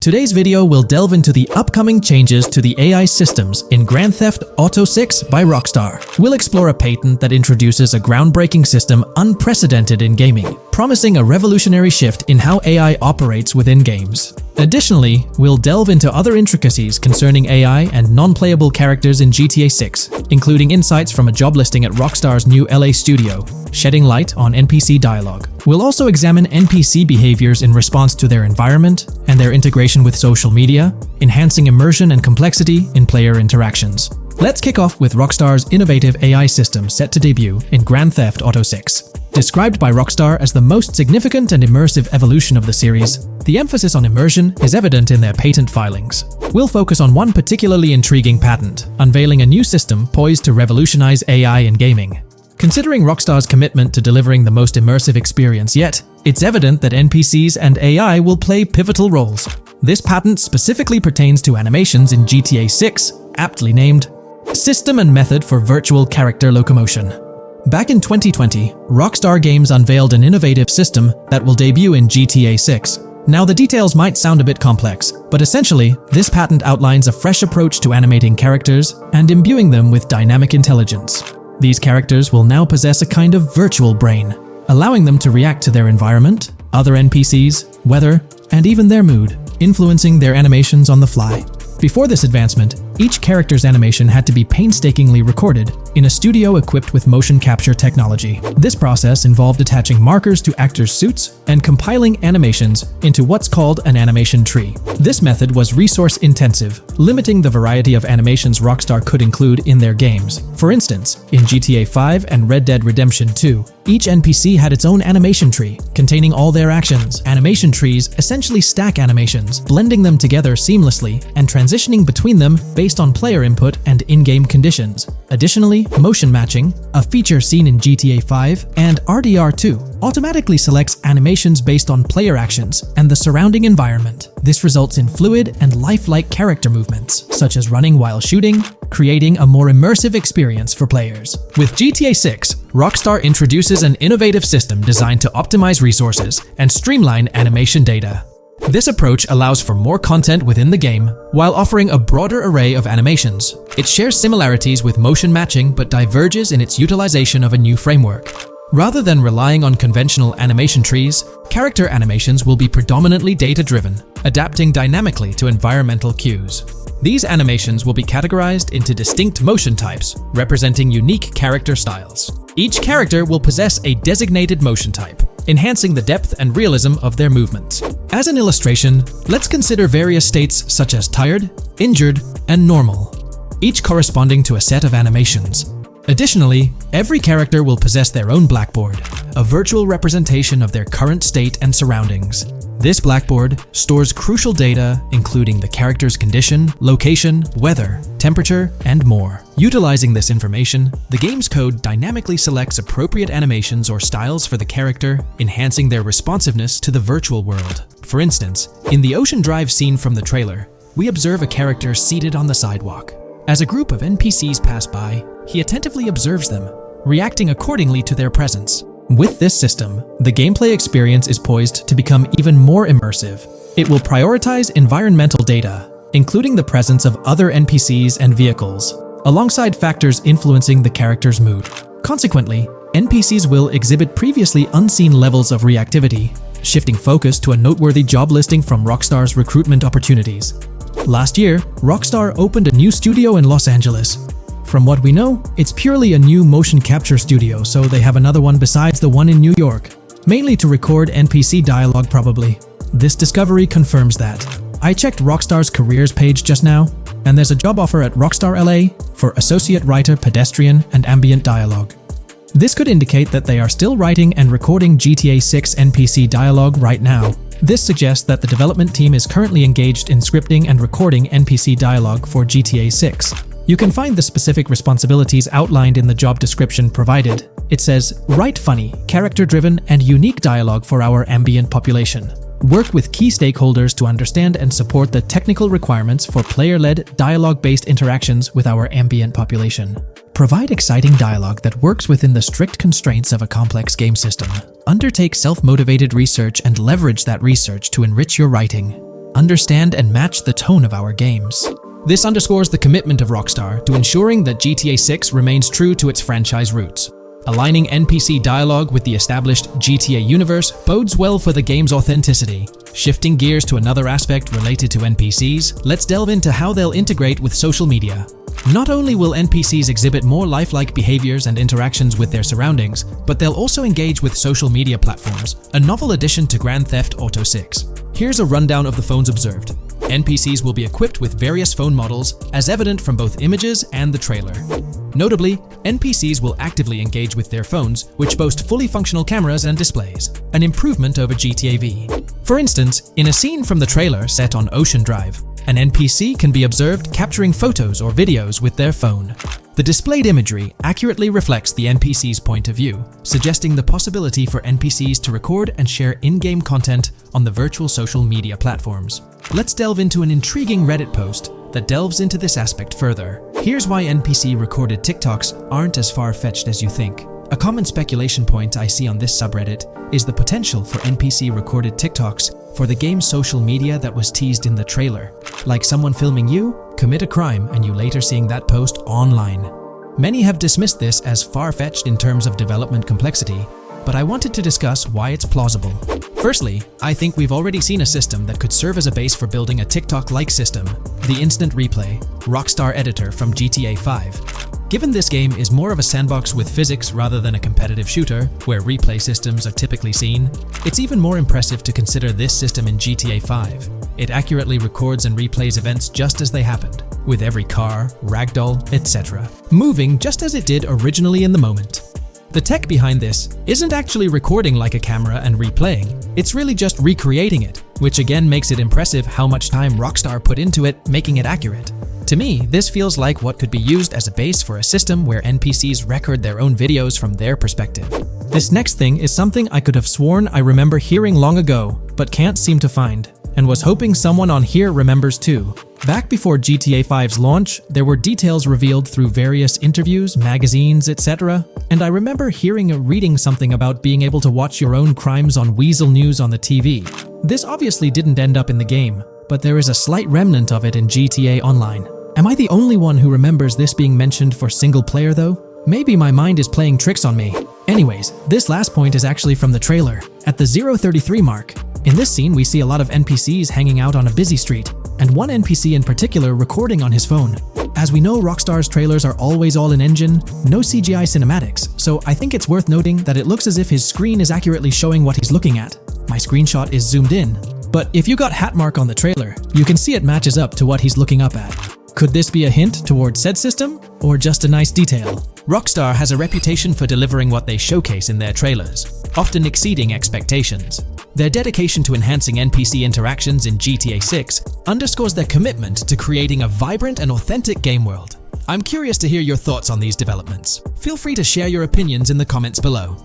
Today's video will delve into the upcoming changes to the AI systems in Grand Theft Auto 6 by Rockstar. We'll explore a patent that introduces a groundbreaking system unprecedented in gaming, promising a revolutionary shift in how AI operates within games. Additionally, we'll delve into other intricacies concerning AI and non-playable characters in GTA 6, including insights from a job listing at Rockstar's new LA studio, shedding light on NPC dialogue. We'll also examine NPC behaviors in response to their environment and their integration with social media, enhancing immersion and complexity in player interactions. Let's kick off with Rockstar's innovative AI system set to debut in Grand Theft Auto 6. Described by Rockstar as the most significant and immersive evolution of the series, the emphasis on immersion is evident in their patent filings. We'll focus on one particularly intriguing patent, unveiling a new system poised to revolutionize AI in gaming. Considering Rockstar's commitment to delivering the most immersive experience yet, it's evident that NPCs and AI will play pivotal roles. This patent specifically pertains to animations in GTA 6, aptly named System and Method for Virtual Character Locomotion. Back in 2020, Rockstar Games unveiled an innovative system that will debut in GTA 6. Now, the details might sound a bit complex, but essentially, this patent outlines a fresh approach to animating characters and imbuing them with dynamic intelligence. These characters will now possess a kind of virtual brain, allowing them to react to their environment, other NPCs, weather, and even their mood, influencing their animations on the fly. Before this advancement, each character's animation had to be painstakingly recorded in a studio equipped with motion capture technology. This process involved attaching markers to actors' suits and compiling animations into what's called an animation tree. This method was resource-intensive, limiting the variety of animations Rockstar could include in their games. For instance, in GTA 5 and Red Dead Redemption 2, each NPC had its own animation tree, containing all their actions. Animation trees essentially stack animations, blending them together seamlessly and transitioning between them based on player input and in-game conditions. Additionally, motion matching, a feature seen in GTA 5 and RDR2, automatically selects animations based on player actions and the surrounding environment. This results in fluid and lifelike character movements, such as running while shooting, creating a more immersive experience for players. With GTA 6, Rockstar introduces an innovative system designed to optimize resources and streamline animation data. This approach allows for more content within the game while offering a broader array of animations. It shares similarities with motion matching but diverges in its utilization of a new framework. Rather than relying on conventional animation trees, character animations will be predominantly data-driven, adapting dynamically to environmental cues. These animations will be categorized into distinct motion types, representing unique character styles. Each character will possess a designated motion type, enhancing the depth and realism of their movements. As an illustration, let's consider various states such as tired, injured, and normal, each corresponding to a set of animations. Additionally, every character will possess their own blackboard, a virtual representation of their current state and surroundings. This blackboard stores crucial data including the character's condition, location, weather, temperature, and more. Utilizing this information, the game's code dynamically selects appropriate animations or styles for the character, enhancing their responsiveness to the virtual world. For instance, in the Ocean Drive scene from the trailer, we observe a character seated on the sidewalk. As a group of NPCs pass by, he attentively observes them, reacting accordingly to their presence. With this system, the gameplay experience is poised to become even more immersive. It will prioritize environmental data, including the presence of other NPCs and vehicles, alongside factors influencing the character's mood. Consequently, NPCs will exhibit previously unseen levels of reactivity, shifting focus to a noteworthy job listing from Rockstar's recruitment opportunities. Last year, Rockstar opened a new studio in Los Angeles. From what we know, it's purely a new motion capture studio, so they have another one besides the one in New York, mainly to record NPC dialogue probably. This discovery confirms that. I checked Rockstar's careers page just now, and there's a job offer at Rockstar LA for Associate Writer Pedestrian and Ambient Dialogue. This could indicate that they are still writing and recording GTA 6 NPC dialogue right now. This suggests that the development team is currently engaged in scripting and recording NPC dialogue for GTA 6. You can find the specific responsibilities outlined in the job description provided. It says, write funny, character-driven, and unique dialogue for our ambient population. Work with key stakeholders to understand and support the technical requirements for player-led, dialogue-based interactions with our ambient population. Provide exciting dialogue that works within the strict constraints of a complex game system. Undertake self-motivated research and leverage that research to enrich your writing. understand and match the tone of our games. This underscores the commitment of Rockstar to ensuring that GTA 6 remains true to its franchise roots. Aligning NPC dialogue with the established GTA universe bodes well for the game's authenticity. Shifting gears to another aspect related to NPCs, let's delve into how they'll integrate with social media. Not only will NPCs exhibit more lifelike behaviors and interactions with their surroundings, but they'll also engage with social media platforms, a novel addition to Grand Theft Auto 6. Here's a rundown of the phones observed. NPCs will be equipped with various phone models, as evident from both images and the trailer. Notably, NPCs will actively engage with their phones, which boast fully functional cameras and displays, an improvement over GTA V. For instance, in a scene from the trailer set on Ocean Drive, an NPC can be observed capturing photos or videos with their phone. The displayed imagery accurately reflects the NPC's point of view, suggesting the possibility for NPCs to record and share in-game content on the virtual social media platforms. Let's delve into an intriguing Reddit post that delves into this aspect further. Here's why NPC-recorded TikToks aren't as far-fetched as you think. A common speculation point I see on this subreddit is the potential for NPC-recorded TikToks for the game's social media that was teased in the trailer, like someone filming you commit a crime and you later seeing that post online. Many have dismissed this as far-fetched in terms of development complexity, but I wanted to discuss why it's plausible. Firstly, I think we've already seen a system that could serve as a base for building a TikTok-like system, the Instant Replay, Rockstar editor from GTA 5. Given this game is more of a sandbox with physics rather than a competitive shooter, where replay systems are typically seen, it's even more impressive to consider this system in GTA 5. It accurately records and replays events just as they happened, with every car, ragdoll, etc., moving just as it did originally in the moment. The tech behind this isn't actually recording like a camera and replaying, it's really just recreating it, which again makes it impressive how much time Rockstar put into it, making it accurate. To me, this feels like what could be used as a base for a system where NPCs record their own videos from their perspective. This next thing is something I could have sworn I remember hearing long ago, but can't seem to find, and was hoping someone on here remembers too. Back before GTA 5's launch, there were details revealed through various interviews, magazines, etc., and I remember hearing or reading something about being able to watch your own crimes on Weasel News on the TV. This obviously didn't end up in the game, but there is a slight remnant of it in GTA Online. Am I the only one who remembers this being mentioned for single player though? Maybe my mind is playing tricks on me. Anyways, this last point is actually from the trailer, at the 0:33 mark. In this scene, we see a lot of NPCs hanging out on a busy street, and one NPC in particular recording on his phone. As we know, Rockstar's trailers are always all-in-engine, no CGI cinematics, so I think it's worth noting that it looks as if his screen is accurately showing what he's looking at. My screenshot is zoomed in, but if you got hat mark on the trailer, you can see it matches up to what he's looking up at. Could this be a hint towards said system, or just a nice detail? Rockstar has a reputation for delivering what they showcase in their trailers, often exceeding expectations. Their dedication to enhancing NPC interactions in GTA 6 underscores their commitment to creating a vibrant and authentic game world. I'm curious to hear your thoughts on these developments. Feel free to share your opinions in the comments below.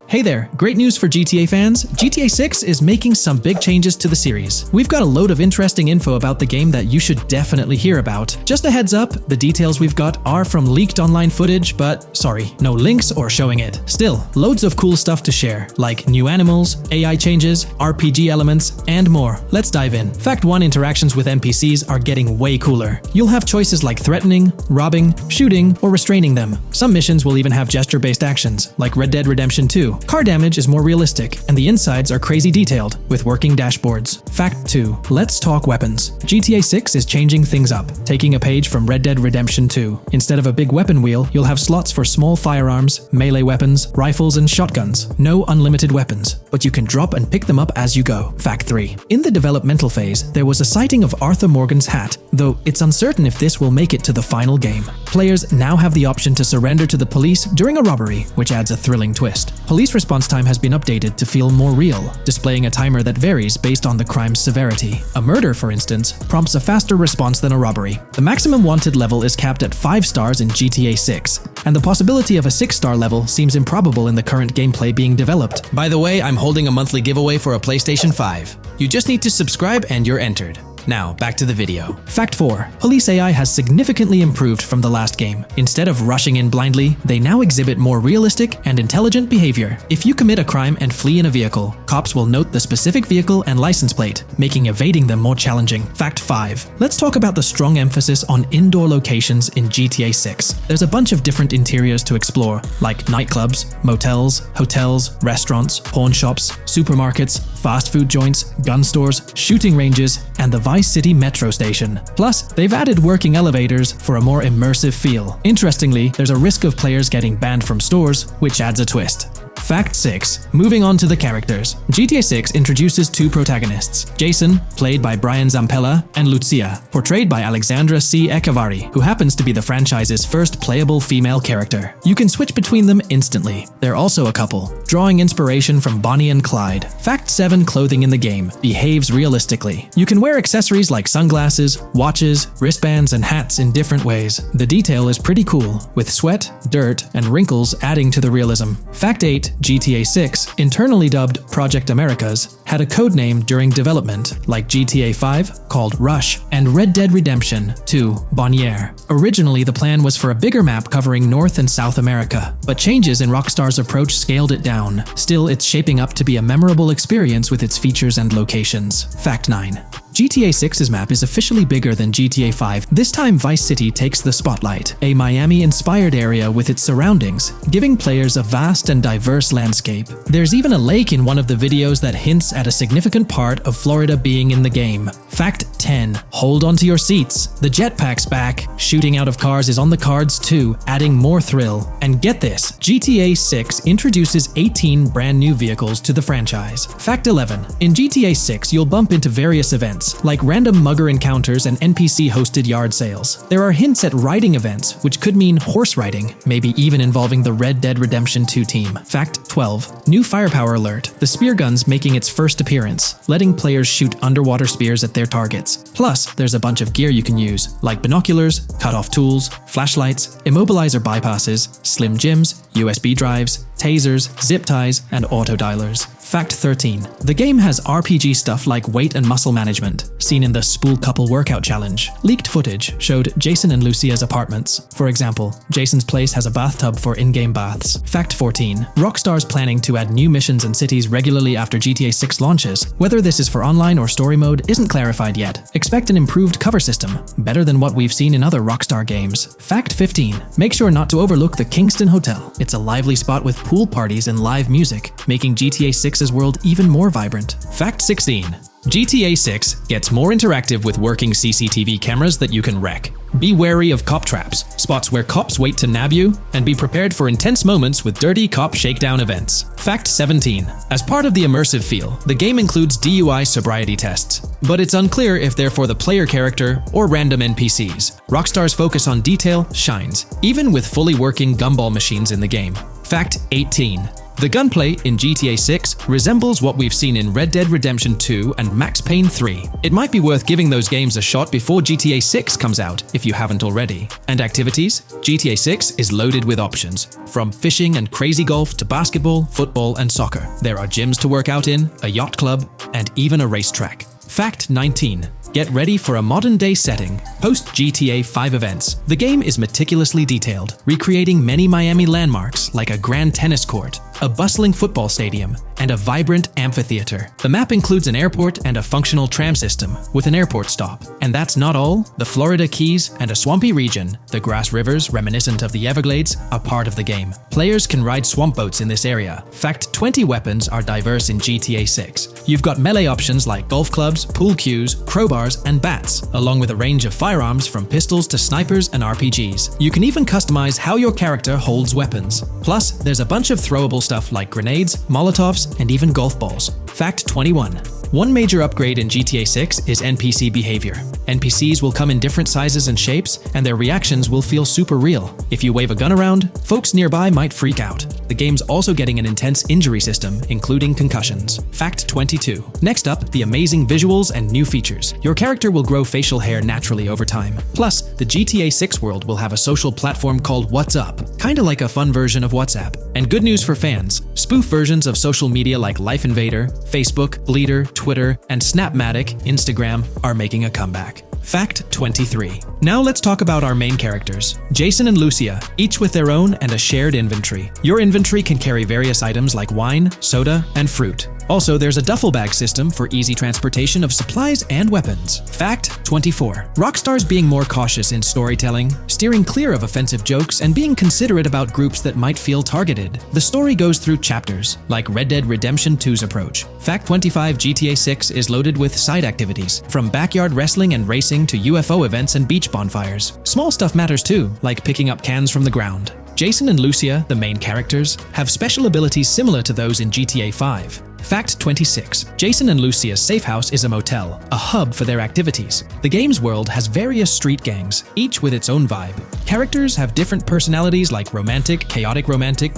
Hey there, great news for GTA fans. GTA 6 is making some big changes to the series. We've got a load of interesting info about the game that you should definitely hear about. Just a heads up, the details we've got are from leaked online footage, but sorry, no links or showing it. Still, loads of cool stuff to share, like new animals, AI changes, RPG elements, and more. Let's dive in. Fact 1, interactions with NPCs are getting way cooler. You'll have choices like threatening, robbing, shooting, or restraining them. Some missions will even have gesture-based actions, like Red Dead Redemption 2. Car damage is more realistic, and the insides are crazy detailed, with working dashboards. Fact 2. Let's talk weapons. GTA 6 is changing things up, taking a page from Red Dead Redemption 2. Instead of a big weapon wheel, you'll have slots for small firearms, melee weapons, rifles, and shotguns. No unlimited weapons, but you can drop and pick them up as you go. Fact 3. In the developmental phase, there was a sighting of Arthur Morgan's hat, though it's uncertain if this will make it to the final game. Players now have the option to surrender to the police during a robbery, which adds a thrilling twist. Police response time has been updated to feel more real, displaying a timer that varies based on the crime's severity. A murder, for instance, prompts a faster response than a robbery. The maximum wanted level is capped at 5 stars in GTA 6, and the possibility of a 6-star level seems improbable in the current gameplay being developed. By the way, I'm holding a monthly giveaway for a PlayStation 5. You just need to subscribe and you're entered. Now, back to the video. Fact 4. Police AI has significantly improved from the last game. Instead of rushing in blindly, they now exhibit more realistic and intelligent behavior. If you commit a crime and flee in a vehicle, cops will note the specific vehicle and license plate, making evading them more challenging. Fact 5. Let's talk about the strong emphasis on indoor locations in GTA 6. There's a bunch of different interiors to explore, like nightclubs, motels, hotels, restaurants, pawn shops, supermarkets, fast food joints, gun stores, shooting ranges, and the Vice City metro station. Plus, they've added working elevators for a more immersive feel. Interestingly, there's a risk of players getting banned from stores, which adds a twist. Fact 6. Moving on to the characters. GTA 6 introduces two protagonists, Jason, played by Brian Zampella, and Lucia, portrayed by Alexandra C. Echevarri, who happens to be the franchise's first playable female character. You can switch between them instantly. They're also a couple, drawing inspiration from Bonnie and Clyde. Fact 7. Clothing in the game behaves realistically. You can wear accessories like sunglasses, watches, wristbands, and hats in different ways. The detail is pretty cool, with sweat, dirt, and wrinkles adding to the realism. Fact 8. GTA 6, internally dubbed Project Americas, had a codename during development, like GTA 5, called Rush, and Red Dead Redemption 2, Bonnier. Originally, the plan was for a bigger map covering North and South America, but changes in Rockstar's approach scaled it down. Still, it's shaping up to be a memorable experience with its features and locations. Fact 9. GTA 6's map is officially bigger than GTA 5. This time Vice City takes the spotlight, a Miami-inspired area with its surroundings, giving players a vast and diverse landscape. There's even a lake in one of the videos that hints at a significant part of Florida being in the game. Fact 10. Hold on to your seats. The jetpack's back. Shooting out of cars is on the cards too, adding more thrill. And get this, GTA 6 introduces 18 brand new vehicles to the franchise. Fact 11. In GTA 6, you'll bump into various events, like random mugger encounters and NPC-hosted yard sales. There are hints at riding events, which could mean horse riding, maybe even involving the Red Dead Redemption 2 team. Fact 12. New firepower alert. The spear gun's making its first appearance, letting players shoot underwater spears at their targets. Plus, there's a bunch of gear you can use, like binoculars, cut-off tools, flashlights, immobilizer bypasses, slim jims, USB drives, tasers, zip ties, and auto dialers. Fact 13. The game has RPG stuff like weight and muscle management, seen in the Spool Couple Workout Challenge. Leaked footage showed Jason and Lucia's apartments. For example, Jason's place has a bathtub for in-game baths. Fact 14. Rockstar's planning to add new missions and cities regularly after GTA 6 launches. Whether this is for online or story mode isn't clarified yet. Expect an improved cover system, better than what we've seen in other Rockstar games. Fact 15. Make sure not to overlook the Kingston Hotel. It's a lively spot with pool parties and live music, making GTA 6's world even more vibrant. Fact 16. GTA 6 gets more interactive with working CCTV cameras that you can wreck. Be wary of cop traps, spots where cops wait to nab you, and be prepared for intense moments with dirty cop shakedown events. Fact 17. As part of the immersive feel, the game includes DUI sobriety tests, but it's unclear if they're for the player character or random NPCs. Rockstar's focus on detail shines, even with fully working gumball machines in the game. Fact 18. The gunplay in GTA 6 resembles what we've seen in Red Dead Redemption 2 and Max Payne 3. It might be worth giving those games a shot before GTA 6 comes out, if you haven't already. And activities? GTA 6 is loaded with options, from fishing and crazy golf to basketball, football, and soccer. There are gyms to work out in, a yacht club, and even a racetrack. Fact 19. Get ready for a modern-day setting, post-GTA 5 events. The game is meticulously detailed, recreating many Miami landmarks like a grand tennis court, a bustling football stadium, and a vibrant amphitheater. The map includes an airport and a functional tram system with an airport stop. And that's not all. The Florida Keys and a swampy region, the grass rivers reminiscent of the Everglades, are part of the game. Players can ride swamp boats in this area. Fact 20 weapons are diverse in GTA 6. You've got melee options like golf clubs, pool cues, crowbars, and bats, along with a range of firearms from pistols to snipers and RPGs. You can even customize how your character holds weapons. Plus, there's a bunch of throwable stuff like grenades, molotovs, and even golf balls. Fact 21. One major upgrade in GTA 6 is NPC behavior. NPCs will come in different sizes and shapes, and their reactions will feel super real. If you wave a gun around, folks nearby might freak out. The game's also getting an intense injury system, including concussions. Fact 22. Next up, the amazing visuals and new features. Your character will grow facial hair naturally over time. Plus, the GTA 6 world will have a social platform called What's Up, kinda like a fun version of WhatsApp. And good news for fans, spoof versions of social media like Life Invader, Facebook, Bleeder, Twitter, and Snapmatic, Instagram are making a comeback. Fact 23. Now let's talk about our main characters, Jason and Lucia, each with their own and a shared inventory. Your inventory can carry various items like wine, soda, and fruit. Also, there's a duffel bag system for easy transportation of supplies and weapons. Fact 24. Rockstars being more cautious in storytelling, steering clear of offensive jokes, and being considerate about groups that might feel targeted. The story goes through chapters, like Red Dead Redemption 2's approach. Fact 25. GTA 6 is loaded with side activities, from backyard wrestling and racing to UFO events and beach bonfires. Small stuff matters too, like picking up cans from the ground. Jason and Lucia, the main characters, have special abilities similar to those in GTA 5. Fact 26. Jason and Lucia's safe house is a motel, a hub for their activities. The game's world has various street gangs, each with its own vibe. Characters have different personalities like romantic,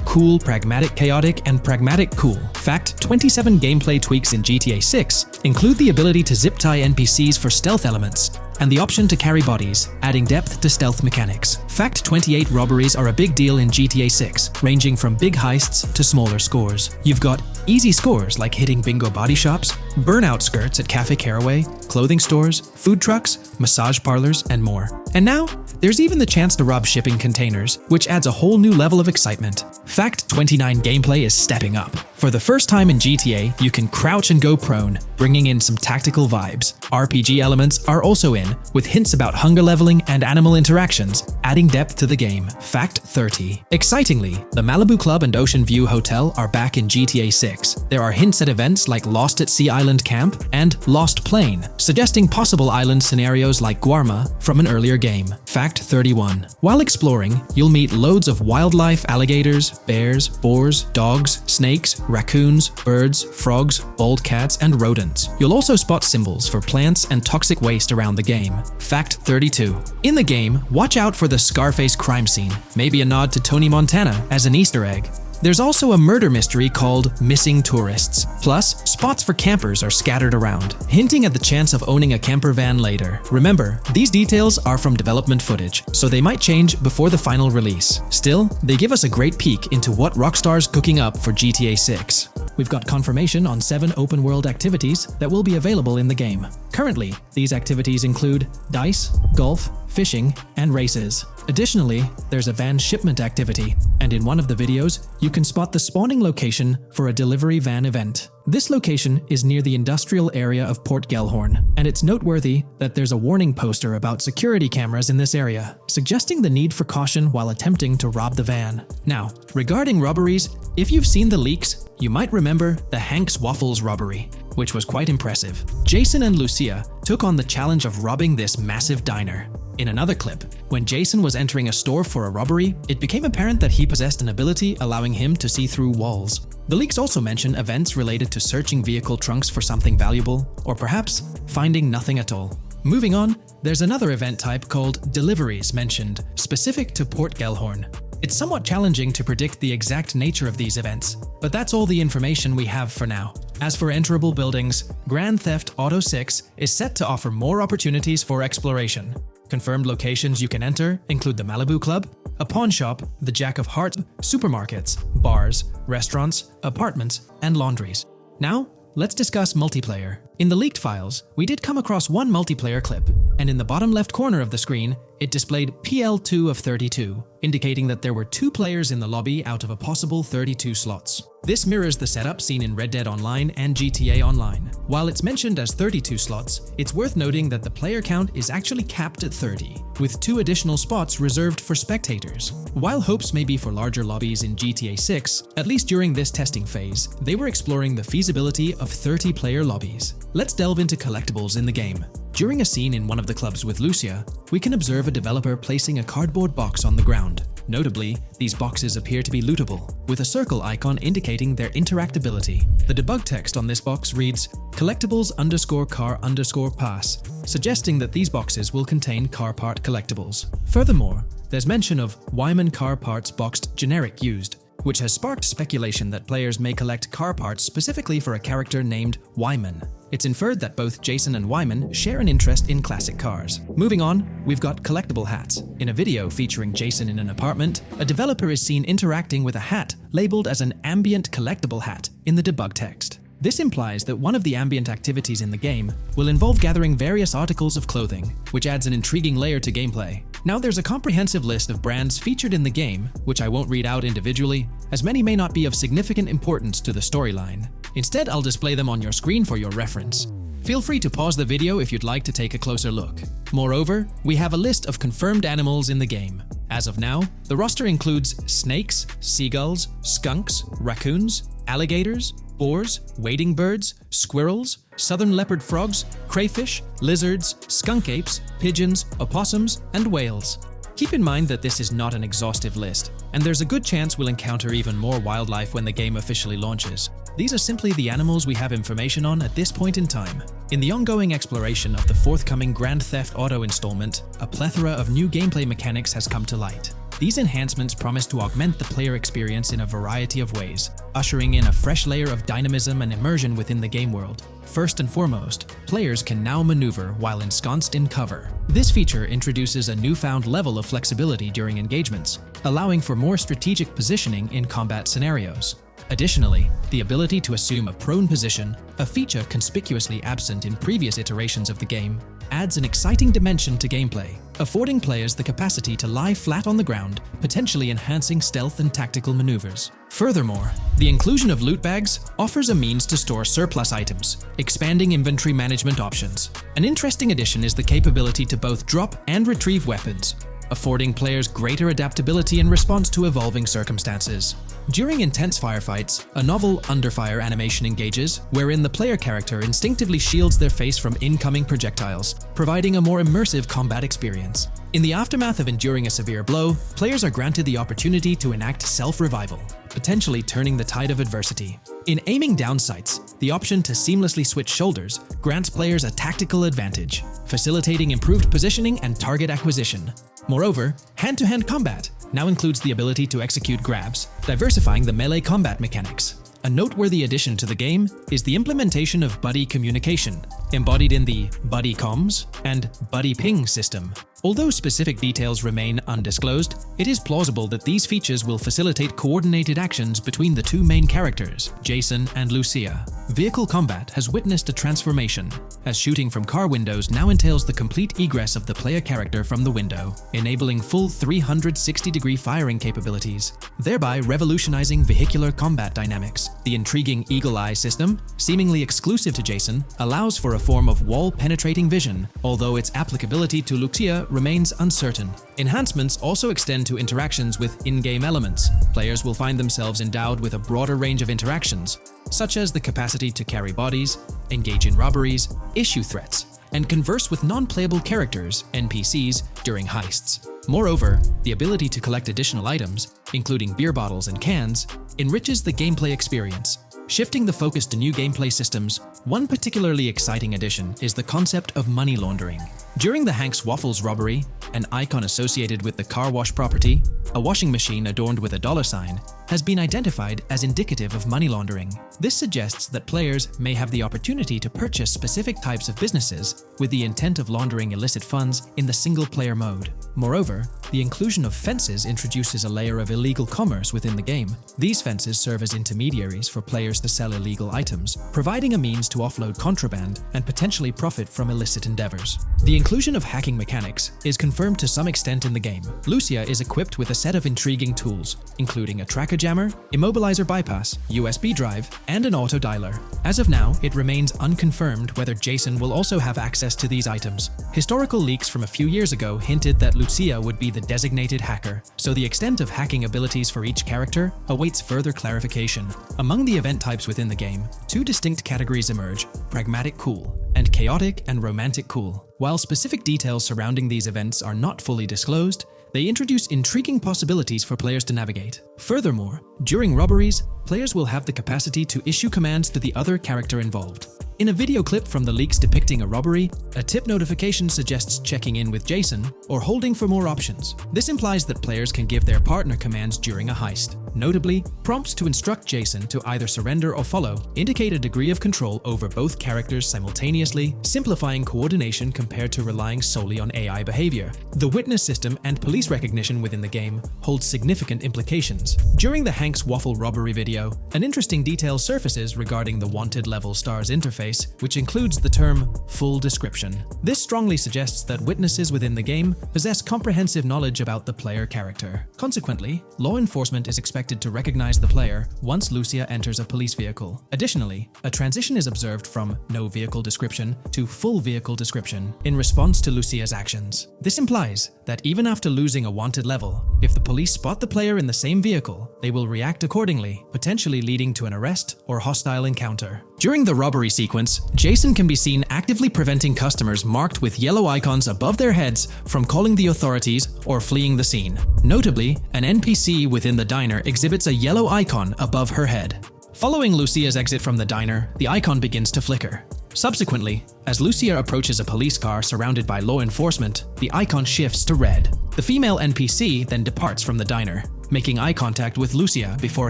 cool, pragmatic, chaotic, and pragmatic cool. Fact 27. Gameplay tweaks in GTA 6 include the ability to zip tie NPCs for stealth elements, and the option to carry bodies, adding depth to stealth mechanics. Fact 28. Robberies are a big deal in GTA 6, ranging from big heists to smaller scores. You've got easy scores like hitting bingo body shops, burnout skirts at Cafe Caraway, clothing stores, food trucks, massage parlors, and more. And now, there's even the chance to rob shipping containers, which adds a whole new level of excitement. Fact 29. Gameplay is stepping up. For the first time in GTA, you can crouch and go prone, bringing in some tactical vibes. RPG elements are also in, with hints about hunger leveling and animal interactions, adding depth to the game. Fact 30. Excitingly, the Malibu Club and Ocean View Hotel are back in GTA 6. There are hints at events like Lost at Sea Island Camp and Lost Plane, suggesting possible island scenarios like Guarma from an earlier game. Fact 31. While exploring, you'll meet loads of wildlife, alligators, bears, boars, dogs, snakes, raccoons, birds, frogs, bald cats, and rodents. You'll also spot symbols for plants and toxic waste around the game. Fact 32. In the game, watch out for the Scarface crime scene, maybe a nod to Tony Montana as an Easter egg. There's also a murder mystery called Missing Tourists. Plus, spots for campers are scattered around, hinting at the chance of owning a camper van later. Remember, these details are from development footage, so they might change before the final release. Still, they give us a great peek into what Rockstar's cooking up for GTA 6. We've got confirmation on 7 open-world activities that will be available in the game. Currently, these activities include dice, golf, fishing, and races. Additionally, there's a van shipment activity, and in one of the videos, you can spot the spawning location for a delivery van event. This location is near the industrial area of Port Gellhorn, and it's noteworthy that there's a warning poster about security cameras in this area, suggesting the need for caution while attempting to rob the van. Now, regarding robberies, if you've seen the leaks, you might remember the Hank's Waffles robbery, which was quite impressive. Jason and Lucia took on the challenge of robbing this massive diner. In another clip, when Jason was entering a store for a robbery, it became apparent that he possessed an ability allowing him to see through walls. The leaks also mention events related to searching vehicle trunks for something valuable, or perhaps finding nothing at all. Moving on, there's another event type called Deliveries mentioned, specific to Port Gellhorn. It's somewhat challenging to predict the exact nature of these events, but that's all the information we have for now. As for enterable buildings, Grand Theft Auto 6 is set to offer more opportunities for exploration. Confirmed locations you can enter include the Malibu Club, a pawn shop, the Jack of Hearts, supermarkets, bars, restaurants, apartments, and laundries. Now, let's discuss multiplayer. In the leaked files, we did come across one multiplayer clip, and in the bottom left corner of the screen, it displayed PL2 of 32, indicating that there were 2 players in the lobby out of a possible 32 slots. This mirrors the setup seen in Red Dead Online and GTA Online. While it's mentioned as 32 slots, it's worth noting that the player count is actually capped at 30, with 2 additional spots reserved for spectators. While hopes may be for larger lobbies in GTA 6, at least during this testing phase, they were exploring the feasibility of 30-player lobbies. Let's delve into collectibles in the game. During a scene in one of the clubs with Lucia, we can observe a developer placing a cardboard box on the ground. Notably, these boxes appear to be lootable, with a circle icon indicating their interactability. The debug text on this box reads, Collectibles_car_pass. suggesting that these boxes will contain car part collectibles. Furthermore, there's mention of Wyman car parts boxed generic used, which has sparked speculation that players may collect car parts specifically for a character named Wyman. It's inferred that both Jason and Wyman share an interest in classic cars. Moving on, we've got collectible hats. In a video featuring Jason in an apartment, a developer is seen interacting with a hat labeled as an ambient collectible hat in the debug text. This implies that one of the ambient activities in the game will involve gathering various articles of clothing, which adds an intriguing layer to gameplay. Now there's a comprehensive list of brands featured in the game, which I won't read out individually, as many may not be of significant importance to the storyline. Instead, I'll display them on your screen for your reference. Feel free to pause the video if you'd like to take a closer look. Moreover, we have a list of confirmed animals in the game. As of now, the roster includes snakes, seagulls, skunks, raccoons, alligators, boars, wading birds, squirrels, southern leopard frogs, crayfish, lizards, skunk apes, pigeons, opossums, and whales. Keep in mind that this is not an exhaustive list, and there's a good chance we'll encounter even more wildlife when the game officially launches. These are simply the animals we have information on at this point in time. In the ongoing exploration of the forthcoming Grand Theft Auto installment, a plethora of new gameplay mechanics has come to light. These enhancements promise to augment the player experience in a variety of ways, ushering in a fresh layer of dynamism and immersion within the game world. First and foremost, players can now maneuver while ensconced in cover. This feature introduces a newfound level of flexibility during engagements, allowing for more strategic positioning in combat scenarios. Additionally, the ability to assume a prone position, a feature conspicuously absent in previous iterations of the game, adds an exciting dimension to gameplay, affording players the capacity to lie flat on the ground, potentially enhancing stealth and tactical maneuvers. Furthermore, the inclusion of loot bags offers a means to store surplus items, expanding inventory management options. An interesting addition is the capability to both drop and retrieve weapons, affording players greater adaptability in response to evolving circumstances. During intense firefights, a novel under-fire animation engages, wherein the player character instinctively shields their face from incoming projectiles, providing a more immersive combat experience. In the aftermath of enduring a severe blow, players are granted the opportunity to enact self-revival, potentially turning the tide of adversity. In aiming down sights, the option to seamlessly switch shoulders grants players a tactical advantage, facilitating improved positioning and target acquisition. Moreover, hand-to-hand combat now includes the ability to execute grabs, diversifying the melee combat mechanics. A noteworthy addition to the game is the implementation of buddy communication, embodied in the Buddy Comms and Buddy Ping system. Although specific details remain undisclosed, it is plausible that these features will facilitate coordinated actions between the two main characters, Jason and Lucia. Vehicle combat has witnessed a transformation, as shooting from car windows now entails the complete egress of the player character from the window, enabling full 360-degree firing capabilities, thereby revolutionizing vehicular combat dynamics. The intriguing Eagle Eye system, seemingly exclusive to Jason, allows for a form of wall-penetrating vision, although its applicability to Lucia remains uncertain. Enhancements also extend to interactions with in-game elements. Players will find themselves endowed with a broader range of interactions, such as the capacity to carry bodies, engage in robberies, issue threats, and converse with non-playable characters, NPCs, during heists. Moreover, the ability to collect additional items, including beer bottles and cans, enriches the gameplay experience. Shifting the focus to new gameplay systems, one particularly exciting addition is the concept of money laundering. During the Hank's Waffles robbery, an icon associated with the car wash property, a washing machine adorned with a dollar sign, has been identified as indicative of money laundering. This suggests that players may have the opportunity to purchase specific types of businesses with the intent of laundering illicit funds in the single-player mode. Moreover, the inclusion of fences introduces a layer of illegal commerce within the game. These fences serve as intermediaries for players to sell illegal items, providing a means to offload contraband and potentially profit from illicit endeavors. The inclusion of hacking mechanics is confirmed to some extent in the game. Lucia is equipped with a set of intriguing tools, including a tracker jammer, immobilizer bypass, USB drive, and an auto dialer. As of now, it remains unconfirmed whether Jason will also have access to these items. Historical leaks from a few years ago hinted that Lucia would be the designated hacker, so the extent of hacking abilities for each character awaits further clarification. Among the event types within the game, two distinct categories emerge: pragmatic cool and chaotic and romantic cool. While specific details surrounding these events are not fully disclosed, they introduce intriguing possibilities for players to navigate. Furthermore, during robberies, players will have the capacity to issue commands to the other character involved. In a video clip from the leaks depicting a robbery, a tip notification suggests checking in with Jason or holding for more options. This implies that players can give their partner commands during a heist. Notably, prompts to instruct Jason to either surrender or follow indicate a degree of control over both characters simultaneously, simplifying coordination compared to relying solely on AI behavior. The witness system and police recognition within the game hold significant implications. During the Hank's Waffle robbery video, an interesting detail surfaces regarding the wanted level stars interface, which includes the term full description. This strongly suggests that witnesses within the game possess comprehensive knowledge about the player character. Consequently, law enforcement is expected to recognize the player once Lucia enters a police vehicle. Additionally, a transition is observed from no vehicle description to full vehicle description in response to Lucia's actions. This implies that even after losing a wanted level, if the police spot the player in the same vehicle, they will react accordingly, potentially leading to an arrest or hostile encounter. During the robbery sequence, Jason can be seen actively preventing customers marked with yellow icons above their heads from calling the authorities or fleeing the scene. Notably, an NPC within the diner exhibits a yellow icon above her head. Following Lucia's exit from the diner, the icon begins to flicker. Subsequently, as Lucia approaches a police car surrounded by law enforcement, the icon shifts to red. The female NPC then departs from the diner, making eye contact with Lucia before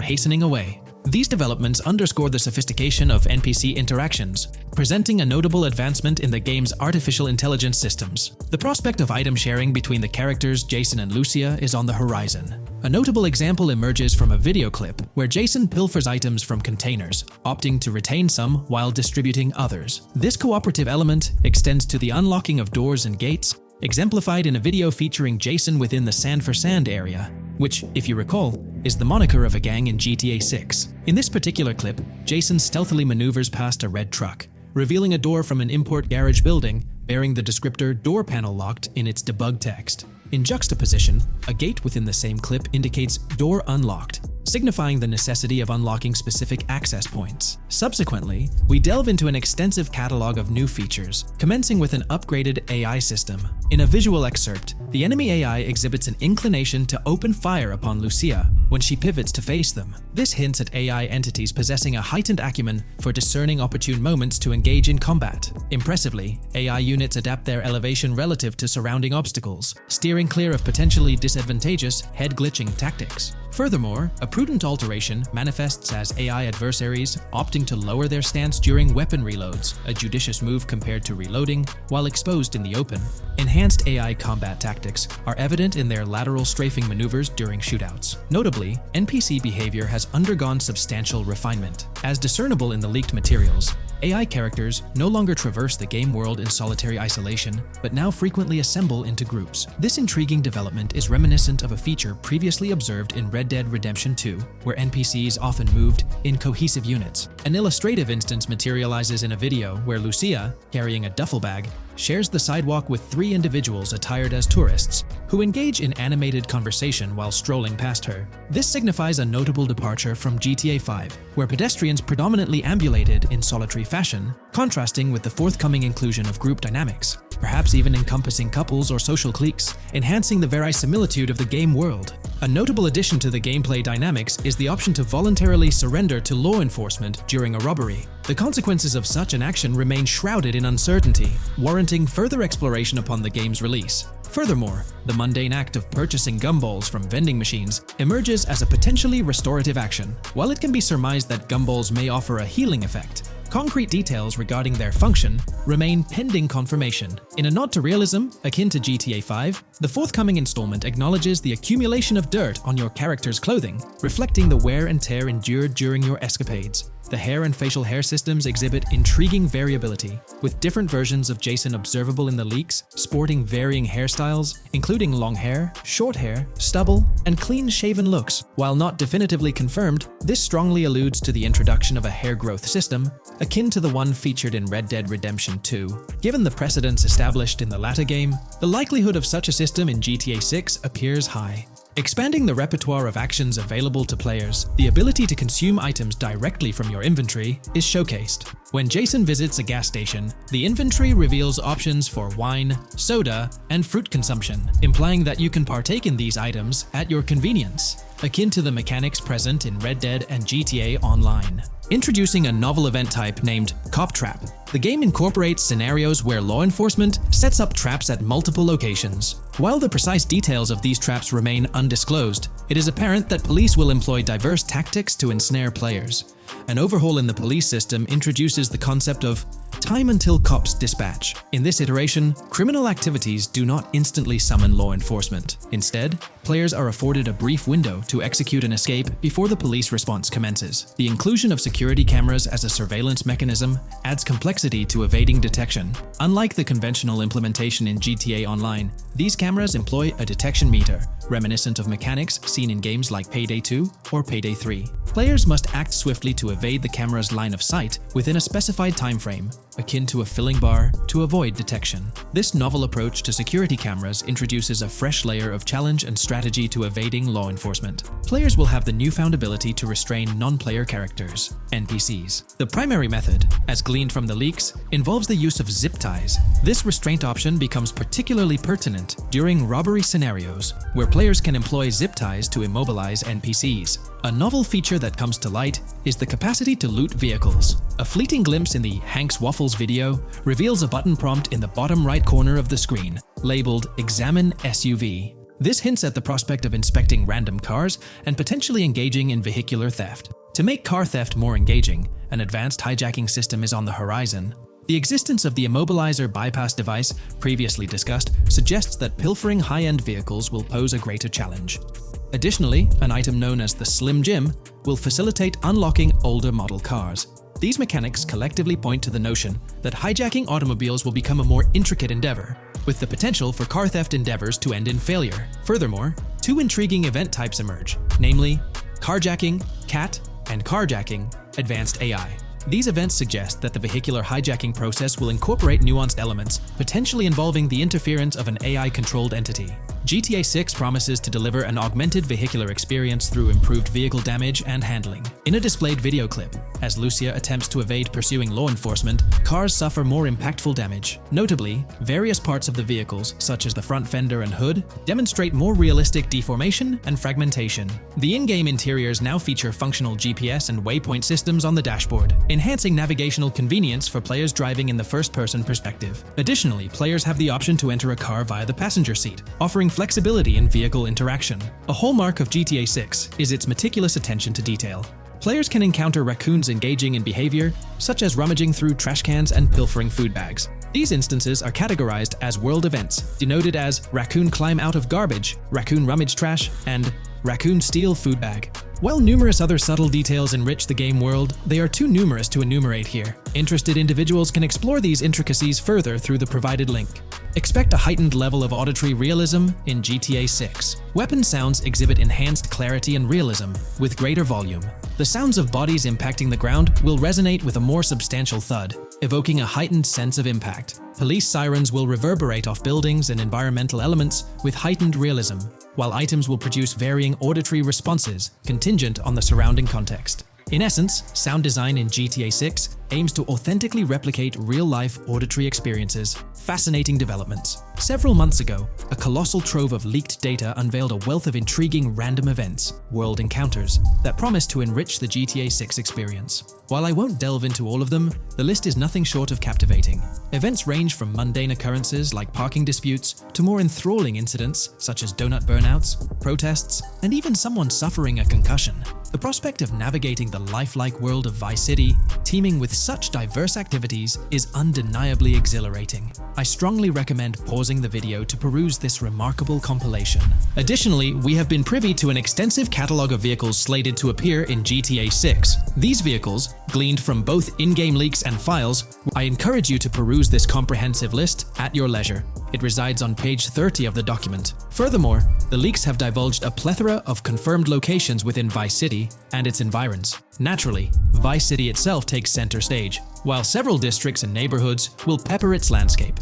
hastening away. These developments underscore the sophistication of NPC interactions, presenting a notable advancement in the game's artificial intelligence systems. The prospect of item sharing between the characters Jason and Lucia is on the horizon. A notable example emerges from a video clip where Jason pilfers items from containers, opting to retain some while distributing others. This cooperative element extends to the unlocking of doors and gates, exemplified in a video featuring Jason within the Sand for Sand area, which, if you recall, is the moniker of a gang in GTA 6. In this particular clip, Jason stealthily maneuvers past a red truck, revealing a door from an import garage building bearing the descriptor "door panel locked" in its debug text. In juxtaposition, a gate within the same clip indicates "door unlocked," signifying the necessity of unlocking specific access points. Subsequently, we delve into an extensive catalog of new features, commencing with an upgraded AI system. In a visual excerpt, the enemy AI exhibits an inclination to open fire upon Lucia when she pivots to face them. This hints at AI entities possessing a heightened acumen for discerning opportune moments to engage in combat. Impressively, AI units adapt their elevation relative to surrounding obstacles, steering clear of potentially disadvantageous head-glitching tactics. Furthermore, a prudent alteration manifests as AI adversaries opting to lower their stance during weapon reloads, a judicious move compared to reloading while exposed in the open. Enhanced AI combat tactics are evident in their lateral strafing maneuvers during shootouts. Notably, NPC behavior has undergone substantial refinement. As discernible in the leaked materials, AI characters no longer traverse the game world in solitary isolation, but now frequently assemble into groups. This intriguing development is reminiscent of a feature previously observed in Red Dead Redemption 2, where NPCs often moved in cohesive units. An illustrative instance materializes in a video where Lucia, carrying a duffel bag, shares the sidewalk with 3 individuals attired as tourists, who engage in animated conversation while strolling past her. This signifies a notable departure from GTA 5, where pedestrians predominantly ambulated in solitary fashion, contrasting with the forthcoming inclusion of group dynamics, perhaps even encompassing couples or social cliques, enhancing the verisimilitude of the game world. A notable addition to the gameplay dynamics is the option to voluntarily surrender to law enforcement during a robbery. The consequences of such an action remain shrouded in uncertainty, warranting further exploration upon the game's release. Furthermore, the mundane act of purchasing gumballs from vending machines emerges as a potentially restorative action. While it can be surmised that gumballs may offer a healing effect, concrete details regarding their function remain pending confirmation. In a nod to realism, akin to GTA 5, the forthcoming installment acknowledges the accumulation of dirt on your character's clothing, reflecting the wear and tear endured during your escapades. The hair and facial hair systems exhibit intriguing variability, with different versions of Jason observable in the leaks, sporting varying hairstyles, including long hair, short hair, stubble, and clean-shaven looks. While not definitively confirmed, this strongly alludes to the introduction of a hair growth system, akin to the one featured in Red Dead Redemption 2. Given the precedents established in the latter game, the likelihood of such a system in GTA 6 appears high. Expanding the repertoire of actions available to players, the ability to consume items directly from your inventory is showcased. When Jason visits a gas station, the inventory reveals options for wine, soda, and fruit consumption, implying that you can partake in these items at your convenience, akin to the mechanics present in Red Dead and GTA Online. Introducing a novel event type named Cop Trap. The game incorporates scenarios where law enforcement sets up traps at multiple locations. While the precise details of these traps remain undisclosed, it is apparent that police will employ diverse tactics to ensnare players. An overhaul in the police system introduces the concept of time until cops dispatch. In this iteration, criminal activities do not instantly summon law enforcement. Instead, players are afforded a brief window to execute an escape before the police response commences. The inclusion of security cameras as a surveillance mechanism adds complexity to evading detection. Unlike the conventional implementation in GTA Online, these cameras employ a detection meter, reminiscent of mechanics seen in games like Payday 2 or Payday 3. Players must act swiftly to evade the camera's line of sight within a specified time frame, akin to a filling bar, to avoid detection. This novel approach to security cameras introduces a fresh layer of challenge and strategy to evading law enforcement. Players will have the newfound ability to restrain non-player characters, NPCs. The primary method, as gleaned from the leaks, involves the use of zip ties. This restraint option becomes particularly pertinent during robbery scenarios, where players can employ zip ties to immobilize NPCs. A novel feature that comes to light is the capacity to loot vehicles. A fleeting glimpse in the Hank's Waffles video reveals a button prompt in the bottom right corner of the screen, labeled Examine SUV. This hints at the prospect of inspecting random cars and potentially engaging in vehicular theft. To make car theft more engaging, an advanced hijacking system is on the horizon. The existence of the immobilizer bypass device, previously discussed, suggests that pilfering high-end vehicles will pose a greater challenge. Additionally, an item known as the Slim Jim will facilitate unlocking older model cars. These mechanics collectively point to the notion that hijacking automobiles will become a more intricate endeavor, with the potential for car theft endeavors to end in failure. Furthermore, two intriguing event types emerge, namely carjacking, CAT, and carjacking, advanced AI. These events suggest that the vehicular hijacking process will incorporate nuanced elements, potentially involving the interference of an AI-controlled entity. GTA 6 promises to deliver an augmented vehicular experience through improved vehicle damage and handling. In a displayed video clip, as Lucia attempts to evade pursuing law enforcement, cars suffer more impactful damage. Notably, various parts of the vehicles, such as the front fender and hood, demonstrate more realistic deformation and fragmentation. The in-game interiors now feature functional GPS and waypoint systems on the dashboard, enhancing navigational convenience for players driving in the first-person perspective. Additionally, players have the option to enter a car via the passenger seat, offering flexibility in vehicle interaction. A hallmark of GTA 6 is its meticulous attention to detail. Players can encounter raccoons engaging in behavior, such as rummaging through trash cans and pilfering food bags. These instances are categorized as world events, denoted as raccoon climb out of garbage, raccoon rummage trash, and raccoon steal food bag. While numerous other subtle details enrich the game world, they are too numerous to enumerate here. Interested individuals can explore these intricacies further through the provided link. Expect a heightened level of auditory realism in GTA 6. Weapon sounds exhibit enhanced clarity and realism, with greater volume. The sounds of bodies impacting the ground will resonate with a more substantial thud, evoking a heightened sense of impact. Police sirens will reverberate off buildings and environmental elements with heightened realism, while items will produce varying auditory responses contingent on the surrounding context. In essence, sound design in GTA 6 aims to authentically replicate real-life auditory experiences. Fascinating developments. Several months ago, a colossal trove of leaked data unveiled a wealth of intriguing random events, world encounters, that promise to enrich the GTA 6 experience. While I won't delve into all of them, the list is nothing short of captivating. Events range from mundane occurrences like parking disputes to more enthralling incidents such as donut burnouts, protests, and even someone suffering a concussion. The prospect of navigating the lifelike world of Vice City, teeming with such diverse activities, is undeniably exhilarating. I strongly recommend pausing the video to peruse this remarkable compilation. Additionally, we have been privy to an extensive catalog of vehicles slated to appear in GTA 6. These vehicles, gleaned from both in-game leaks and files, I encourage you to peruse this comprehensive list at your leisure. It resides on page 30 of the document. Furthermore, the leaks have divulged a plethora of confirmed locations within Vice City and its environs. Naturally, Vice City itself takes center stage, while several districts and neighborhoods will pepper its landscape.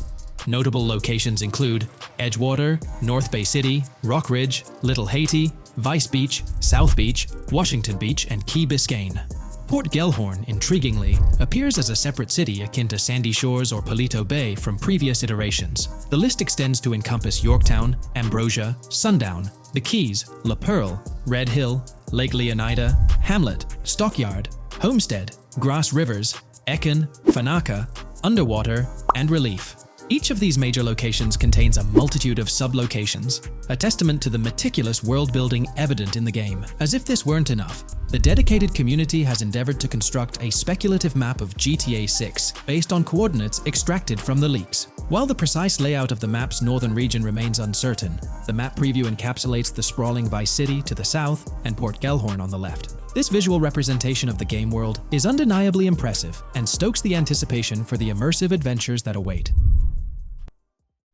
Notable locations include Edgewater, North Bay City, Rock Ridge, Little Haiti, Vice Beach, South Beach, Washington Beach, and Key Biscayne. Port Gellhorn, intriguingly, appears as a separate city akin to Sandy Shores or Palito Bay from previous iterations. The list extends to encompass Yorktown, Ambrosia, Sundown, the Keys, La Pearl, Red Hill, Lake Leonida, Hamlet, Stockyard, Homestead, Grass Rivers, Ekin, Fanaka, Underwater, and Relief. Each of these major locations contains a multitude of sub-locations, a testament to the meticulous world-building evident in the game. As if this weren't enough, the dedicated community has endeavored to construct a speculative map of GTA 6 based on coordinates extracted from the leaks. While the precise layout of the map's northern region remains uncertain, the map preview encapsulates the sprawling Vice City to the south and Port Gellhorn on the left. This visual representation of the game world is undeniably impressive and stokes the anticipation for the immersive adventures that await.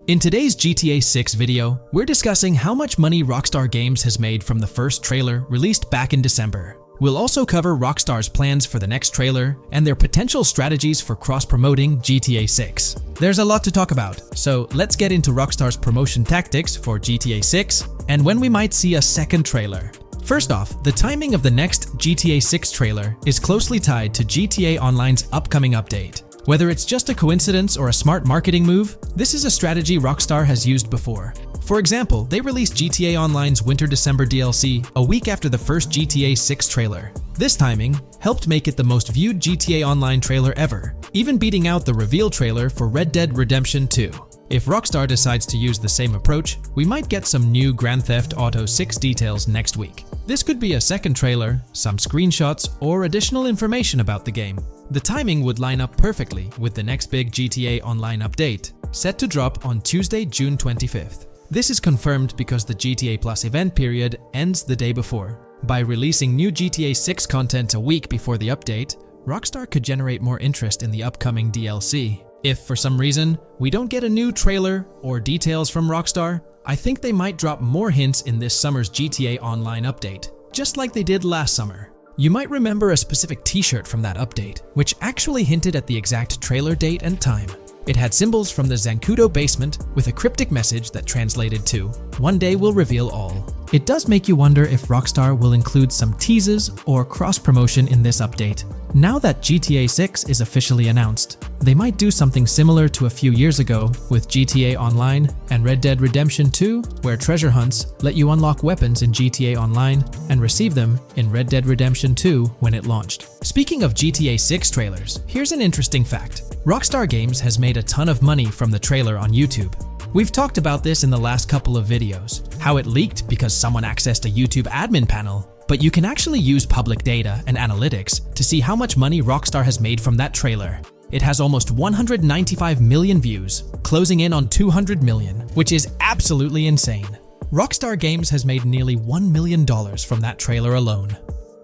In today's GTA 6 video, we're discussing how much money Rockstar Games has made from the first trailer released back in December. We'll also cover Rockstar's plans for the next trailer and their potential strategies for cross-promoting GTA 6. There's a lot to talk about, so let's get into Rockstar's promotion tactics for GTA 6 and when we might see a second trailer. First off, the timing of the next GTA 6 trailer is closely tied to GTA Online's upcoming update. Whether it's just a coincidence or a smart marketing move, this is a strategy Rockstar has used before. For example, they released GTA Online's Winter-December DLC a week after the first GTA 6 trailer. This timing helped make it the most viewed GTA Online trailer ever, even beating out the reveal trailer for Red Dead Redemption 2. If Rockstar decides to use the same approach, we might get some new Grand Theft Auto 6 details next week. This could be a second trailer, some screenshots, or additional information about the game. The timing would line up perfectly with the next big GTA Online update, set to drop on Tuesday, June 25th. This is confirmed because the GTA Plus event period ends the day before. By releasing new GTA 6 content a week before the update, Rockstar could generate more interest in the upcoming DLC. If for some reason we don't get a new trailer or details from Rockstar, I think they might drop more hints in this summer's GTA Online update, just like they did last summer. You might remember a specific t-shirt from that update, which actually hinted at the exact trailer date and time. It had symbols from the Zancudo basement with a cryptic message that translated to, "One day we'll reveal all." It does make you wonder if Rockstar will include some teases or cross-promotion in this update. Now that GTA 6 is officially announced, they might do something similar to a few years ago with GTA Online and Red Dead Redemption 2, where treasure hunts let you unlock weapons in GTA Online and receive them in Red Dead Redemption 2 when it launched. Speaking of GTA 6 trailers, here's an interesting fact. Rockstar Games has made a ton of money from the trailer on YouTube. We've talked about this in the last couple of videos, how it leaked because someone accessed a YouTube admin panel, but you can actually use public data and analytics to see how much money Rockstar has made from that trailer. It has almost 195 million views, closing in on 200 million, which is absolutely insane. Rockstar Games has made nearly $1 million from that trailer alone.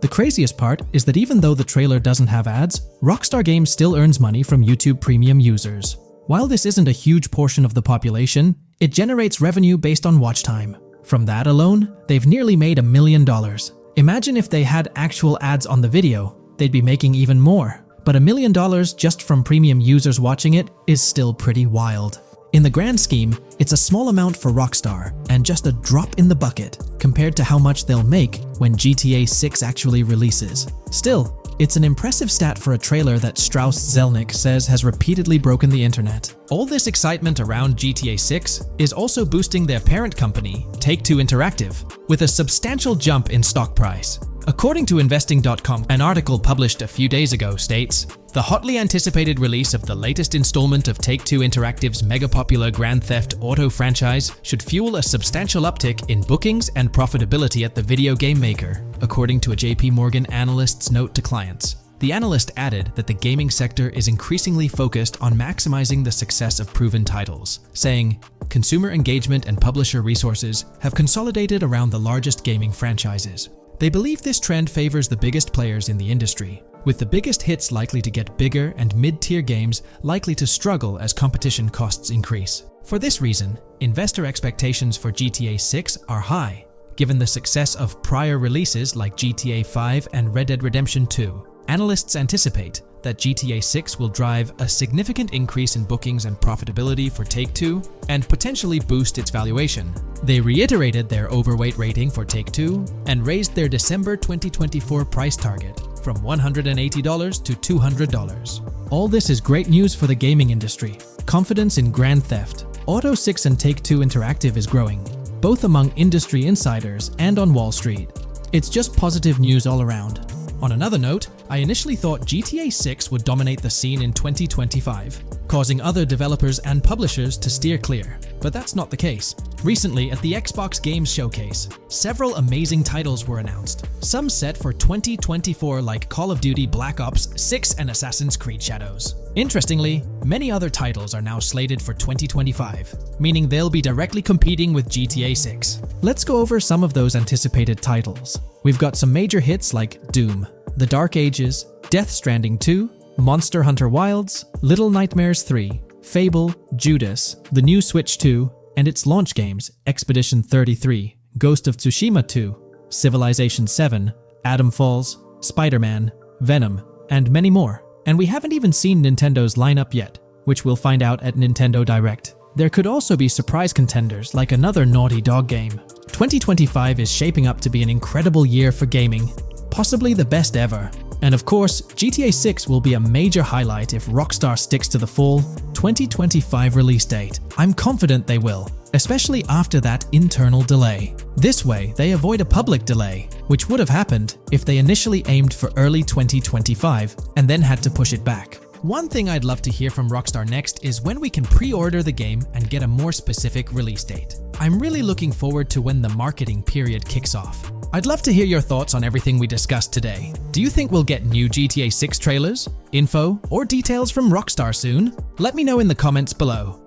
The craziest part is that even though the trailer doesn't have ads, Rockstar Games still earns money from YouTube Premium users. While this isn't a huge portion of the population, it generates revenue based on watch time. From that alone, they've nearly made $1 million. Imagine if they had actual ads on the video, they'd be making even more. But $1 million just from premium users watching it is still pretty wild. In the grand scheme, it's a small amount for Rockstar and just a drop in the bucket compared to how much they'll make when GTA 6 actually releases. Still, it's an impressive stat for a trailer that Strauss Zelnick says has repeatedly broken the internet. All this excitement around GTA 6 is also boosting their parent company, Take-Two Interactive, with a substantial jump in stock price. According to Investing.com, an article published a few days ago states, "The hotly anticipated release of the latest installment of Take-Two Interactive's mega-popular Grand Theft Auto franchise should fuel a substantial uptick in bookings and profitability at the video game maker," according to a JP Morgan analyst's note to clients. The analyst added that the gaming sector is increasingly focused on maximizing the success of proven titles, saying, "Consumer engagement and publisher resources have consolidated around the largest gaming franchises." They believe this trend favors the biggest players in the industry, with the biggest hits likely to get bigger and mid-tier games likely to struggle as competition costs increase. For this reason, investor expectations for GTA 6 are high, given the success of prior releases like GTA 5 and Red Dead Redemption 2. Analysts anticipate that GTA 6 will drive a significant increase in bookings and profitability for Take-Two and potentially boost its valuation. They reiterated their overweight rating for Take-Two and raised their December 2024 price target from $180 to $200. All this is great news for the gaming industry. Confidence in Grand Theft Auto 6 and Take-Two Interactive is growing, both among industry insiders and on Wall Street. It's just positive news all around. On another note, I initially thought GTA 6 would dominate the scene in 2025, causing other developers and publishers to steer clear, but that's not the case. Recently, at the Xbox Games Showcase, several amazing titles were announced, some set for 2024 like Call of Duty Black Ops 6 and Assassin's Creed Shadows. Interestingly, many other titles are now slated for 2025, meaning they'll be directly competing with GTA 6. Let's go over some of those anticipated titles. We've got some major hits like Doom, The Dark Ages, Death Stranding 2, Monster Hunter Wilds, Little Nightmares 3, Fable, Judas, the new Switch 2, and its launch games Expedition 33, Ghost of Tsushima 2, Civilization 7, Atom Falls, Spider-Man, Venom, and many more. And we haven't even seen Nintendo's lineup yet, which we'll find out at Nintendo Direct. There could also be surprise contenders like another Naughty Dog game. 2025 is shaping up to be an incredible year for gaming, possibly the best ever. And of course, GTA 6 will be a major highlight if Rockstar sticks to the fall 2025 release date. I'm confident they will, especially after that internal delay. This way, they avoid a public delay, which would have happened if they initially aimed for early 2025 and then had to push it back. One thing I'd love to hear from Rockstar next is when we can pre-order the game and get a more specific release date. I'm really looking forward to when the marketing period kicks off. I'd love to hear your thoughts on everything we discussed today. Do you think we'll get new GTA 6 trailers, info, or details from Rockstar soon? Let me know in the comments below.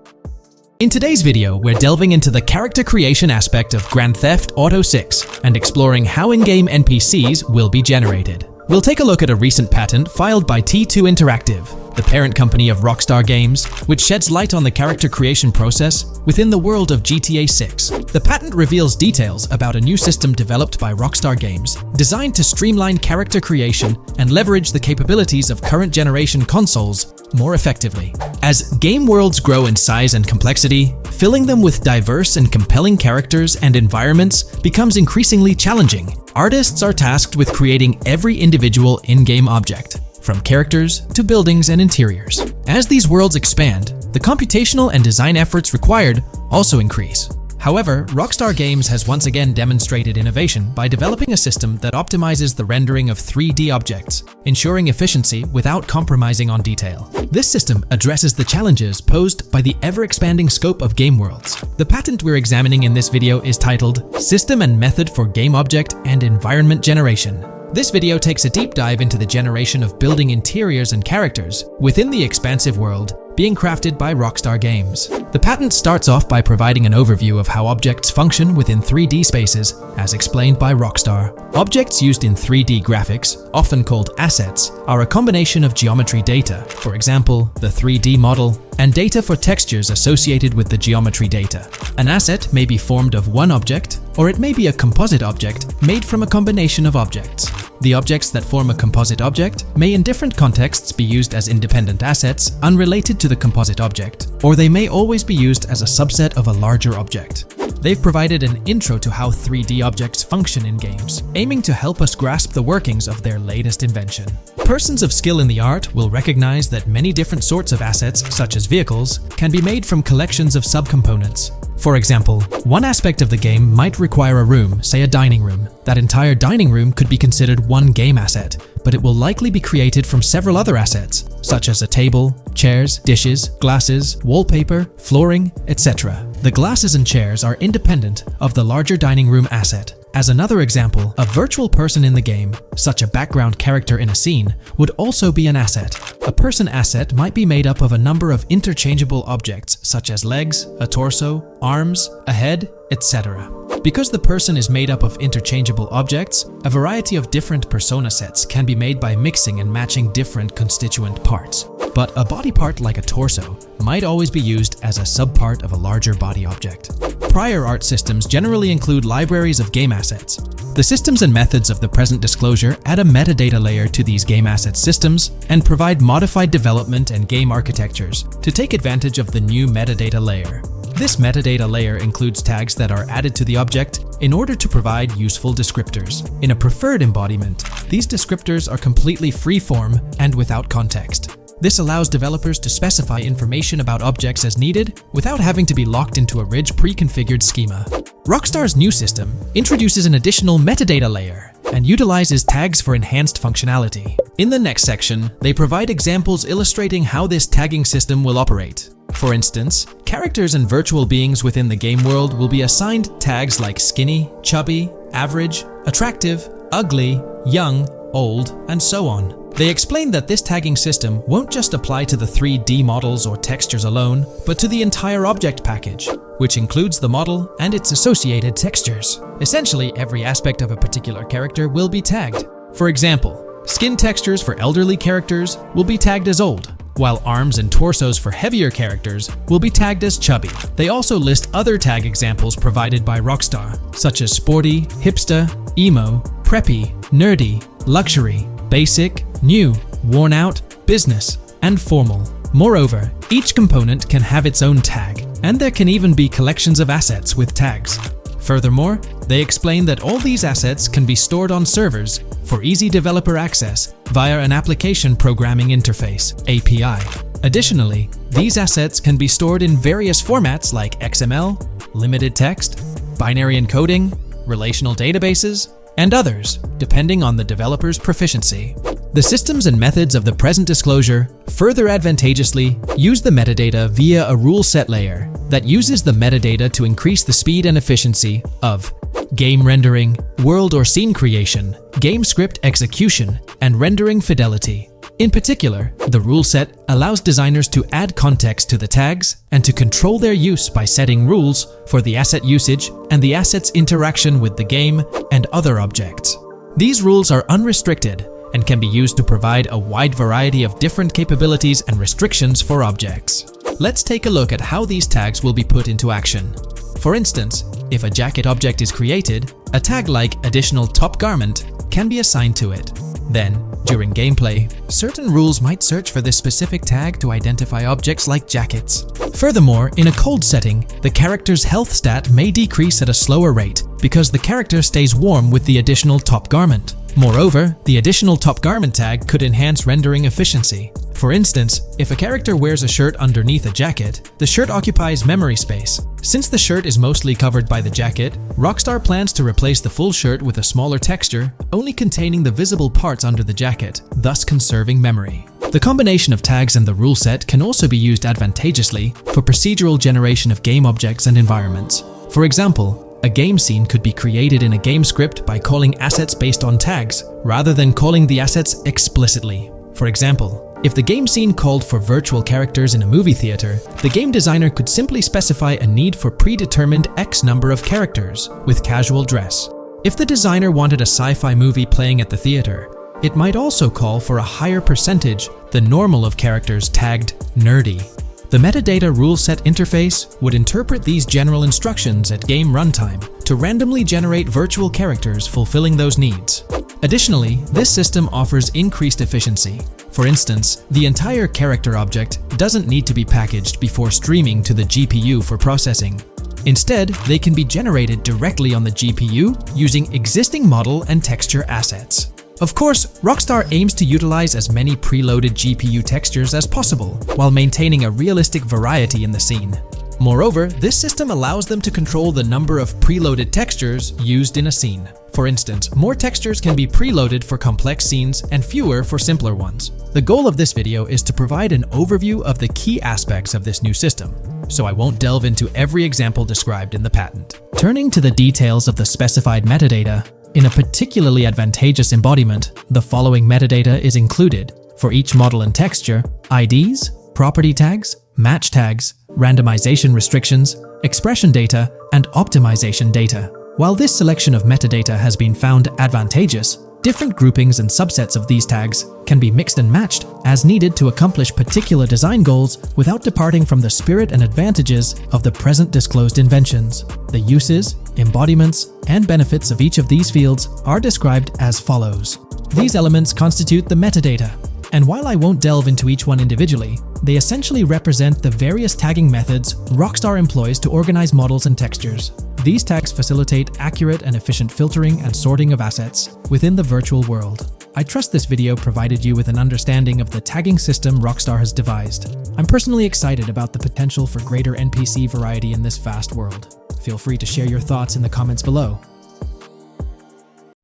In today's video, we're delving into the character creation aspect of Grand Theft Auto 6 and exploring how in-game NPCs will be generated. We'll take a look at a recent patent filed by T2 Interactive, the parent company of Rockstar Games, which sheds light on the character creation process within the world of GTA 6. The patent reveals details about a new system developed by Rockstar Games, designed to streamline character creation and leverage the capabilities of current generation consoles more effectively. As game worlds grow in size and complexity, filling them with diverse and compelling characters and environments becomes increasingly challenging. Artists are tasked with creating every individual in-game object, from characters to buildings and interiors. As these worlds expand, the computational and design efforts required also increase. However, Rockstar Games has once again demonstrated innovation by developing a system that optimizes the rendering of 3D objects, ensuring efficiency without compromising on detail. This system addresses the challenges posed by the ever-expanding scope of game worlds. The patent we're examining in this video is titled System and Method for Game Object and Environment Generation. This video takes a deep dive into the generation of building interiors and characters within the expansive world being crafted by Rockstar Games. The patent starts off by providing an overview of how objects function within 3D spaces, as explained by Rockstar. Objects used in 3D graphics, often called assets, are a combination of geometry data, for example, the 3D model, and data for textures associated with the geometry data. An asset may be formed of one object, or it may be a composite object made from a combination of objects. The objects that form a composite object may in different contexts be used as independent assets unrelated to the composite object, or they may always be used as a subset of a larger object. They've provided an intro to how 3D objects function in games, aiming to help us grasp the workings of their latest invention. Persons of skill in the art will recognize that many different sorts of assets, such as vehicles, can be made from collections of subcomponents. For example, one aspect of the game might require a room, say a dining room. That entire dining room could be considered one game asset, but it will likely be created from several other assets, such as a table, chairs, dishes, glasses, wallpaper, flooring, etc. The glasses and chairs are independent of the larger dining room asset. As another example, a virtual person in the game, such a background character in a scene, would also be an asset. A person asset might be made up of a number of interchangeable objects, such as legs, a torso, arms, a head, etc. Because the person is made up of interchangeable objects, a variety of different persona sets can be made by mixing and matching different constituent parts. But a body part like a torso might always be used as a subpart of a larger body object. Prior art systems generally include libraries of game assets. The systems and methods of the present disclosure add a metadata layer to these game asset systems and provide modified development and game architectures to take advantage of the new metadata layer. This metadata layer includes tags that are added to the object in order to provide useful descriptors. In a preferred embodiment, these descriptors are completely free-form and without context. This allows developers to specify information about objects as needed without having to be locked into a rich pre-configured schema. Rockstar's new system introduces an additional metadata layer. and utilizes tags for enhanced functionality. In the next section, they provide examples illustrating how this tagging system will operate. For instance, characters and virtual beings within the game world will be assigned tags like skinny, chubby, average, attractive, ugly, young, old, and so on. They explain that this tagging system won't just apply to the 3D models or textures alone, but to the entire object package, which includes the model and its associated textures. Essentially, every aspect of a particular character will be tagged. For example, skin textures for elderly characters will be tagged as old, while arms and torsos for heavier characters will be tagged as chubby. They also list other tag examples provided by Rockstar, such as sporty, hipster, emo, preppy, nerdy, luxury, basic, new, worn out, business, and formal. Moreover, each component can have its own tag, and there can even be collections of assets with tags. Furthermore, they explain that all these assets can be stored on servers for easy developer access via an application programming interface (API). Additionally, these assets can be stored in various formats like XML, limited text, binary encoding, relational databases, and others, depending on the developer's proficiency. The systems and methods of the present disclosure further advantageously use the metadata via a rule set layer that uses the metadata to increase the speed and efficiency of game rendering, world or scene creation, game script execution, and rendering fidelity. In particular, the rule set allows designers to add context to the tags and to control their use by setting rules for the asset usage and the asset's interaction with the game and other objects. These rules are unrestricted and can be used to provide a wide variety of different capabilities and restrictions for objects. Let's take a look at how these tags will be put into action. For instance, if a jacket object is created, a tag like additional top garment can be assigned to it. Then, during gameplay, certain rules might search for this specific tag to identify objects like jackets. Furthermore, in a cold setting, the character's health stat may decrease at a slower rate because the character stays warm with the additional top garment. Moreover, the additional top garment tag could enhance rendering efficiency. For instance, if a character wears a shirt underneath a jacket, the shirt occupies memory space. Since the shirt is mostly covered by the jacket, Rockstar plans to replace the full shirt with a smaller texture, only containing the visible parts under the jacket, thus conserving memory. The combination of tags and the rule set can also be used advantageously for procedural generation of game objects and environments. For example, a game scene could be created in a game script by calling assets based on tags, rather than calling the assets explicitly. For example, if the game scene called for virtual characters in a movie theater, the game designer could simply specify a need for predetermined X number of characters with casual dress. If the designer wanted a sci-fi movie playing at the theater, it might also call for a higher percentage than normal of characters tagged nerdy. The metadata rule set interface would interpret these general instructions at game runtime to randomly generate virtual characters fulfilling those needs. Additionally, this system offers increased efficiency. For instance, the entire character object doesn't need to be packaged before streaming to the GPU for processing. Instead, they can be generated directly on the GPU using existing model and texture assets. Of course, Rockstar aims to utilize as many preloaded GPU textures as possible, while maintaining a realistic variety in the scene. Moreover, this system allows them to control the number of preloaded textures used in a scene. For instance, more textures can be preloaded for complex scenes and fewer for simpler ones. The goal of this video is to provide an overview of the key aspects of this new system, so I won't delve into every example described in the patent. Turning to the details of the specified metadata, in a particularly advantageous embodiment, the following metadata is included for each model and texture: IDs, property tags, match tags, randomization restrictions, expression data, and optimization data. While this selection of metadata has been found advantageous, different groupings and subsets of these tags can be mixed and matched as needed to accomplish particular design goals without departing from the spirit and advantages of the present disclosed inventions. The uses, embodiments, and benefits of each of these fields are described as follows. These elements constitute the metadata, and while I won't delve into each one individually, they essentially represent the various tagging methods Rockstar employs to organize models and textures. These tags facilitate accurate and efficient filtering and sorting of assets within the virtual world. I trust this video provided you with an understanding of the tagging system Rockstar has devised. I'm personally excited about the potential for greater NPC variety in this vast world. Feel free to share your thoughts in the comments below.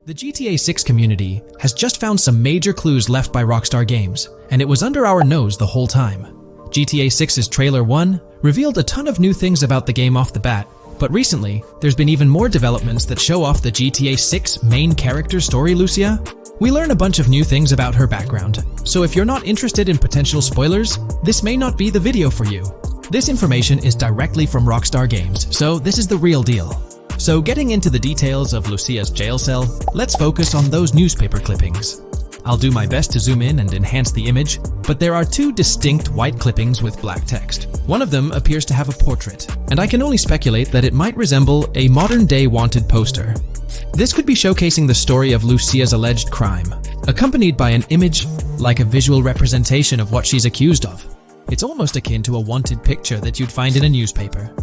The GTA 6 community has just found some major clues left by Rockstar Games, and it was under our nose the whole time. GTA 6's Trailer 1 revealed a ton of new things about the game off the bat, but recently, there's been even more developments that show off the GTA 6 main character story, Lucia. We learn a bunch of new things about her background, so if you're not interested in potential spoilers, this may not be the video for you. This information is directly from Rockstar Games, so this is the real deal. So getting into the details of Lucia's jail cell, let's focus on those newspaper clippings. I'll do my best to zoom in and enhance the image, but there are two distinct white clippings with black text. One of them appears to have a portrait, and I can only speculate that it might resemble a modern-day wanted poster. This could be showcasing the story of Lucia's alleged crime, accompanied by an image like a visual representation of what she's accused of. It's almost akin to a wanted picture that you'd find in a newspaper.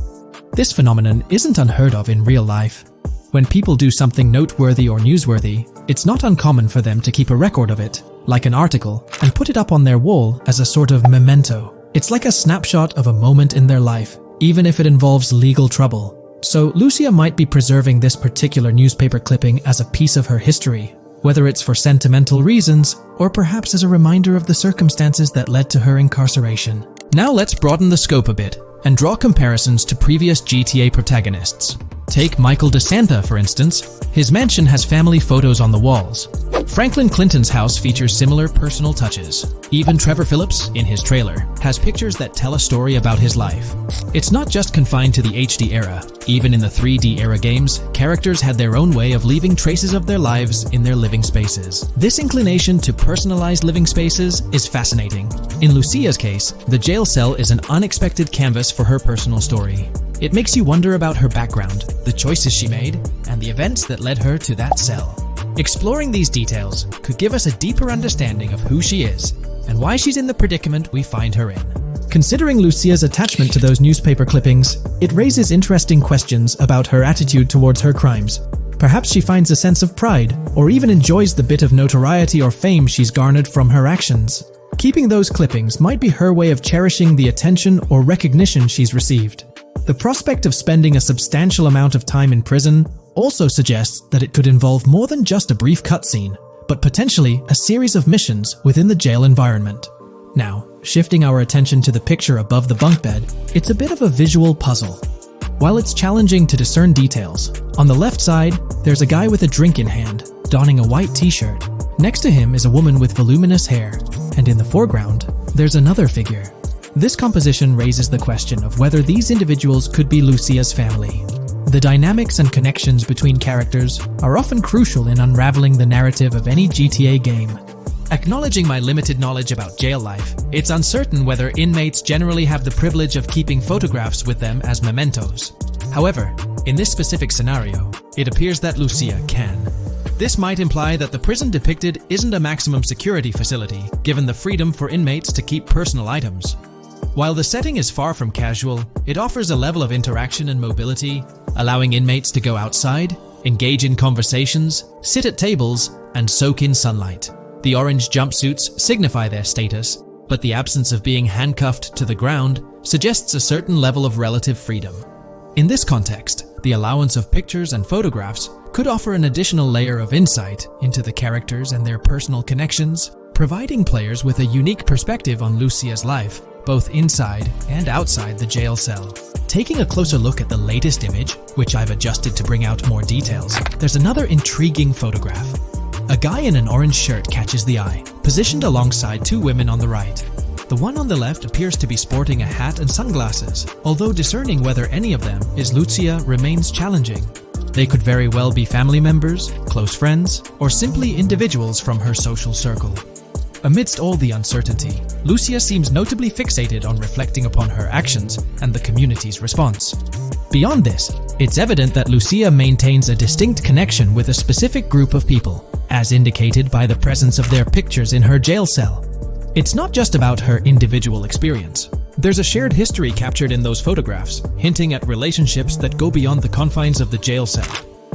This phenomenon isn't unheard of in real life. When people do something noteworthy or newsworthy, it's not uncommon for them to keep a record of it, like an article, and put it up on their wall as a sort of memento. It's like a snapshot of a moment in their life, even if it involves legal trouble. So Lucia might be preserving this particular newspaper clipping as a piece of her history, whether it's for sentimental reasons or perhaps as a reminder of the circumstances that led to her incarceration. Now let's broaden the scope a bit and draw comparisons to previous GTA protagonists. Take Michael DeSanta, for instance. His mansion has family photos on the walls. Franklin Clinton's house features similar personal touches. Even Trevor Phillips, in his trailer, has pictures that tell a story about his life. It's not just confined to the HD era. Even in the 3D era games, characters had their own way of leaving traces of their lives in their living spaces. This inclination to personalized living spaces is fascinating. In Lucia's case, the jail cell is an unexpected canvas for her personal story. It makes you wonder about her background, the choices she made, and the events that led her to that cell. Exploring these details could give us a deeper understanding of who she is and why she's in the predicament we find her in. Considering Lucia's attachment to those newspaper clippings, it raises interesting questions about her attitude towards her crimes. Perhaps she finds a sense of pride, or even enjoys the bit of notoriety or fame she's garnered from her actions. Keeping those clippings might be her way of cherishing the attention or recognition she's received. The prospect of spending a substantial amount of time in prison also suggests that it could involve more than just a brief cutscene, but potentially a series of missions within the jail environment. Now, shifting our attention to the picture above the bunk bed, it's a bit of a visual puzzle. While it's challenging to discern details, on the left side, there's a guy with a drink in hand, donning a white t-shirt. Next to him is a woman with voluminous hair, and in the foreground, there's another figure. This composition raises the question of whether these individuals could be Lucia's family. The dynamics and connections between characters are often crucial in unraveling the narrative of any GTA game. Acknowledging my limited knowledge about jail life, it's uncertain whether inmates generally have the privilege of keeping photographs with them as mementos. However, in this specific scenario, it appears that Lucia can. This might imply that the prison depicted isn't a maximum security facility, given the freedom for inmates to keep personal items. While the setting is far from casual, it offers a level of interaction and mobility, allowing inmates to go outside, engage in conversations, sit at tables, and soak in sunlight. The orange jumpsuits signify their status, but the absence of being handcuffed to the ground suggests a certain level of relative freedom. In this context, the allowance of pictures and photographs could offer an additional layer of insight into the characters and their personal connections, providing players with a unique perspective on Lucia's life, both inside and outside the jail cell. Taking a closer look at the latest image, which I've adjusted to bring out more details, there's another intriguing photograph. A guy in an orange shirt catches the eye, positioned alongside two women on the right. The one on the left appears to be sporting a hat and sunglasses, although discerning whether any of them is Lucia remains challenging. They could very well be family members, close friends, or simply individuals from her social circle. Amidst all the uncertainty, Lucia seems notably fixated on reflecting upon her actions and the community's response. Beyond this, it's evident that Lucia maintains a distinct connection with a specific group of people, as indicated by the presence of their pictures in her jail cell. It's not just about her individual experience. There's a shared history captured in those photographs, hinting at relationships that go beyond the confines of the jail cell.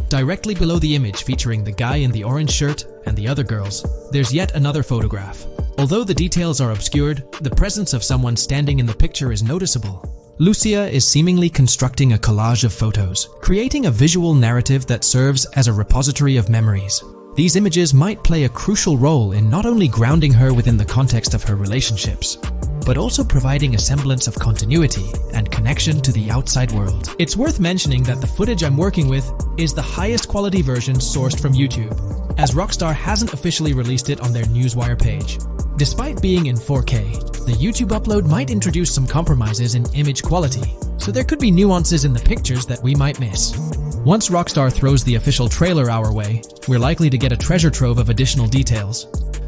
Directly below the image featuring the guy in the orange shirt and the other girls, there's yet another photograph. Although the details are obscured, the presence of someone standing in the picture is noticeable. Lucia is seemingly constructing a collage of photos, creating a visual narrative that serves as a repository of memories. These images might play a crucial role in not only grounding her within the context of her relationships, but also providing a semblance of continuity and connection to the outside world. It's worth mentioning that the footage I'm working with is the highest quality version sourced from YouTube, as Rockstar hasn't officially released it on their Newswire page. Despite being in 4K, the YouTube upload might introduce some compromises in image quality, so there could be nuances in the pictures that we might miss. Once Rockstar throws the official trailer our way, we're likely to get a treasure trove of additional details.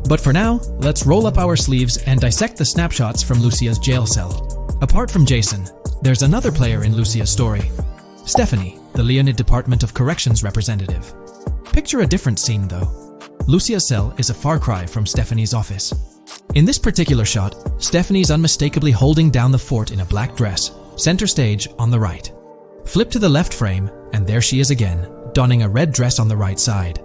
But for now, let's roll up our sleeves and dissect the snapshots from Lucia's jail cell. Apart from Jason, there's another player in Lucia's story, Stephanie, the Leonid Department of Corrections representative. Picture a different scene though. Lucia's cell is a far cry from Stephanie's office. In this particular shot, Stephanie's unmistakably holding down the fort in a black dress, center stage on the right. Flip to the left frame, and there she is again, donning a red dress on the right side.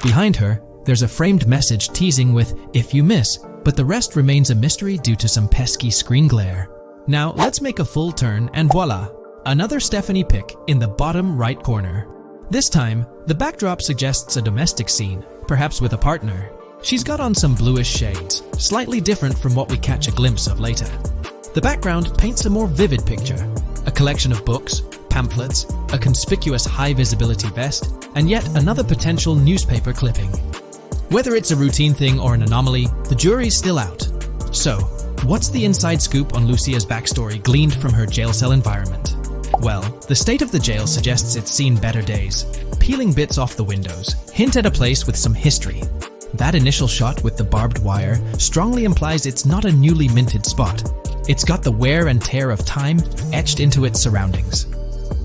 Behind her, there's a framed message teasing with "if you miss," but the rest remains a mystery due to some pesky screen glare. Now let's make a full turn and voila, another Stephanie pic in the bottom right corner. This time, the backdrop suggests a domestic scene, perhaps with a partner. She's got on some bluish shades, slightly different from what we catch a glimpse of later. The background paints a more vivid picture, a collection of books, pamphlets, a conspicuous high-visibility vest, and yet another potential newspaper clipping. Whether it's a routine thing or an anomaly, the jury's still out. So, what's the inside scoop on Lucia's backstory gleaned from her jail cell environment? Well, the state of the jail suggests it's seen better days. Peeling bits off the windows hint at a place with some history. That initial shot with the barbed wire strongly implies it's not a newly minted spot. It's got the wear and tear of time etched into its surroundings.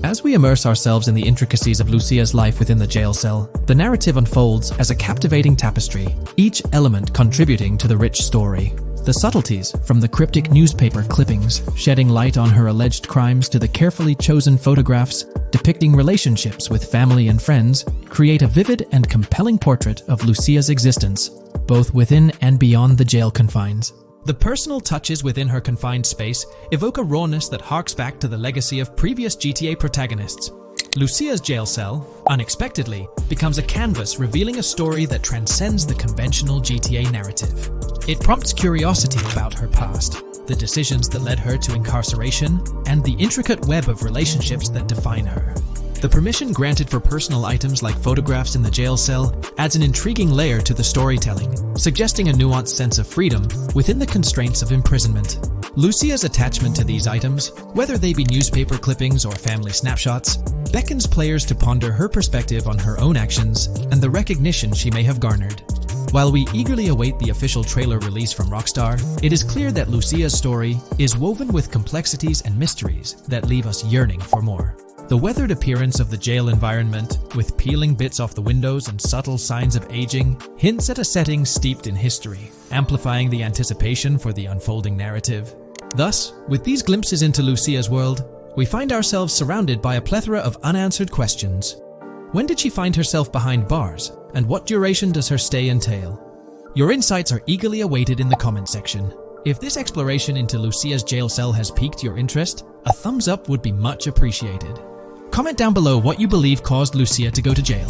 As we immerse ourselves in the intricacies of Lucia's life within the jail cell, the narrative unfolds as a captivating tapestry, each element contributing to the rich story. The subtleties, from the cryptic newspaper clippings shedding light on her alleged crimes to the carefully chosen photographs depicting relationships with family and friends, create a vivid and compelling portrait of Lucia's existence, both within and beyond the jail confines. The personal touches within her confined space evoke a rawness that harks back to the legacy of previous GTA protagonists. Lucia's jail cell, unexpectedly, becomes a canvas revealing a story that transcends the conventional GTA narrative. It prompts curiosity about her past, the decisions that led her to incarceration, and the intricate web of relationships that define her. The permission granted for personal items like photographs in the jail cell adds an intriguing layer to the storytelling, suggesting a nuanced sense of freedom within the constraints of imprisonment. Lucia's attachment to these items, whether they be newspaper clippings or family snapshots, beckons players to ponder her perspective on her own actions and the recognition she may have garnered. While we eagerly await the official trailer release from Rockstar, it is clear that Lucia's story is woven with complexities and mysteries that leave us yearning for more. The weathered appearance of the jail environment, with peeling bits off the windows and subtle signs of aging, hints at a setting steeped in history, amplifying the anticipation for the unfolding narrative. Thus, with these glimpses into Lucia's world, we find ourselves surrounded by a plethora of unanswered questions. When did she find herself behind bars, and what duration does her stay entail? Your insights are eagerly awaited in the comment section. If this exploration into Lucia's jail cell has piqued your interest, a thumbs up would be much appreciated. Comment down below what you believe caused Lucia to go to jail.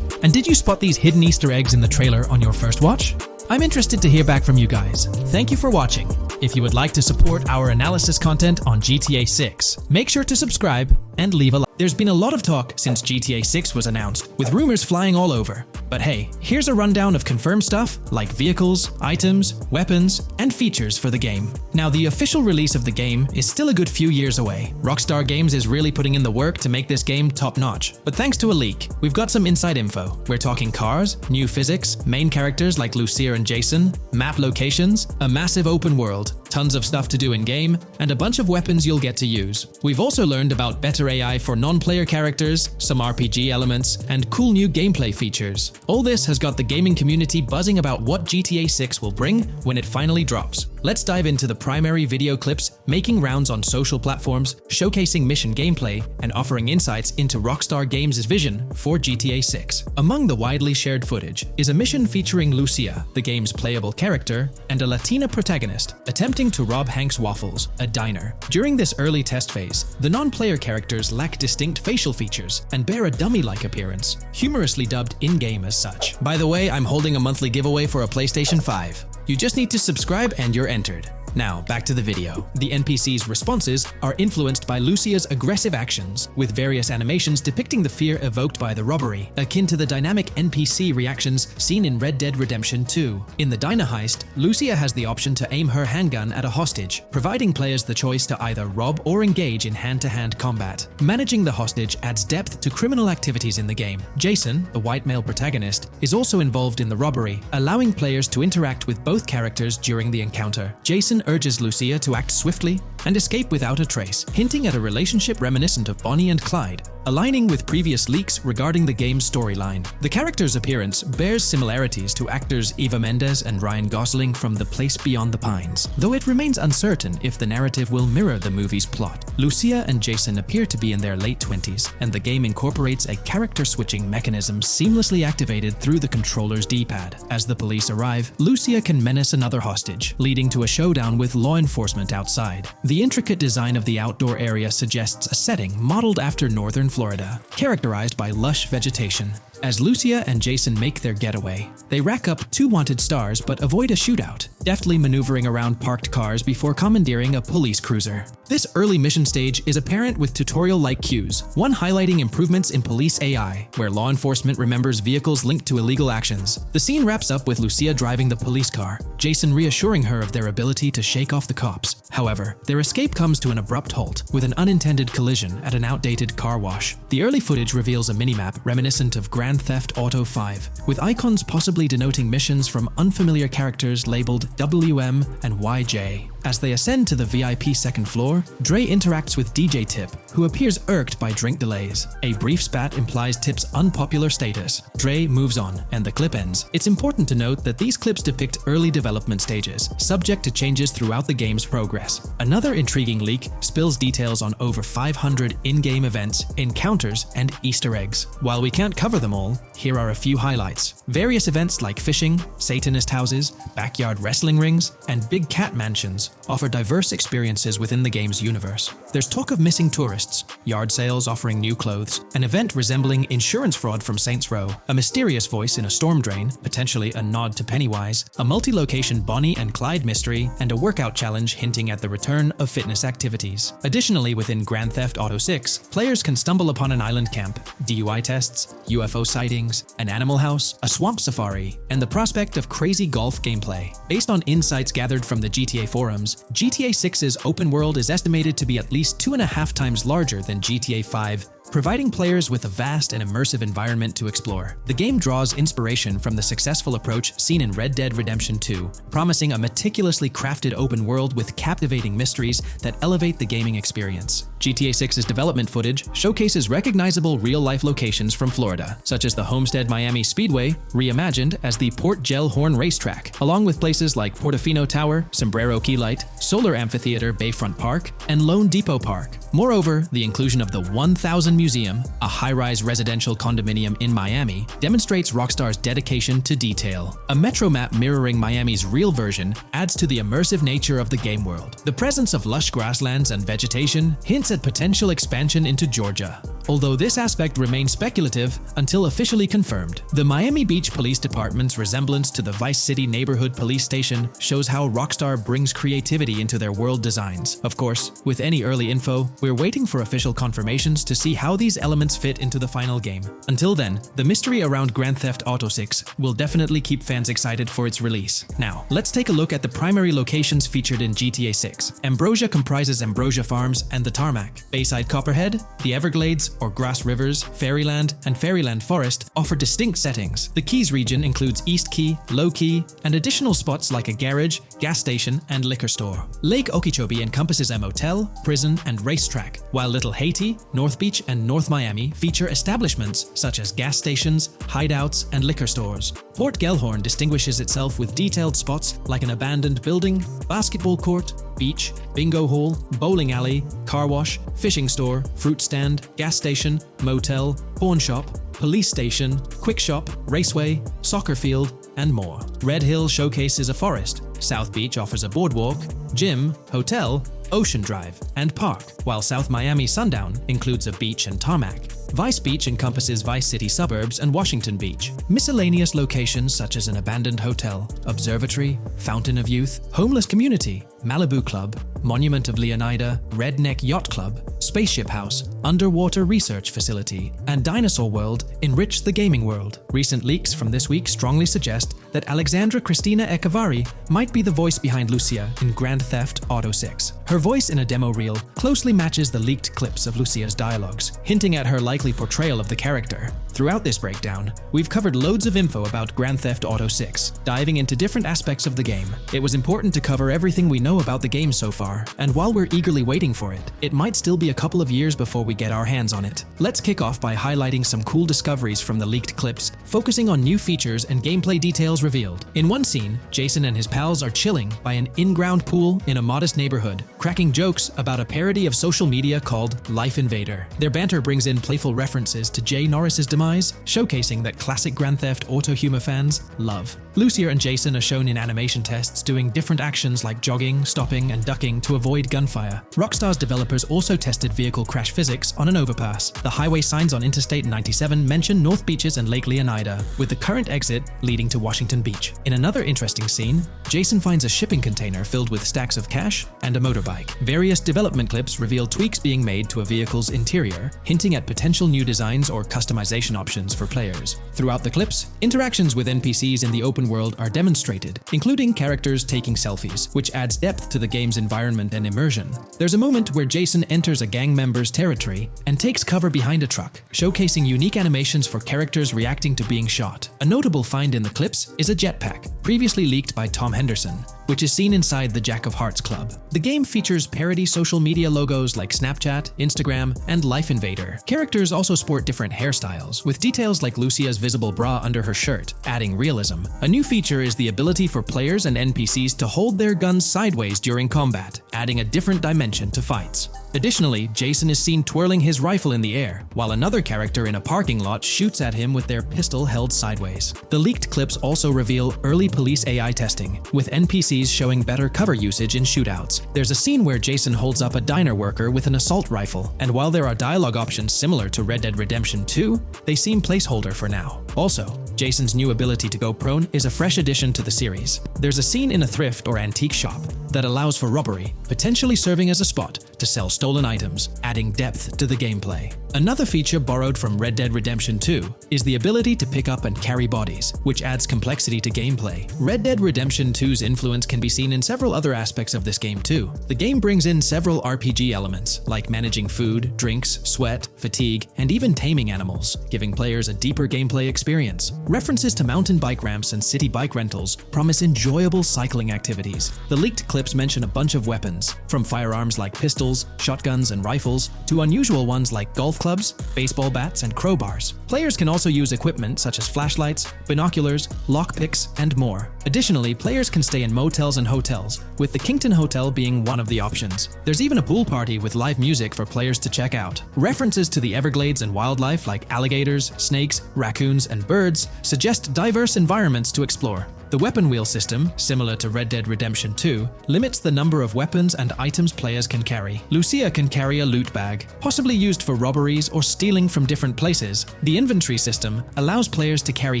And did you spot these hidden Easter eggs in the trailer on your first watch? I'm interested to hear back from you guys. Thank you for watching. If you would like to support our analysis content on GTA 6, make sure to subscribe and leave a like. There's been a lot of talk since GTA 6 was announced, with rumors flying all over. But hey, here's a rundown of confirmed stuff like vehicles, items, weapons, and features for the game. Now, the official release of the game is still a good few years away. Rockstar Games is really putting in the work to make this game top-notch. But thanks to a leak, we've got some inside info. We're talking cars, new physics, main characters like Lucia and Jason, map locations, a massive open world, tons of stuff to do in-game, and a bunch of weapons you'll get to use. We've also learned about better AI for non-player characters, some RPG elements, and cool new gameplay features. All this has got the gaming community buzzing about what GTA 6 will bring when it finally drops. Let's dive into the primary video clips making rounds on social platforms, showcasing mission gameplay, and offering insights into Rockstar Games' vision for GTA 6. Among the widely shared footage is a mission featuring Lucia, the game's playable character, and a Latina protagonist attempting to rob Hank's Waffles, a diner. During this early test phase, the non-player characters lack distinct distinct facial features and bear a dummy-like appearance, humorously dubbed in-game as such. By the way, I'm holding a monthly giveaway for a PlayStation 5. You just need to subscribe and you're entered. Now, back to the video. The NPC's responses are influenced by Lucia's aggressive actions, with various animations depicting the fear evoked by the robbery, akin to the dynamic NPC reactions seen in Red Dead Redemption 2. In the diner heist, Lucia has the option to aim her handgun at a hostage, providing players the choice to either rob or engage in hand-to-hand combat. Managing the hostage adds depth to criminal activities in the game. Jason, the white male protagonist, is also involved in the robbery, allowing players to interact with both characters during the encounter. Jason urges Lucia to act swiftly and escape without a trace, hinting at a relationship reminiscent of Bonnie and Clyde, aligning with previous leaks regarding the game's storyline. The character's appearance bears similarities to actors Eva Mendes and Ryan Gosling from The Place Beyond the Pines, though it remains uncertain if the narrative will mirror the movie's plot. Lucia and Jason appear to be in their late 20s, and the game incorporates a character-switching mechanism seamlessly activated through the controller's D-pad. As the police arrive, Lucia can menace another hostage, leading to a showdown with law enforcement outside. The intricate design of the outdoor area suggests a setting modeled after northern Florida, characterized by lush vegetation. As Lucia and Jason make their getaway, they rack up 2 wanted stars but avoid a shootout, deftly maneuvering around parked cars before commandeering a police cruiser. This early mission stage is apparent with tutorial-like cues, one highlighting improvements in police AI, where law enforcement remembers vehicles linked to illegal actions. The scene wraps up with Lucia driving the police car, Jason reassuring her of their ability to shake off the cops. However, their escape comes to an abrupt halt, with an unintended collision at an outdated car wash. The early footage reveals a minimap reminiscent of Grand Theft Auto 5, with icons possibly denoting missions from unfamiliar characters labeled WM and YJ. As they ascend to the VIP second floor, Dre interacts with DJ Tip, who appears irked by drink delays. A brief spat implies Tip's unpopular status. Dre moves on, and the clip ends. It's important to note that these clips depict early development stages, subject to changes throughout the game's progress. Another intriguing leak spills details on over 500 in-game events, encounters, and Easter eggs. While we can't cover them all, here are a few highlights. Various events like fishing, Satanist houses, backyard wrestling rings, and big cat mansions offer diverse experiences within the game's universe. There's talk of missing tourists, yard sales offering new clothes, an event resembling insurance fraud from Saints Row, a mysterious voice in a storm drain, potentially a nod to Pennywise, a multi-location Bonnie and Clyde mystery, and a workout challenge hinting at the return of fitness activities. Additionally, within Grand Theft Auto 6, players can stumble upon an island camp, DUI tests, UFO sightings, an animal house, a swamp safari, and the prospect of crazy golf gameplay. Based on insights gathered from the GTA forums, GTA 6's open world is estimated to be at least 2.5 times larger than GTA 5, providing players with a vast and immersive environment to explore. The game draws inspiration from the successful approach seen in Red Dead Redemption 2, promising a meticulously crafted open world with captivating mysteries that elevate the gaming experience. GTA 6's development footage showcases recognizable real-life locations from Florida, such as the Homestead Miami Speedway, reimagined as the Port Gellhorn Racetrack, along with places like Portofino Tower, Sombrero Key Light, Solar Amphitheater Bayfront Park, and Lone Depot Park. Moreover, the inclusion of the 1000 Museum, a high-rise residential condominium in Miami, demonstrates Rockstar's dedication to detail. A metro map mirroring Miami's real version adds to the immersive nature of the game world. The presence of lush grasslands and vegetation hints at potential expansion into Georgia, although this aspect remains speculative until officially confirmed. The Miami Beach Police Department's resemblance to the Vice City Neighborhood Police Station shows how Rockstar brings creativity into their world designs. Of course, with any early info, we're waiting for official confirmations to see how these elements fit into the final game. Until then, the mystery around Grand Theft Auto 6 will definitely keep fans excited for its release. Now, let's take a look at the primary locations featured in GTA 6. Ambrosia comprises Ambrosia Farms and the Tarmac. Bayside Copperhead, the Everglades or Grass Rivers, Fairyland, and Fairyland Forest offer distinct settings. The Keys region includes East Key, Low Key, and additional spots like a garage, gas station, and liquor store. Lake Okeechobee encompasses a motel, prison, and racetrack, while Little Haiti, North Beach, and North Miami feature establishments such as gas stations, hideouts, and liquor stores. Port Gellhorn distinguishes itself with detailed spots like an abandoned building, basketball court, beach, bingo hall, bowling alley, car wash, fishing store, fruit stand, gas station, motel, pawn shop, police station, quick shop, raceway, soccer field, and more. Red Hill showcases a forest, South Beach offers a boardwalk, gym, hotel, ocean drive, and park, while South Miami Sundown includes a beach and tarmac. Vice Beach encompasses Vice City suburbs and Washington Beach. Miscellaneous locations such as an abandoned hotel, observatory, Fountain of Youth, homeless community, Malibu Club, Monument of Leonida, Redneck Yacht Club, Spaceship House, Underwater Research Facility, and Dinosaur World enrich the gaming world. Recent leaks from this week strongly suggest that Alexandra Christina Echevarri might be the voice behind Lucia in Grand Theft Auto 6. Her voice in a demo reel closely matches the leaked clips of Lucia's dialogues, hinting at her likely portrayal of the character. Throughout this breakdown, we've covered loads of info about Grand Theft Auto 6, diving into different aspects of the game. It was important to cover everything we know about the game so far, and while we're eagerly waiting for it, it might still be a couple of years before we get our hands on it. Let's kick off by highlighting some cool discoveries from the leaked clips, focusing on new features and gameplay details revealed. In one scene, Jason and his pals are chilling by an in-ground pool in a modest neighborhood, cracking jokes about a parody of social media called Life Invader. Their banter brings in playful references to Jay Norris's demise, showcasing that classic Grand Theft Auto humor fans love. Lucia and Jason are shown in animation tests doing different actions like jogging, stopping, and ducking to avoid gunfire. Rockstars developers also tested vehicle crash physics on an overpass. The highway signs on Interstate 97 mention North Beaches and Lake Leonida, with the current exit leading to Washington Beach. In another interesting scene, Jason finds a shipping container filled with stacks of cash and a motorbike. Various development clips reveal tweaks being made to a vehicle's interior, hinting at potential new designs or customization options for players. Throughout the clips, interactions with NPCs in the open world are demonstrated, including characters taking selfies, which adds depth to the game's environment and immersion. There's a moment where Jason enters a gang member's territory and takes cover behind a truck, showcasing unique animations for characters reacting to being shot. A notable find in the clips is a jetpack, previously leaked by Tom Henderson, which is seen inside the Jack of Hearts Club. The game features parody social media logos like Snapchat, Instagram, and Life Invader. Characters also sport different hairstyles, with details like Lucia's visible bra under her shirt, adding realism. A new feature is the ability for players and NPCs to hold their guns sideways during combat, adding a different dimension to fights. Additionally, Jason is seen twirling his rifle in the air, while another character in a parking lot shoots at him with their pistol held sideways. The leaked clips also reveal early police AI testing, with NPCs showing better cover usage in shootouts. There's a scene where Jason holds up a diner worker with an assault rifle, and while there are dialogue options similar to Red Dead Redemption 2, they seem placeholder for now. Also, Jason's new ability to go prone is a fresh addition to the series. There's a scene in a thrift or antique shop that allows for robbery, potentially serving as a spot to sell stolen items, adding depth to the gameplay. Another feature borrowed from Red Dead Redemption 2 is the ability to pick up and carry bodies, which adds complexity to gameplay. Red Dead Redemption 2's influence can be seen in several other aspects of this game too. The game brings in several RPG elements, like managing food, drinks, sweat, fatigue, and even taming animals, giving players a deeper gameplay experience. References to mountain bike ramps and city bike rentals promise enjoyable cycling activities. The leaked clips mention a bunch of weapons, from firearms like pistols, shotguns, and rifles, to unusual ones like golf clubs, baseball bats, and crowbars. Players can also use equipment such as flashlights, binoculars, lockpicks, and more. Additionally, players can stay in motels and hotels, with the Kington Hotel being one of the options. There's even a pool party with live music for players to check out. References to the Everglades and wildlife like alligators, snakes, raccoons, and birds suggest diverse environments to explore. The weapon wheel system, similar to Red Dead Redemption 2, limits the number of weapons and items players can carry. Lucia can carry a loot bag, possibly used for robberies or stealing from different places. The inventory system allows players to carry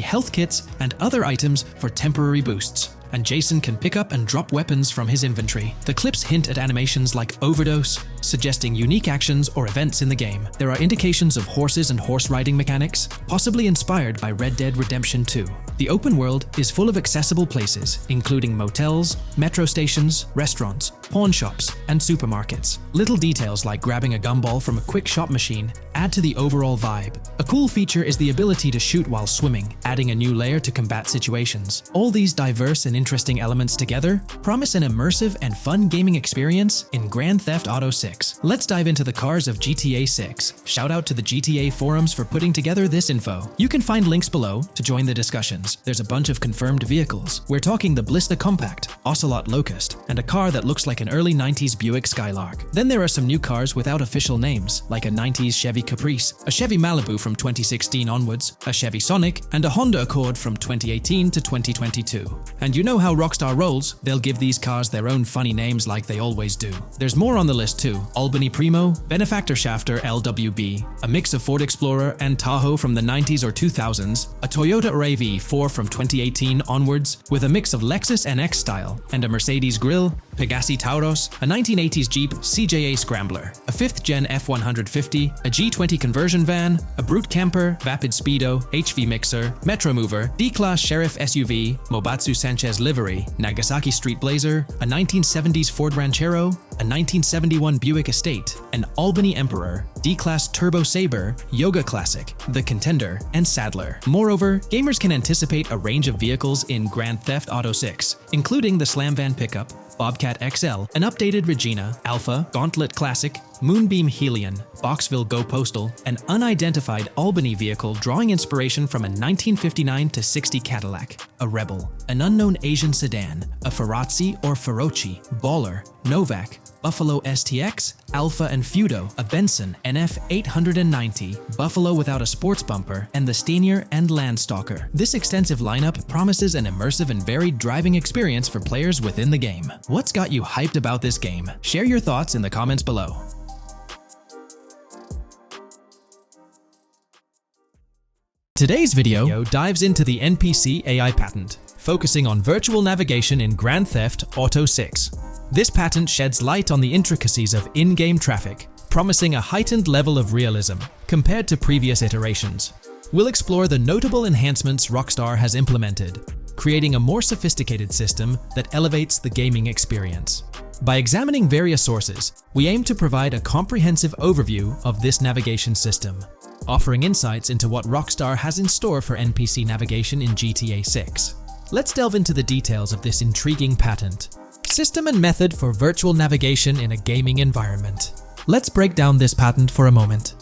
health kits and other items for temporary boosts, and Jason can pick up and drop weapons from his inventory. The clips hint at animations like overdose, suggesting unique actions or events in the game. There are indications of horses and horse riding mechanics, possibly inspired by Red Dead Redemption 2. The open world is full of accessible places, including motels, metro stations, restaurants, pawn shops, and supermarkets. Little details like grabbing a gumball from a quick shop machine add to the overall vibe. A cool feature is the ability to shoot while swimming, adding a new layer to combat situations. All these diverse and interesting elements together promise an immersive and fun gaming experience in Grand Theft Auto 6. 6. Let's dive into the cars of GTA 6. Shout out to the GTA forums for putting together this info. You can find links below to join the discussions. There's a bunch of confirmed vehicles. We're talking the Blista Compact, Ocelot Locust, and a car that looks like an early 90s Buick Skylark. Then there are some new cars without official names, like a 90s Chevy Caprice, a Chevy Malibu from 2016 onwards, a Chevy Sonic, and a Honda Accord from 2018 to 2022. And you know how Rockstar rolls, they'll give these cars their own funny names like they always do. There's more on the list too. Albany Primo, Benefactor Shafter LWB, a mix of Ford Explorer and Tahoe from the 90s or 2000s, a Toyota RAV4 from 2018 onwards, with a mix of Lexus NX style, and a Mercedes Grill, Pegassi Tauros, a 1980s Jeep CJA Scrambler, a 5th Gen F150, a G20 conversion van, a Brute Camper, Vapid Speedo, HV Mixer, Metro Mover, D-Class Sheriff SUV, Mobatsu Sanchez Livery, Nagasaki Street Blazer, a 1970s Ford Ranchero, a 1971 Buick Estate, an Albany Emperor, D-Class Turbo Sabre, Yoga Classic, the Contender, and Sadler. Moreover, gamers can anticipate a range of vehicles in Grand Theft Auto 6, including the Slam Van Pickup, Bobcat XL, an updated Regina, Alpha, Gauntlet Classic, Moonbeam Helion, Boxville Go Postal, an unidentified Albany vehicle drawing inspiration from a 1959-60 Cadillac, a Rebel, an unknown Asian sedan, a Ferrazzi or Feroci, Baller, Novak, Buffalo STX, Alpha and Feudo, a Benson NF 890, Buffalo without a sports bumper, and the Stanier and Landstalker. This extensive lineup promises an immersive and varied driving experience for players within the game. What's got you hyped about this game? Share your thoughts in the comments below. Today's video dives into the NPC AI patent, focusing on virtual navigation in Grand Theft Auto 6. This patent sheds light on the intricacies of in-game traffic, promising a heightened level of realism compared to previous iterations. We'll explore the notable enhancements Rockstar has implemented, creating a more sophisticated system that elevates the gaming experience. By examining various sources, we aim to provide a comprehensive overview of this navigation system, offering insights into what Rockstar has in store for NPC navigation in GTA 6. Let's delve into the details of this intriguing patent. System and method for virtual navigation in a gaming environment. Let's break down this patent for a moment.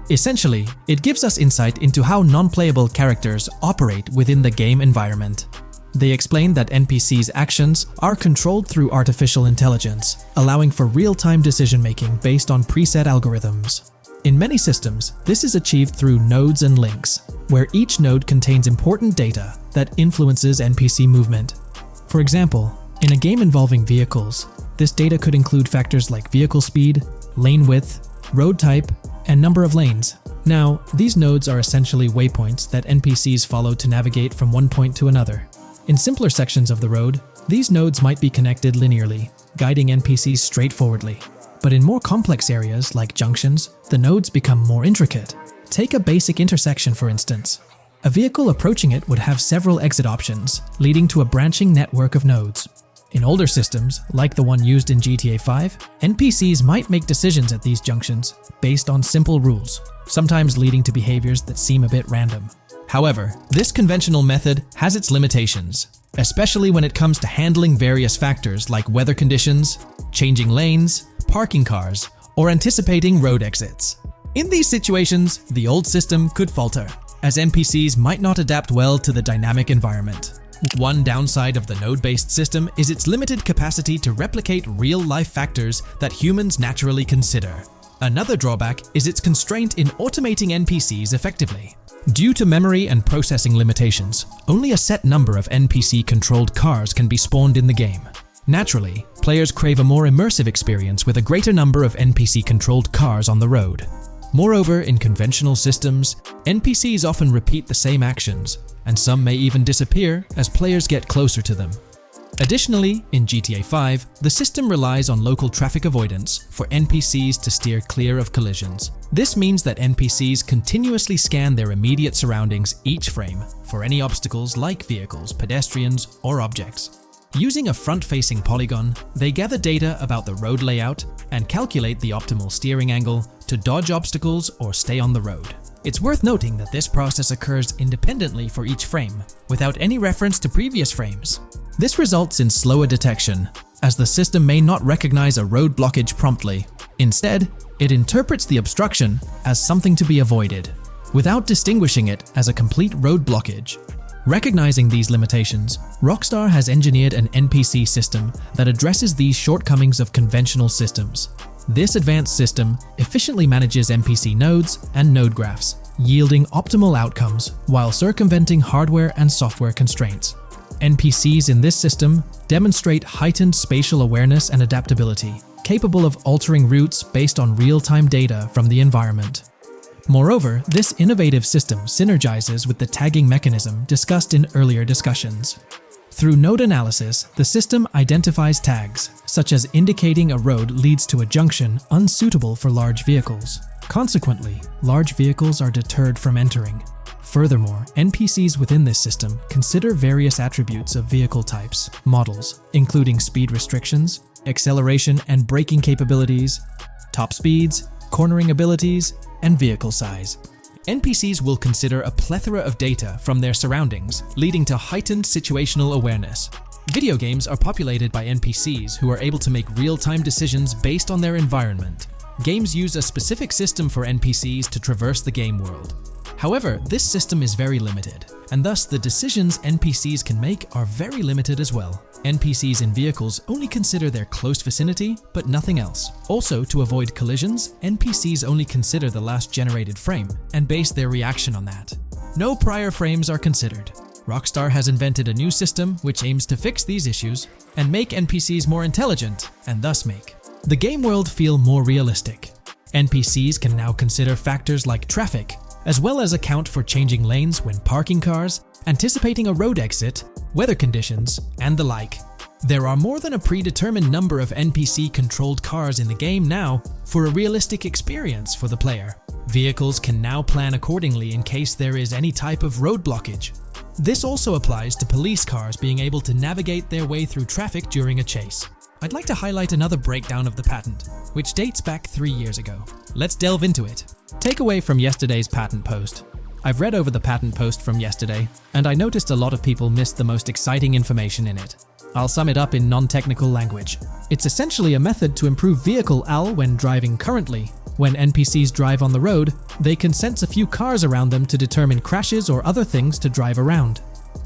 Essentially, it gives us insight into how non-playable characters operate within the game environment. They explain that NPCs' actions are controlled through artificial intelligence, allowing for real-time decision-making based on preset algorithms. In many systems, this is achieved through nodes and links, where each node contains important data that influences NPC movement. For example, in a game involving vehicles, this data could include factors like vehicle speed, lane width, road type, and number of lanes. Now, these nodes are essentially waypoints that NPCs follow to navigate from one point to another. In simpler sections of the road, these nodes might be connected linearly, guiding NPCs straightforwardly. But in more complex areas, like junctions, the nodes become more intricate. Take a basic intersection, for instance. A vehicle approaching it would have several exit options, leading to a branching network of nodes. In older systems, like the one used in GTA 5, NPCs might make decisions at these junctions based on simple rules, sometimes leading to behaviors that seem a bit random. However, this conventional method has its limitations, especially when it comes to handling various factors like weather conditions, changing lanes, parking cars, or anticipating road exits. In these situations, the old system could falter, as NPCs might not adapt well to the dynamic environment. One downside of the node-based system is its limited capacity to replicate real-life factors that humans naturally consider. Another drawback is its constraint in automating NPCs effectively. Due to memory and processing limitations, only a set number of NPC-controlled cars can be spawned in the game. Naturally, players crave a more immersive experience with a greater number of NPC-controlled cars on the road. Moreover, in conventional systems, NPCs often repeat the same actions, and some may even disappear as players get closer to them. Additionally, in GTA 5, the system relies on local traffic avoidance for NPCs to steer clear of collisions. This means that NPCs continuously scan their immediate surroundings each frame for any obstacles like vehicles, pedestrians, or objects. Using a front-facing polygon, they gather data about the road layout and calculate the optimal steering angle to dodge obstacles or stay on the road. It's worth noting that this process occurs independently for each frame, without any reference to previous frames. This results in slower detection, as the system may not recognize a road blockage promptly, Instead, it interprets the obstruction as something to be avoided, without distinguishing it as a complete road blockage. Recognizing these limitations, Rockstar has engineered an NPC system that addresses these shortcomings of conventional systems. This advanced system efficiently manages NPC nodes and node graphs, yielding optimal outcomes while circumventing hardware and software constraints. NPCs in this system demonstrate heightened spatial awareness and adaptability, capable of altering routes based on real-time data from the environment. Moreover, this innovative system synergizes with the tagging mechanism discussed in earlier discussions. Through node analysis, the system identifies tags, such as indicating a road leads to a junction unsuitable for large vehicles. Consequently, large vehicles are deterred from entering. Furthermore, NPCs within this system consider various attributes of vehicle types, models, including speed restrictions, acceleration and braking capabilities, top speeds, cornering abilities, and vehicle size. NPCs will consider a plethora of data from their surroundings, leading to heightened situational awareness. Video games are populated by NPCs who are able to make real-time decisions based on their environment. Games use a specific system for NPCs to traverse the game world. However, this system is very limited, and thus the decisions NPCs can make are very limited as well. NPCs in vehicles only consider their close vicinity, but nothing else. Also, to avoid collisions, NPCs only consider the last generated frame and base their reaction on that. No prior frames are considered. Rockstar has invented a new system which aims to fix these issues and make NPCs more intelligent, and thus make the game world feel more realistic. NPCs can now consider factors like traffic, as well as account for changing lanes when parking cars, anticipating a road exit, weather conditions, and the like. There are more than a predetermined number of NPC-controlled cars in the game now for a realistic experience for the player. Vehicles can now plan accordingly in case there is any type of road blockage. This also applies to police cars being able to navigate their way through traffic during a chase. I'd like to highlight another breakdown of the patent, which dates back 3 years ago. Let's delve into it. Takeaway from yesterday's patent post. I've read over the patent post from yesterday, and I noticed a lot of people missed the most exciting information in it. I'll sum it up in non-technical language. It's essentially a method to improve vehicle AL when driving currently. When NPCs drive on the road, they can sense a few cars around them to determine crashes or other things to drive around.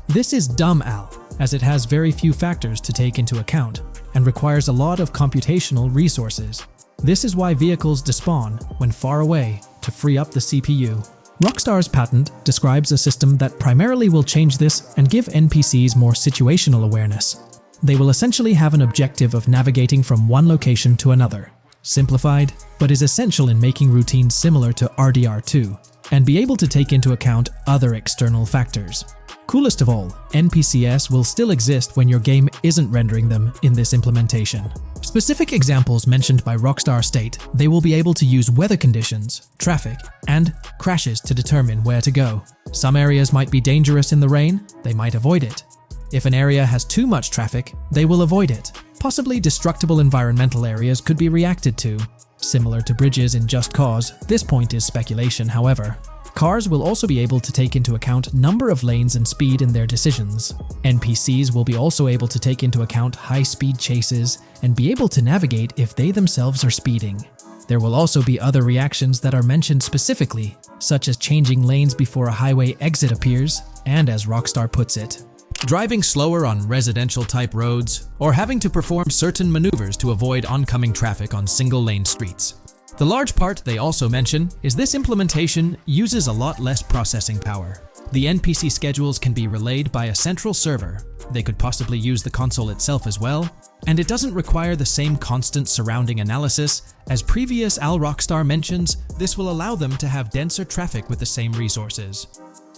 This is dumb AL, as it has very few factors to take into account, and requires a lot of computational resources. This is why vehicles despawn when far away to free up the CPU. Rockstar's patent describes a system that primarily will change this and give NPCs more situational awareness. They will essentially have an objective of navigating from one location to another. Simplified, but is essential in making routines similar to RDR2, and be able to take into account other external factors. Coolest of all, NPCs will still exist when your game isn't rendering them in this implementation. Specific examples mentioned by Rockstar state they will be able to use weather conditions, traffic, and crashes to determine where to go. Some areas might be dangerous in the rain, they might avoid it. If an area has too much traffic, they will avoid it. Possibly destructible environmental areas could be reacted to. Similar to bridges in Just Cause, this point is speculation, however. Cars will also be able to take into account number of lanes and speed in their decisions. NPCs will be also able to take into account high-speed chases and be able to navigate if they themselves are speeding. There will also be other reactions that are mentioned specifically, such as changing lanes before a highway exit appears, and as Rockstar puts it, driving slower on residential-type roads, or having to perform certain maneuvers to avoid oncoming traffic on single-lane streets. The large part they also mention is this implementation uses a lot less processing power. The NPC schedules can be relayed by a central server. They could possibly use the console itself as well, and it doesn't require the same constant surrounding analysis. As previous Rockstar mentions, this will allow them to have denser traffic with the same resources.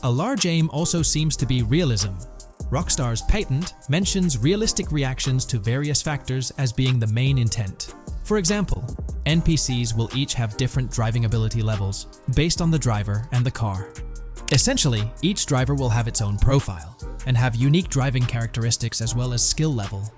A large aim also seems to be realism. Rockstar's patent mentions realistic reactions to various factors as being the main intent. For example, NPCs will each have different driving ability levels based on the driver and the car. Essentially, each driver will have its own profile and have unique driving characteristics as well as skill level.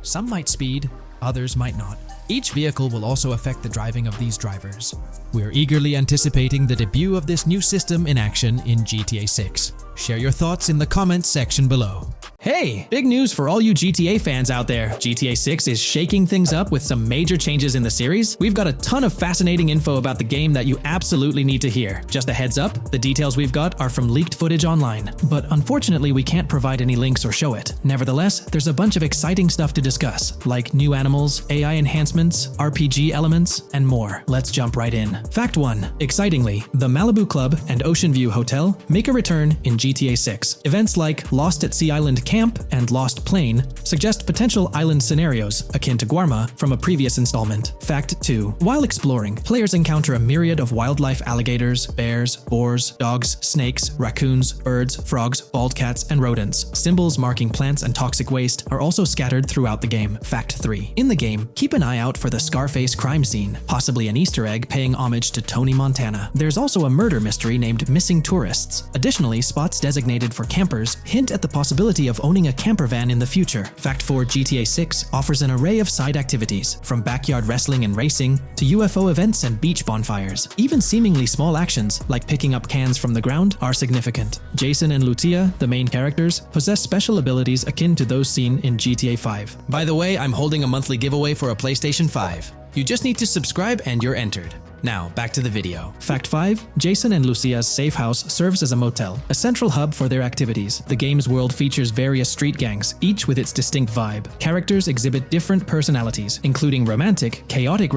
Some might speed, others might not. Each vehicle will also affect the driving of these drivers. We're eagerly anticipating the debut of this new system in action in GTA 6. Share your thoughts in the comments section below. Hey, big news for all you GTA fans out there. GTA 6 is shaking things up with some major changes in the series. We've got a ton of fascinating info about the game that you absolutely need to hear. Just a heads up, the details we've got are from leaked footage online, but unfortunately we can't provide any links or show it. Nevertheless, there's a bunch of exciting stuff to discuss, like new animals, AI enhancements, RPG elements, and more. Let's jump right in. Fact 1. Excitingly, the Malibu Club and Ocean View Hotel make a return in GTA 6. Events like Lost at Sea Island Camp and Lost Plane suggest potential island scenarios akin to Guarma from a previous installment. Fact 2. While exploring, players encounter a myriad of wildlife: alligators, bears, boars, dogs, snakes, raccoons, birds, frogs, bald cats, and rodents. Symbols marking plants and toxic waste are also scattered throughout the game. Fact 3. In the game, keep an eye out for the Scarface crime scene, possibly an Easter egg paying homage to Tony Montana. There's also a murder mystery named Missing Tourists. Additionally, spots designated for campers hint at the possibility of owning a camper van in the future. Fact 4. GTA 6 offers an array of side activities, from backyard wrestling and racing to UFO events and beach bonfires. Even seemingly small actions, like picking up cans from the ground, are significant. Jason and Lucia, the main characters, possess special abilities akin to those seen in GTA 5. By the way, I'm holding a monthly giveaway for a PlayStation 5. You just need to subscribe and you're entered. Now, back to the video. Fact 5. Jason and Lucia's safe house serves as a motel, a central hub for their activities. The game's world features various street gangs, each with its distinct vibe. Characters exhibit different personalities, including romantic, chaotic,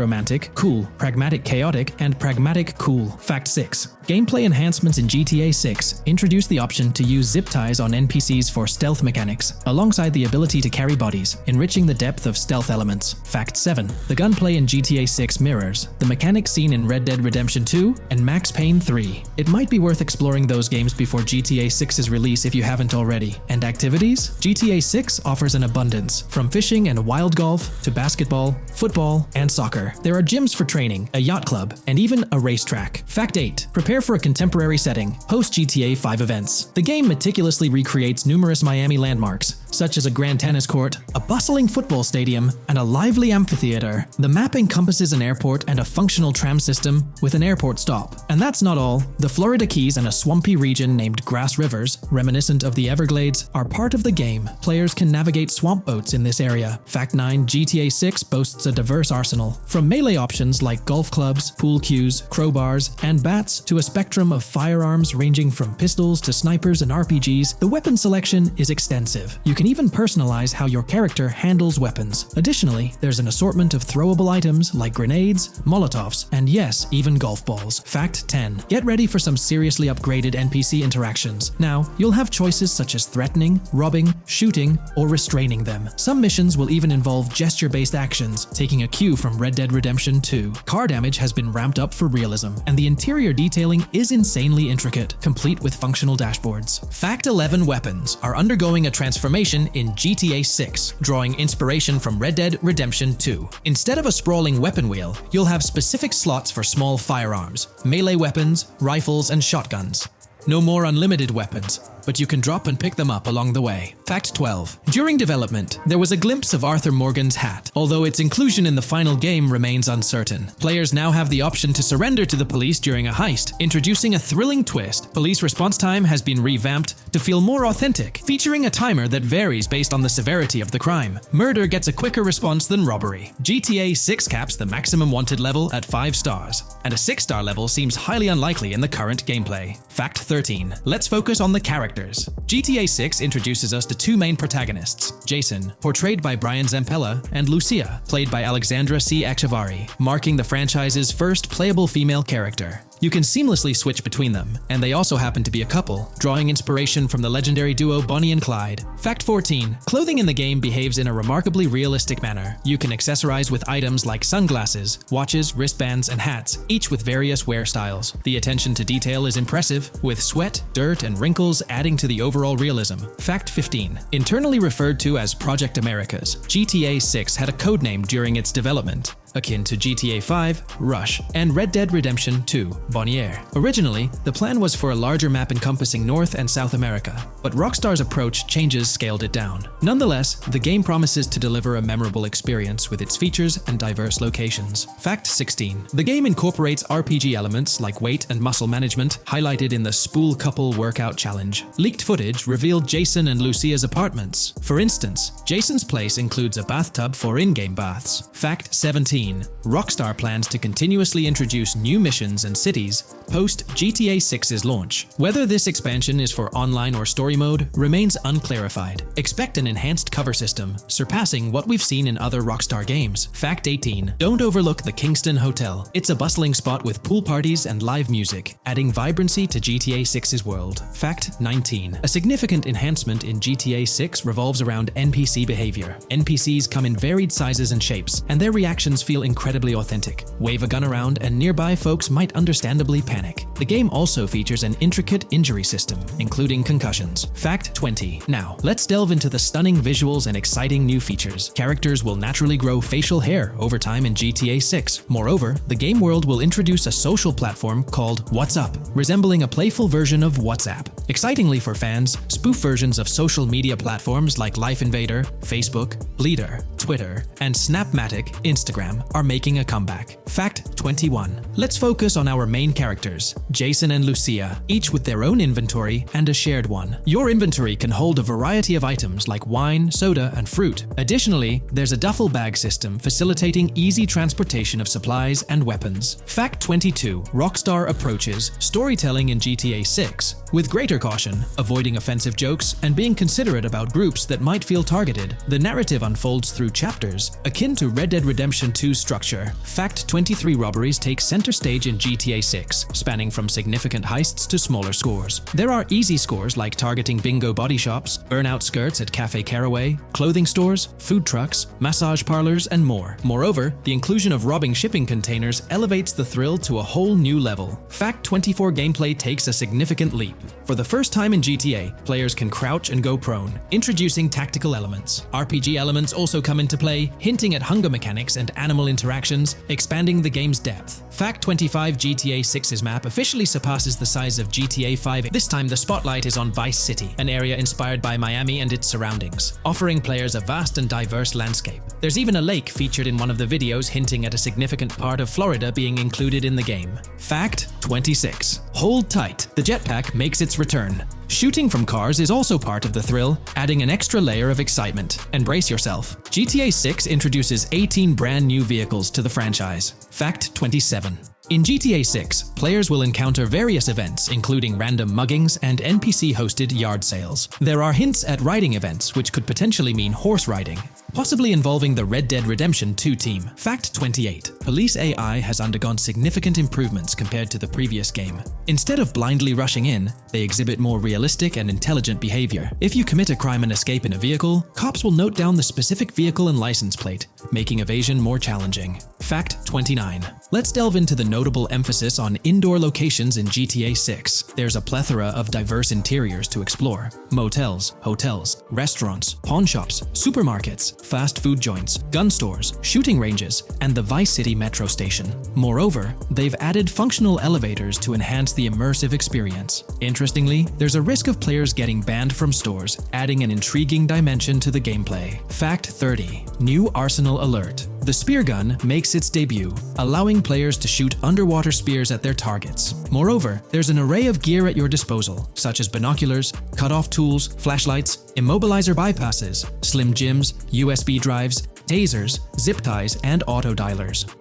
cool, pragmatic chaotic, and pragmatic cool. Fact 6. Gameplay enhancements in GTA 6 introduce the option to use zip ties on NPCs for stealth mechanics, alongside the ability to carry bodies, enriching the depth of stealth elements. Fact 7. The gunplay in GTA 6 mirrors the mechanics seen in Red Dead Redemption 2 and Max Payne 3. It might be worth exploring those games before GTA 6's release if you haven't already. And activities? GTA 6 offers an abundance, from fishing and wild golf to basketball, football, and soccer. There are gyms for training, a yacht club, and even a racetrack. Fact 8. Prepare for a contemporary setting, post GTA 5 events. The game meticulously recreates numerous Miami landmarks, such as a grand tennis court, a bustling football stadium, and a lively amphitheater. The map encompasses an airport and a functional tram system with an airport stop. And that's not all. The Florida Keys and a swampy region named Grass Rivers, reminiscent of the Everglades, are part of the game. Players can navigate swamp boats in this area. Fact 9. GTA 6 boasts a diverse arsenal, from melee options like golf clubs, pool cues, crowbars, and bats to a spectrum of firearms ranging from pistols to snipers and RPGs. The weapon selection is extensive. You can even personalize how your character handles weapons. Additionally, there's an assortment of throwable items like grenades, molotovs, and yes, even golf balls. Fact 10. Get ready for some seriously upgraded NPC interactions. Now, you'll have choices such as threatening, robbing, shooting, or restraining them. Some missions will even involve gesture-based actions, taking a cue from Red Dead Redemption 2. Car damage has been ramped up for realism, and the interior detailing is insanely intricate, complete with functional dashboards. Fact 11. Weapons are undergoing a transformation in GTA 6, drawing inspiration from Red Dead Redemption 2. Instead of a sprawling weapon wheel, you'll have specific slots for small firearms, melee weapons, rifles, and shotguns. No more unlimited weapons, but you can drop and pick them up along the way. Fact 12. During development, there was a glimpse of Arthur Morgan's hat, although its inclusion in the final game remains uncertain. Players now have the option to surrender to the police during a heist, introducing a thrilling twist. Police response time has been revamped to feel more authentic, featuring a timer that varies based on the severity of the crime. Murder gets a quicker response than robbery. GTA 6 caps the maximum wanted level at 5 stars, and a 6-star level seems highly unlikely in the current gameplay. Fact 13. Let's focus on the characters. GTA 6 introduces us to two main protagonists, Jason, portrayed by Brian Zampella, and Lucia, played by Alexandra C. Echevarri, marking the franchise's first playable female character. You can seamlessly switch between them, and they also happen to be a couple, drawing inspiration from the legendary duo Bonnie and Clyde. Fact 14. Clothing in the game behaves in a remarkably realistic manner. You can accessorize with items like sunglasses, watches, wristbands, and hats, each with various wear styles. The attention to detail is impressive, with sweat, dirt, and wrinkles adding to the overall realism. Fact 15. Internally referred to as Project Americas, GTA 6 had a codename during its development. akin to GTA 5, Rush, and Red Dead Redemption 2, Bonnier. Originally, the plan was for a larger map encompassing North and South America, but Rockstar's approach changes scaled it down. Nonetheless, the game promises to deliver a memorable experience with its features and diverse locations. Fact 16. The game incorporates RPG elements like weight and muscle management, highlighted in the Spool Couple Workout Challenge. Leaked footage revealed Jason and Lucia's apartments. For instance, Jason's place includes a bathtub for in-game baths. Fact 17. Rockstar plans to continuously introduce new missions and cities post GTA 6's launch. Whether this expansion is for online or story mode remains unclarified. Expect an enhanced cover system, surpassing what we've seen in other Rockstar games. Fact 18. Don't overlook the Kingston Hotel. It's a bustling spot with pool parties and live music, adding vibrancy to GTA 6's world. Fact 19. A significant enhancement in GTA 6 revolves around NPC behavior. NPCs come in varied sizes and shapes, and their reactions feel incredibly authentic. Wave a gun around and nearby folks might understandably panic. The game also features an intricate injury system, including concussions. Fact 20. Now, let's delve into the stunning visuals and exciting new features. Characters will naturally grow facial hair over time in GTA 6. Moreover, the game world will introduce a social platform called What's Up, resembling a playful version of WhatsApp. Excitingly for fans, spoof versions of social media platforms like Life Invader, Facebook, Bleeder, Twitter, and Snapmatic, Instagram are making a comeback. Fact 21. Let's focus on our main characters, Jason and Lucia, each with their own inventory and a shared one. Your inventory can hold a variety of items like wine, soda, and fruit. Additionally, there's a duffel bag system facilitating easy transportation of supplies and weapons. Fact 22. Rockstar approaches storytelling in GTA 6 with greater caution, avoiding offensive jokes and being considerate about groups that might feel targeted. The narrative unfolds through chapters, akin to Red Dead Redemption 2's structure. Fact 23. Robberies take center stage in GTA 6, spanning from significant heists to smaller scores. There are easy scores like targeting bingo body shops, burnout skirts at Cafe Caraway, clothing stores, food trucks, massage parlors, and more. Moreover, the inclusion of robbing shipping containers elevates the thrill to a whole new level. Fact 24. Gameplay takes a significant leap. For the first time in GTA, players can crouch and go prone, introducing tactical elements. RPG elements also come into play, hinting at hunger mechanics and animal interactions, expanding the game's depth. Fact 25. GTA 6's map officially surpasses the size of GTA 5. This time the spotlight is on Vice City, an area inspired by Miami and its surroundings, offering players a vast and diverse landscape. There's even a lake featured in one of the videos, hinting at a significant part of Florida being included in the game. Fact 26. Hold tight, the jetpack makes its return. Shooting from cars is also part of the thrill, adding an extra layer of excitement. And brace yourself. GTA 6 introduces 18 brand new vehicles to the franchise. Fact 27. In GTA 6, players will encounter various events, including random muggings and NPC-hosted yard sales. There are hints at riding events, which could potentially mean horse riding, possibly involving the Red Dead Redemption 2 team. Fact 28. Police AI has undergone significant improvements compared to the previous game. Instead of blindly rushing in, they exhibit more realistic and intelligent behavior. If you commit a crime and escape in a vehicle, cops will note down the specific vehicle and license plate, making evasion more challenging. Fact 29. Let's delve into the notable emphasis on indoor locations in GTA 6. There's a plethora of diverse interiors to explore. Motels, hotels, restaurants, pawn shops, supermarkets, fast food joints, gun stores, shooting ranges, and the Vice City metro station. Moreover, they've added functional elevators to enhance the immersive experience. Interestingly, there's a risk of players getting banned from stores, adding an intriguing dimension to the gameplay. Fact 30. New Arsenal Alert. The spear gun makes its debut, allowing players to shoot underwater spears at their targets. Moreover, there's an array of gear at your disposal, such as binoculars, cut-off tools, flashlights, immobilizer bypasses, slim jims, USB drives, tasers, zip ties, and auto dialers.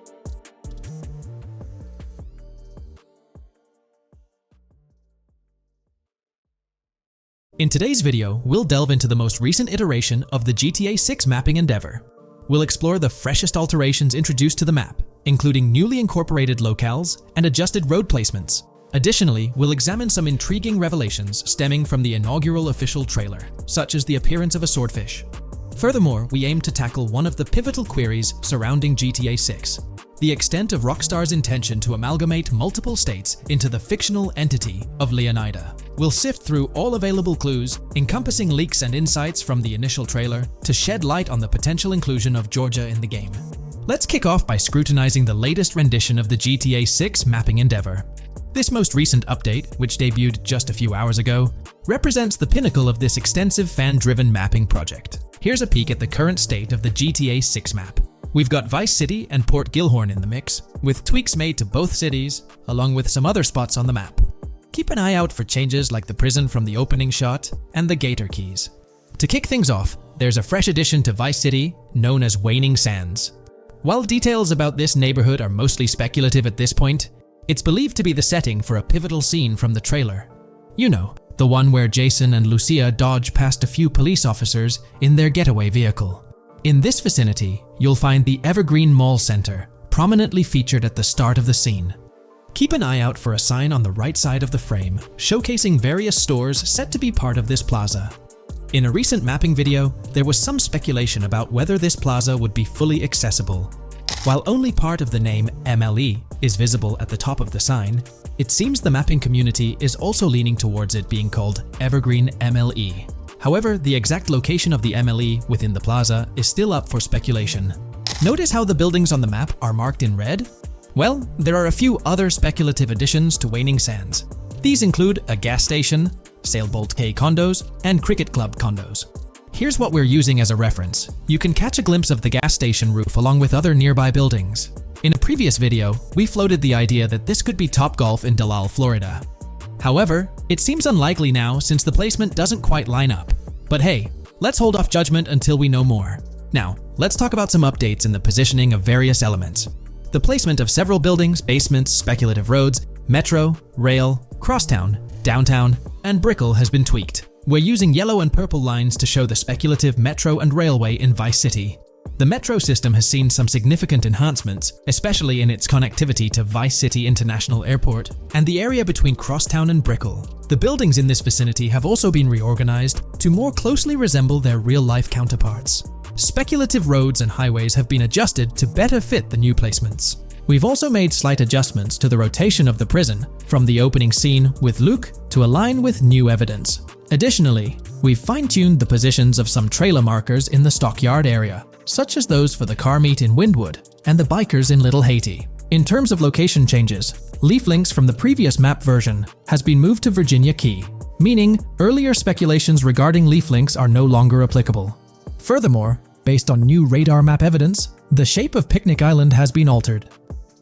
In today's video, we'll delve into the most recent iteration of the GTA 6 mapping endeavor. We'll explore the freshest alterations introduced to the map, including newly incorporated locales and adjusted road placements. Additionally, we'll examine some intriguing revelations stemming from the inaugural official trailer, such as the appearance of a swordfish. Furthermore, we aim to tackle one of the pivotal queries surrounding GTA 6, the extent of Rockstar's intention to amalgamate multiple states into the fictional entity of Leonida. We'll sift through all available clues, encompassing leaks and insights from the initial trailer, to shed light on the potential inclusion of Georgia in the game. Let's kick off by scrutinizing the latest rendition of the GTA 6 mapping endeavor. This most recent update, which debuted just a few hours ago, represents the pinnacle of this extensive fan-driven mapping project. Here's a peek at the current state of the GTA 6 map. We've got Vice City and Port Gilhorn in the mix, with tweaks made to both cities, along with some other spots on the map. Keep an eye out for changes like the prison from the opening shot and the Gator Keys. To kick things off, there's a fresh addition to Vice City known as Waning Sands. While details about this neighborhood are mostly speculative at this point, it's believed to be the setting for a pivotal scene from the trailer. You know, the one where Jason and Lucia dodge past a few police officers in their getaway vehicle. In this vicinity, you'll find the Evergreen Mall Center, prominently featured at the start of the scene. Keep an eye out for a sign on the right side of the frame, showcasing various stores set to be part of this plaza. In a recent mapping video, there was some speculation about whether this plaza would be fully accessible. While only part of the name MLE is visible at the top of the sign, it seems the mapping community is also leaning towards it being called Evergreen MLE. However, the exact location of the MLE within the plaza is still up for speculation. Notice how the buildings on the map are marked in red? Well, there are a few other speculative additions to Waning Sands. These include a gas station, Sailbolt K condos, and Cricket Club condos. Here's what we're using as a reference. You can catch a glimpse of the gas station roof along with other nearby buildings. In a previous video, we floated the idea that this could be Topgolf in Dalal, Florida. However, it seems unlikely now since the placement doesn't quite line up. But hey, let's hold off judgment until we know more. Now, let's talk about some updates in the positioning of various elements. The placement of several buildings, basements, speculative roads, metro, rail, crosstown, downtown, and Brickell has been tweaked. We're using yellow and purple lines to show the speculative metro and railway in Vice City. The metro system has seen some significant enhancements, especially in its connectivity to Vice City International Airport and the area between Crosstown and Brickell. The buildings in this vicinity have also been reorganized to more closely resemble their real-life counterparts. Speculative roads and highways have been adjusted to better fit the new placements. We've also made slight adjustments to the rotation of the prison from the opening scene with Luke to align with new evidence. Additionally, we've fine-tuned the positions of some trailer markers in the stockyard area, such as those for the car meet in Windwood and the bikers in Little Haiti. In terms of location changes, leaf links from the previous map version has been moved to Virginia Key, meaning earlier speculations regarding leaf links are no longer applicable. Furthermore, based on new radar map evidence, the shape of Picnic Island has been altered.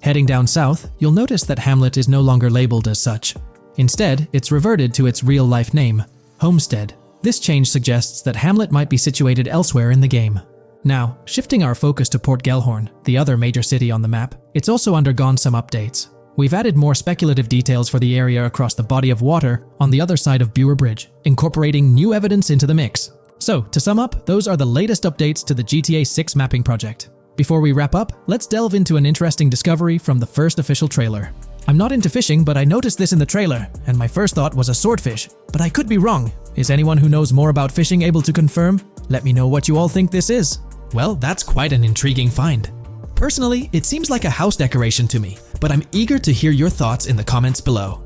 Heading down south, you'll notice that Hamlet is no longer labeled as such. Instead, it's reverted to its real-life name, Homestead. This change suggests that Hamlet might be situated elsewhere in the game. Now, shifting our focus to Port Gilhorn, the other major city on the map, it's also undergone some updates. We've added more speculative details for the area across the body of water on the other side of Buer Bridge, incorporating new evidence into the mix. So, to sum up, those are the latest updates to the GTA 6 mapping project. Before we wrap up, let's delve into an interesting discovery from the first official trailer. I'm not into fishing, but I noticed this in the trailer, and my first thought was a swordfish. But I could be wrong. Is anyone who knows more about fishing able to confirm? Let me know what you all think this is. Well, that's quite an intriguing find. Personally, it seems like a house decoration to me, but I'm eager to hear your thoughts in the comments below.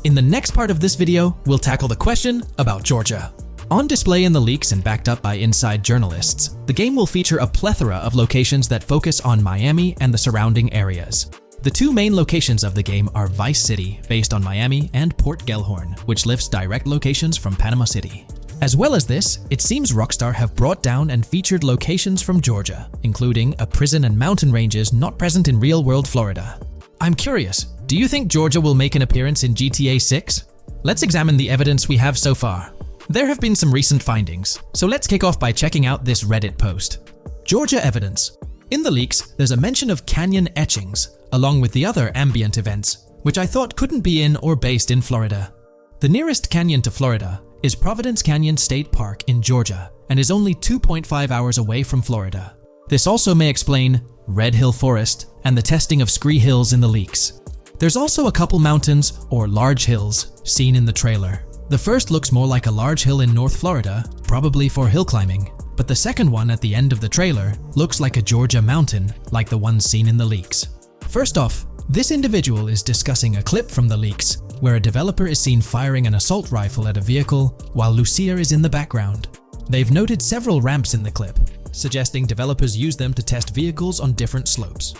In the next part of this video, we'll tackle the question about Georgia. On display in the leaks and backed up by inside journalists, the game will feature a plethora of locations that focus on Miami and the surrounding areas. The two main locations of the game are Vice City, based on Miami, and Port Gilhorn, which lifts direct locations from Panama City. As well as this, it seems Rockstar have brought down and featured locations from Georgia, including a prison and mountain ranges not present in real-world Florida. I'm curious, do you think Georgia will make an appearance in GTA 6? Let's examine the evidence we have so far. There have been some recent findings, so let's kick off by checking out this Reddit post. Georgia evidence. In the leaks, there's a mention of canyon etchings, along with the other ambient events, which I thought couldn't be in or based in Florida. The nearest canyon to Florida is Providence Canyon State Park in Georgia, and is only 2.5 hours away from Florida. This also may explain Red Hill Forest and the testing of Scree Hills in the leaks. There's also a couple mountains, or large hills, seen in the trailer. The first looks more like a large hill in North Florida, probably for hill climbing, but the second one at the end of the trailer looks like a Georgia mountain, like the ones seen in the leaks. First off, this individual is discussing a clip from the leaks, where a developer is seen firing an assault rifle at a vehicle while Lucia is in the background. They've noted several ramps in the clip, suggesting developers use them to test vehicles on different slopes.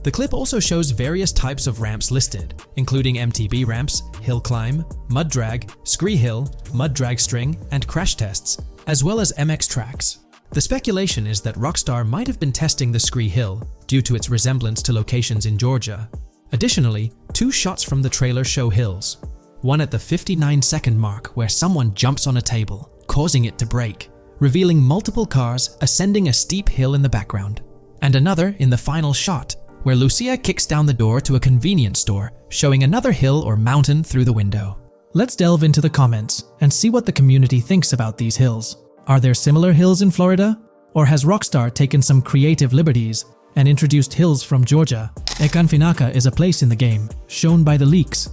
The clip also shows various types of ramps listed, including MTB ramps, hill climb, mud drag, scree hill, mud drag string, and crash tests, as well as MX tracks. The speculation is that Rockstar might have been testing the scree hill due to its resemblance to locations in Georgia. Additionally, 2 shots from the trailer show hills. One at the 59-second mark where someone jumps on a table, causing it to break, revealing multiple cars ascending a steep hill in the background. And another in the final shot, where Lucia kicks down the door to a convenience store, showing another hill or mountain through the window. Let's delve into the comments and see what the community thinks about these hills. Are there similar hills in Florida? Or has Rockstar taken some creative liberties and introduced hills from Georgia? Ekanfinaka is a place in the game, shown by the leaks.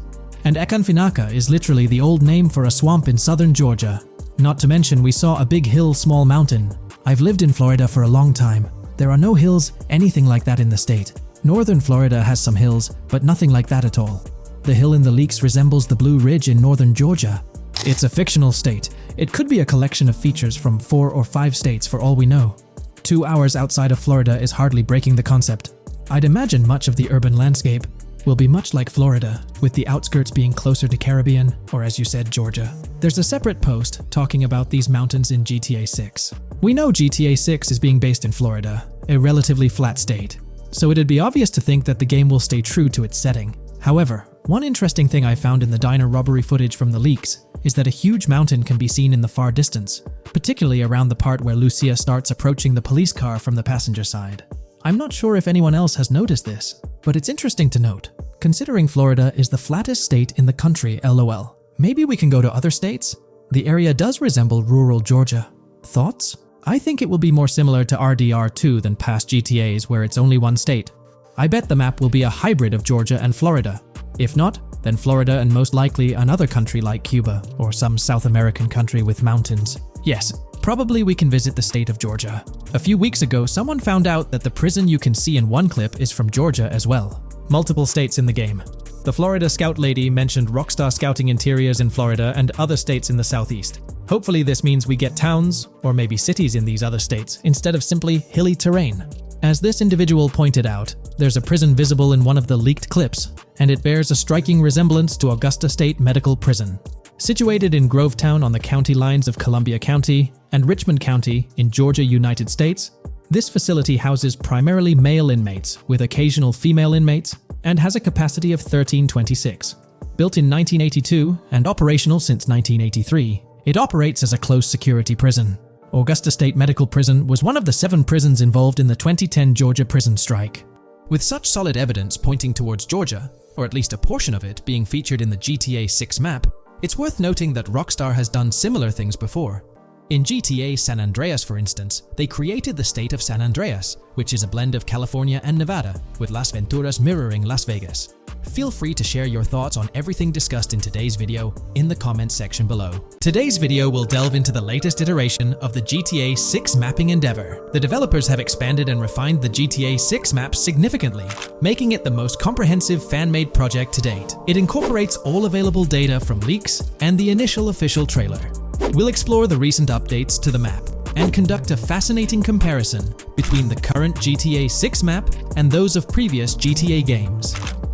And Ekanfinaka is literally the old name for a swamp in southern Georgia. Not to mention we saw a big hill, small mountain. I've lived in Florida for a long time. There are no hills, anything like that in the state. Northern Florida has some hills, but nothing like that at all. The hill in the leaks resembles the Blue Ridge in northern Georgia. It's a fictional state. It could be a collection of features from 4 or 5 states for all we know. 2 hours outside of Florida is hardly breaking the concept. I'd imagine much of the urban landscape will be much like Florida, with the outskirts being closer to Caribbean, or as you said, Georgia. There's a separate post talking about these mountains in GTA 6. We know GTA 6 is being based in Florida, a relatively flat state, so it'd be obvious to think that the game will stay true to its setting. However, one interesting thing I found in the diner robbery footage from the leaks is that a huge mountain can be seen in the far distance, particularly around the part where Lucia starts approaching the police car from the passenger side. I'm not sure if anyone else has noticed this, but it's interesting to note, considering Florida is the flattest state in the country, LOL. Maybe we can go to other states? The area does resemble rural Georgia. Thoughts? I think it will be more similar to RDR2 than past GTAs where it's only one state. I bet the map will be a hybrid of Georgia and Florida. If not, then Florida and most likely another country like Cuba or some South American country with mountains. Yes, probably we can visit the state of Georgia. A few weeks ago, someone found out that the prison you can see in one clip is from Georgia as well. Multiple states in the game. The Florida Scout lady mentioned Rockstar scouting interiors in Florida and other states in the southeast. Hopefully this means we get towns, or maybe cities in these other states, instead of simply hilly terrain. As this individual pointed out, there's a prison visible in one of the leaked clips, and it bears a striking resemblance to Augusta State Medical Prison. Situated in Grovetown on the county lines of Columbia County and Richmond County in Georgia, United States, this facility houses primarily male inmates with occasional female inmates and has a capacity of 1326. Built in 1982 and operational since 1983, it operates as a closed security prison. Augusta State Medical Prison was one of the 7 prisons involved in the 2010 Georgia prison strike. With such solid evidence pointing towards Georgia, or at least a portion of it being featured in the GTA 6 map, it's worth noting that Rockstar has done similar things before. In GTA San Andreas, for instance, they created the state of San Andreas, which is a blend of California and Nevada, with Las Venturas mirroring Las Vegas. Feel free to share your thoughts on everything discussed in today's video in the comments section below. Today's video will delve into the latest iteration of the GTA 6 mapping endeavor. The developers have expanded and refined the GTA 6 map significantly, making it the most comprehensive fan-made project to date. It incorporates all available data from leaks and the initial official trailer. We'll explore the recent updates to the map and conduct a fascinating comparison between the current GTA 6 map and those of previous GTA games.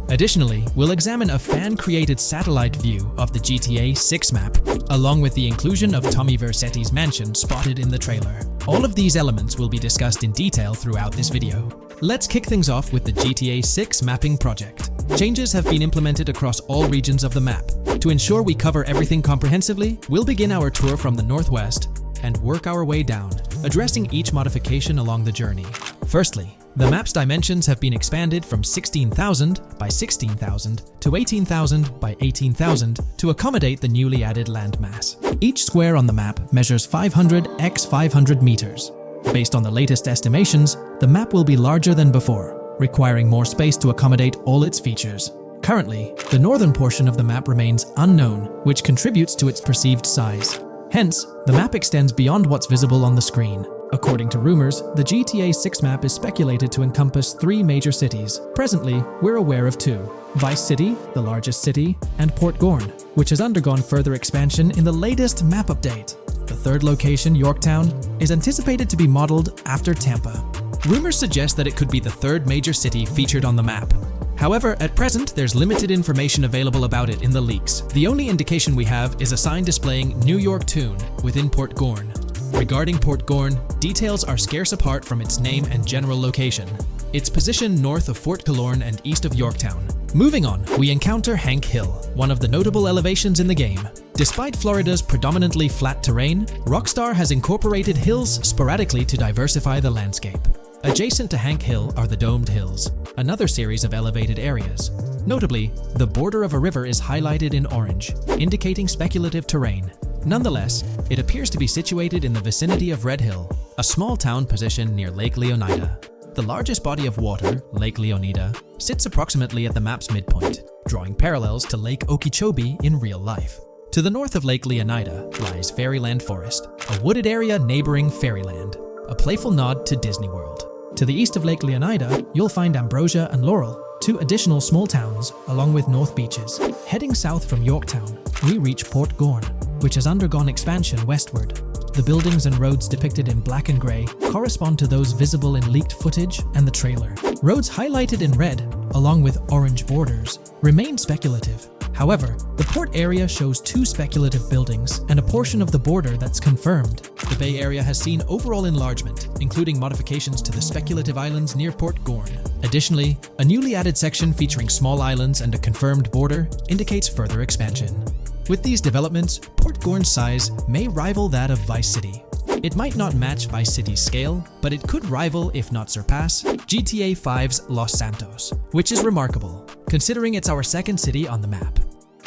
Additionally, we'll examine a fan-created satellite view of the GTA 6 map, along with the inclusion of Tommy Vercetti's mansion spotted in the trailer. All of these elements will be discussed in detail throughout this video. Let's kick things off with the GTA 6 mapping project. Changes have been implemented across all regions of the map. To ensure we cover everything comprehensively, we'll begin our tour from the northwest and work our way down, addressing each modification along the journey. Firstly, the map's dimensions have been expanded from 16,000 by 16,000 to 18,000 by 18,000 to accommodate the newly added landmass. Each square on the map measures 500 x 500 meters. Based on the latest estimations, the map will be larger than before, requiring more space to accommodate all its features. Currently, the northern portion of the map remains unknown, which contributes to its perceived size. Hence, the map extends beyond what's visible on the screen. According to rumors, the GTA 6 map is speculated to encompass 3 major cities. Presently, we're aware of 2. Vice City, the largest city, and Port Gorn, which has undergone further expansion in the latest map update. The third location, Yorktown, is anticipated to be modeled after Tampa. Rumors suggest that it could be the third major city featured on the map. However, at present, there's limited information available about it in the leaks. The only indication we have is a sign displaying New York Tune within Port Gorn. Regarding Port Gorn, details are scarce apart from its name and general location. It's positioned north of Fort Killorn and east of Yorktown. Moving on, we encounter Hank Hill, one of the notable elevations in the game. Despite Florida's predominantly flat terrain, Rockstar has incorporated hills sporadically to diversify the landscape. Adjacent to Hank Hill are the Domed Hills, another series of elevated areas. Notably, the border of a river is highlighted in orange, indicating speculative terrain. Nonetheless, it appears to be situated in the vicinity of Red Hill, a small town positioned near Lake Leonida. The largest body of water, Lake Leonida, sits approximately at the map's midpoint, drawing parallels to Lake Okeechobee in real life. To the north of Lake Leonida lies Fairyland Forest, a wooded area neighboring Fairyland, a playful nod to Disney World. To the east of Lake Leonida, you'll find Ambrosia and Laurel, two additional small towns, along with North Beaches. Heading south from Yorktown, we reach Port Gorn, which has undergone expansion westward. The buildings and roads depicted in black and grey correspond to those visible in leaked footage and the trailer. Roads highlighted in red, along with orange borders, remain speculative. However, the port area shows two speculative buildings and a portion of the border that's confirmed. The Bay Area has seen overall enlargement, including modifications to the speculative islands near Port Gorn. Additionally, a newly added section featuring small islands and a confirmed border indicates further expansion. With these developments, Port Gorn's size may rival that of Vice City. It might not match Vice City's scale, but it could rival, if not surpass, GTA 5's Los Santos, which is remarkable, considering it's our second city on the map.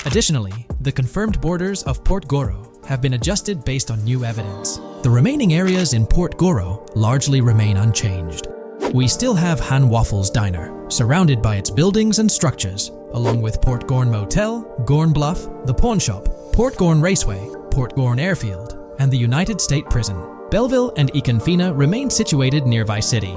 Additionally, the confirmed borders of Port Goro have been adjusted based on new evidence. The remaining areas in Port Goro largely remain unchanged. We still have Han Waffles Diner, surrounded by its buildings and structures, along with Port Gorn Motel, Gorn Bluff, the Pawn Shop, Port Gorn Raceway, Port Gorn Airfield, and the United State Prison. Belleville and Econfina remain situated near Vice City.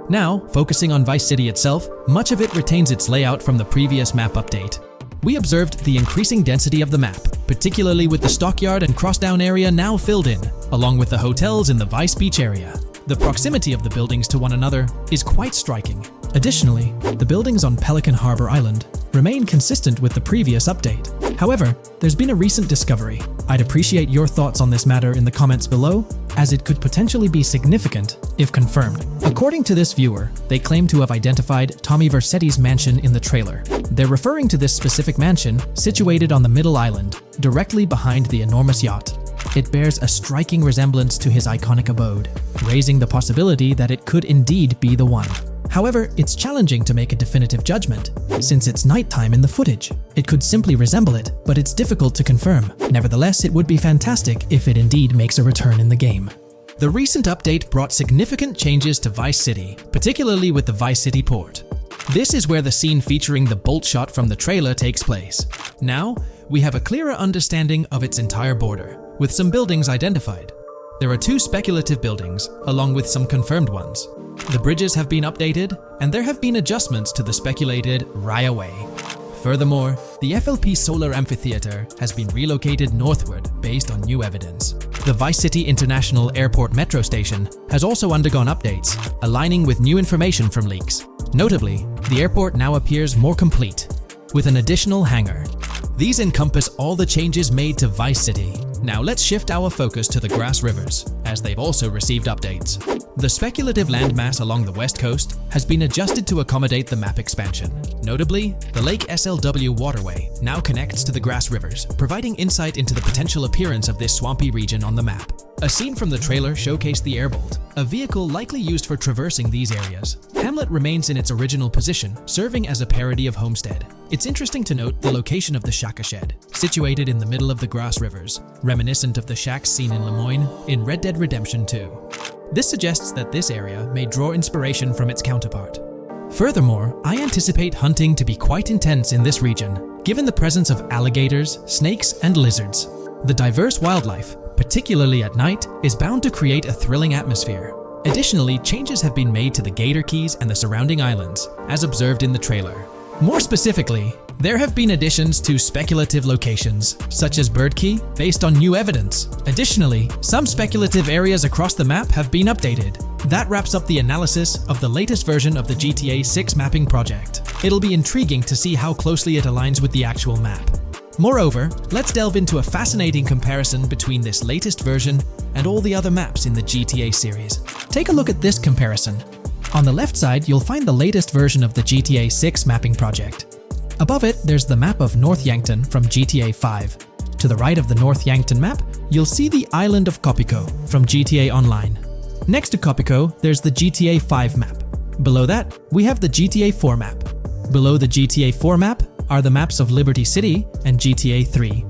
Now, focusing on Vice City itself, much of it retains its layout from the previous map update. We observed the increasing density of the map, particularly with the Stockyard and Crossdown area now filled in, along with the hotels in the Vice Beach area. The proximity of the buildings to one another is quite striking. Additionally, the buildings on Pelican Harbor Island remain consistent with the previous update. However, there's been a recent discovery. I'd appreciate your thoughts on this matter in the comments below, as it could potentially be significant if confirmed. According to this viewer, they claim to have identified Tommy Vercetti's mansion in the trailer. They're referring to this specific mansion situated on the middle island, directly behind the enormous yacht. It bears a striking resemblance to his iconic abode, raising the possibility that it could indeed be the one. However, it's challenging to make a definitive judgment, since it's nighttime in the footage. It could simply resemble it, but it's difficult to confirm. Nevertheless, it would be fantastic if it indeed makes a return in the game. The recent update brought significant changes to Vice City, particularly with the Vice City port. This is where the scene featuring the bolt shot from the trailer takes place. Now, we have a clearer understanding of its entire border, with some buildings identified. There are two speculative buildings, along with some confirmed ones. The bridges have been updated, and there have been adjustments to the speculated Raya Way. Furthermore, the FLP Solar Amphitheater has been relocated northward based on new evidence. The Vice City International Airport metro station has also undergone updates, aligning with new information from leaks. Notably, the airport now appears more complete, with an additional hangar. These encompass all the changes made to Vice City. Now let's shift our focus to the Grass Rivers, as they've also received updates. The speculative landmass along the west coast has been adjusted to accommodate the map expansion. Notably, the Lake SLW waterway now connects to the Grass Rivers, providing insight into the potential appearance of this swampy region on the map. A scene from the trailer showcased the Airbolt, a vehicle likely used for traversing these areas. Hamlet remains in its original position, serving as a parody of Homestead. It's interesting to note the location of the Shaka Shed, situated in the middle of the Grass Rivers, reminiscent of the shacks seen in Lemoyne in Red Dead Redemption 2. This suggests that this area may draw inspiration from its counterpart. Furthermore, I anticipate hunting to be quite intense in this region, given the presence of alligators, snakes, and lizards. The diverse wildlife, particularly at night, is bound to create a thrilling atmosphere. Additionally, changes have been made to the Gator Keys and the surrounding islands, as observed in the trailer. More specifically, there have been additions to speculative locations, such as Bird Key, based on new evidence. Additionally, some speculative areas across the map have been updated. That wraps up the analysis of the latest version of the GTA 6 mapping project. It'll be intriguing to see how closely it aligns with the actual map. Moreover, let's delve into a fascinating comparison between this latest version and all the other maps in the GTA series. Take a look at this comparison. On the left side, you'll find the latest version of the GTA 6 mapping project. Above it, there's the map of North Yankton from GTA 5. To the right of the North Yankton map, you'll see the island of Copico from GTA Online. Next to Copico, there's the GTA 5 map. Below that, we have the GTA 4 map. Below the GTA 4 map are the maps of Liberty City and GTA 3.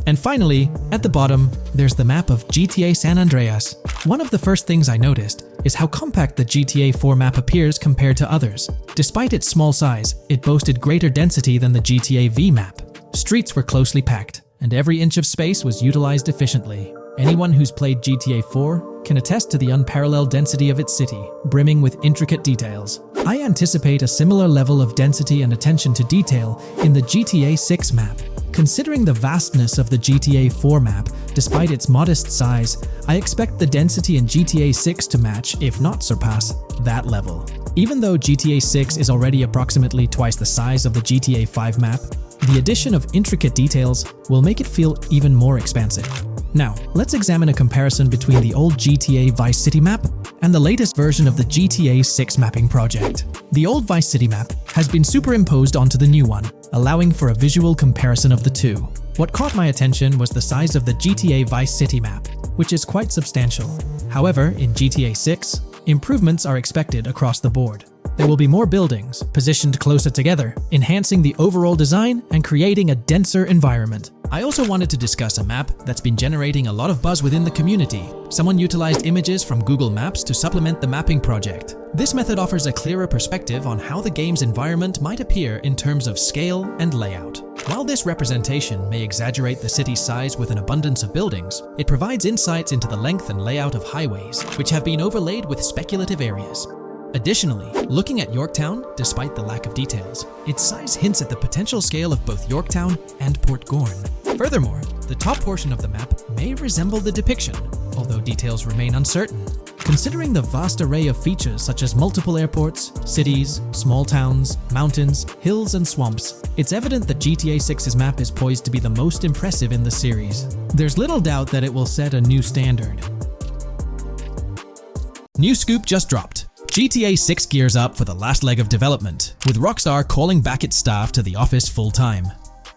And finally, at the bottom, there's the map of GTA San Andreas. One of the first things I noticed is how compact the GTA 4 map appears compared to others. Despite its small size, it boasted greater density than the GTA V map. Streets were closely packed, and every inch of space was utilized efficiently. Anyone who's played GTA 4 can attest to the unparalleled density of its city, brimming with intricate details. I anticipate a similar level of density and attention to detail in the GTA 6 map. Considering the vastness of the GTA 4 map, despite its modest size, I expect the density in GTA 6 to match, if not surpass, that level. Even though GTA 6 is already approximately twice the size of the GTA 5 map, the addition of intricate details will make it feel even more expansive. Now, let's examine a comparison between the old GTA Vice City map and the latest version of the GTA 6 mapping project. The old Vice City map has been superimposed onto the new one, allowing for a visual comparison of the two. What caught my attention was the size of the GTA Vice City map, which is quite substantial. However, in GTA 6, improvements are expected across the board. There will be more buildings, positioned closer together, enhancing the overall design and creating a denser environment. I also wanted to discuss a map that's been generating a lot of buzz within the community. Someone utilized images from Google Maps to supplement the mapping project. This method offers a clearer perspective on how the game's environment might appear in terms of scale and layout. While this representation may exaggerate the city's size with an abundance of buildings, it provides insights into the length and layout of highways, which have been overlaid with speculative areas. Additionally, looking at Yorktown, despite the lack of details, its size hints at the potential scale of both Yorktown and Port Gorn. Furthermore, the top portion of the map may resemble the depiction, although details remain uncertain. Considering the vast array of features such as multiple airports, cities, small towns, mountains, hills, and swamps, it's evident that GTA 6's map is poised to be the most impressive in the series. There's little doubt that it will set a new standard. New scoop just dropped. GTA 6 gears up for the last leg of development, with Rockstar calling back its staff to the office full-time.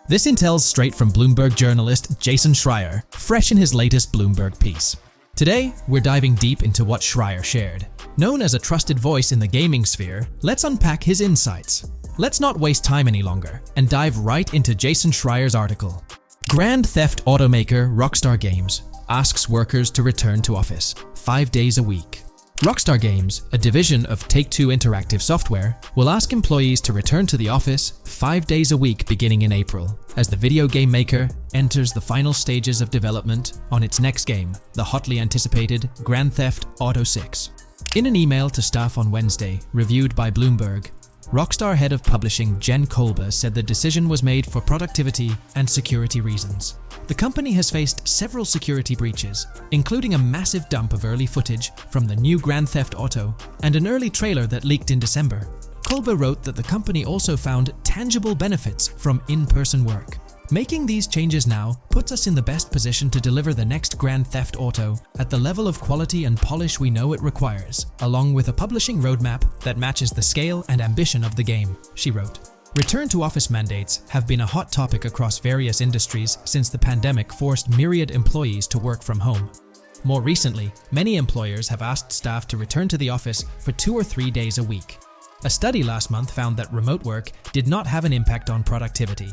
This intel's straight from Bloomberg journalist Jason Schreier, fresh in his latest Bloomberg piece. Today, we're diving deep into what Schreier shared. Known as a trusted voice in the gaming sphere, let's unpack his insights. Let's not waste time any longer, and dive right into Jason Schreier's article. Grand Theft automaker Rockstar Games asks workers to return to office 5 days a week. Rockstar Games, a division of Take-Two Interactive Software, will ask employees to return to the office 5 days a week beginning in April, as the video game maker enters the final stages of development on its next game, the hotly anticipated Grand Theft Auto 6. In an email to staff on Wednesday, reviewed by Bloomberg, Rockstar head of publishing Jen Kolber said the decision was made for productivity and security reasons. The company has faced several security breaches, including a massive dump of early footage from the new Grand Theft Auto and an early trailer that leaked in December. Kolber wrote that the company also found tangible benefits from in-person work. Making these changes now puts us in the best position to deliver the next Grand Theft Auto at the level of quality and polish we know it requires, along with a publishing roadmap that matches the scale and ambition of the game, she wrote. Return-to-office mandates have been a hot topic across various industries since the pandemic forced myriad employees to work from home. More recently, many employers have asked staff to return to the office for 2 or 3 days a week. A study last month found that remote work did not have an impact on productivity.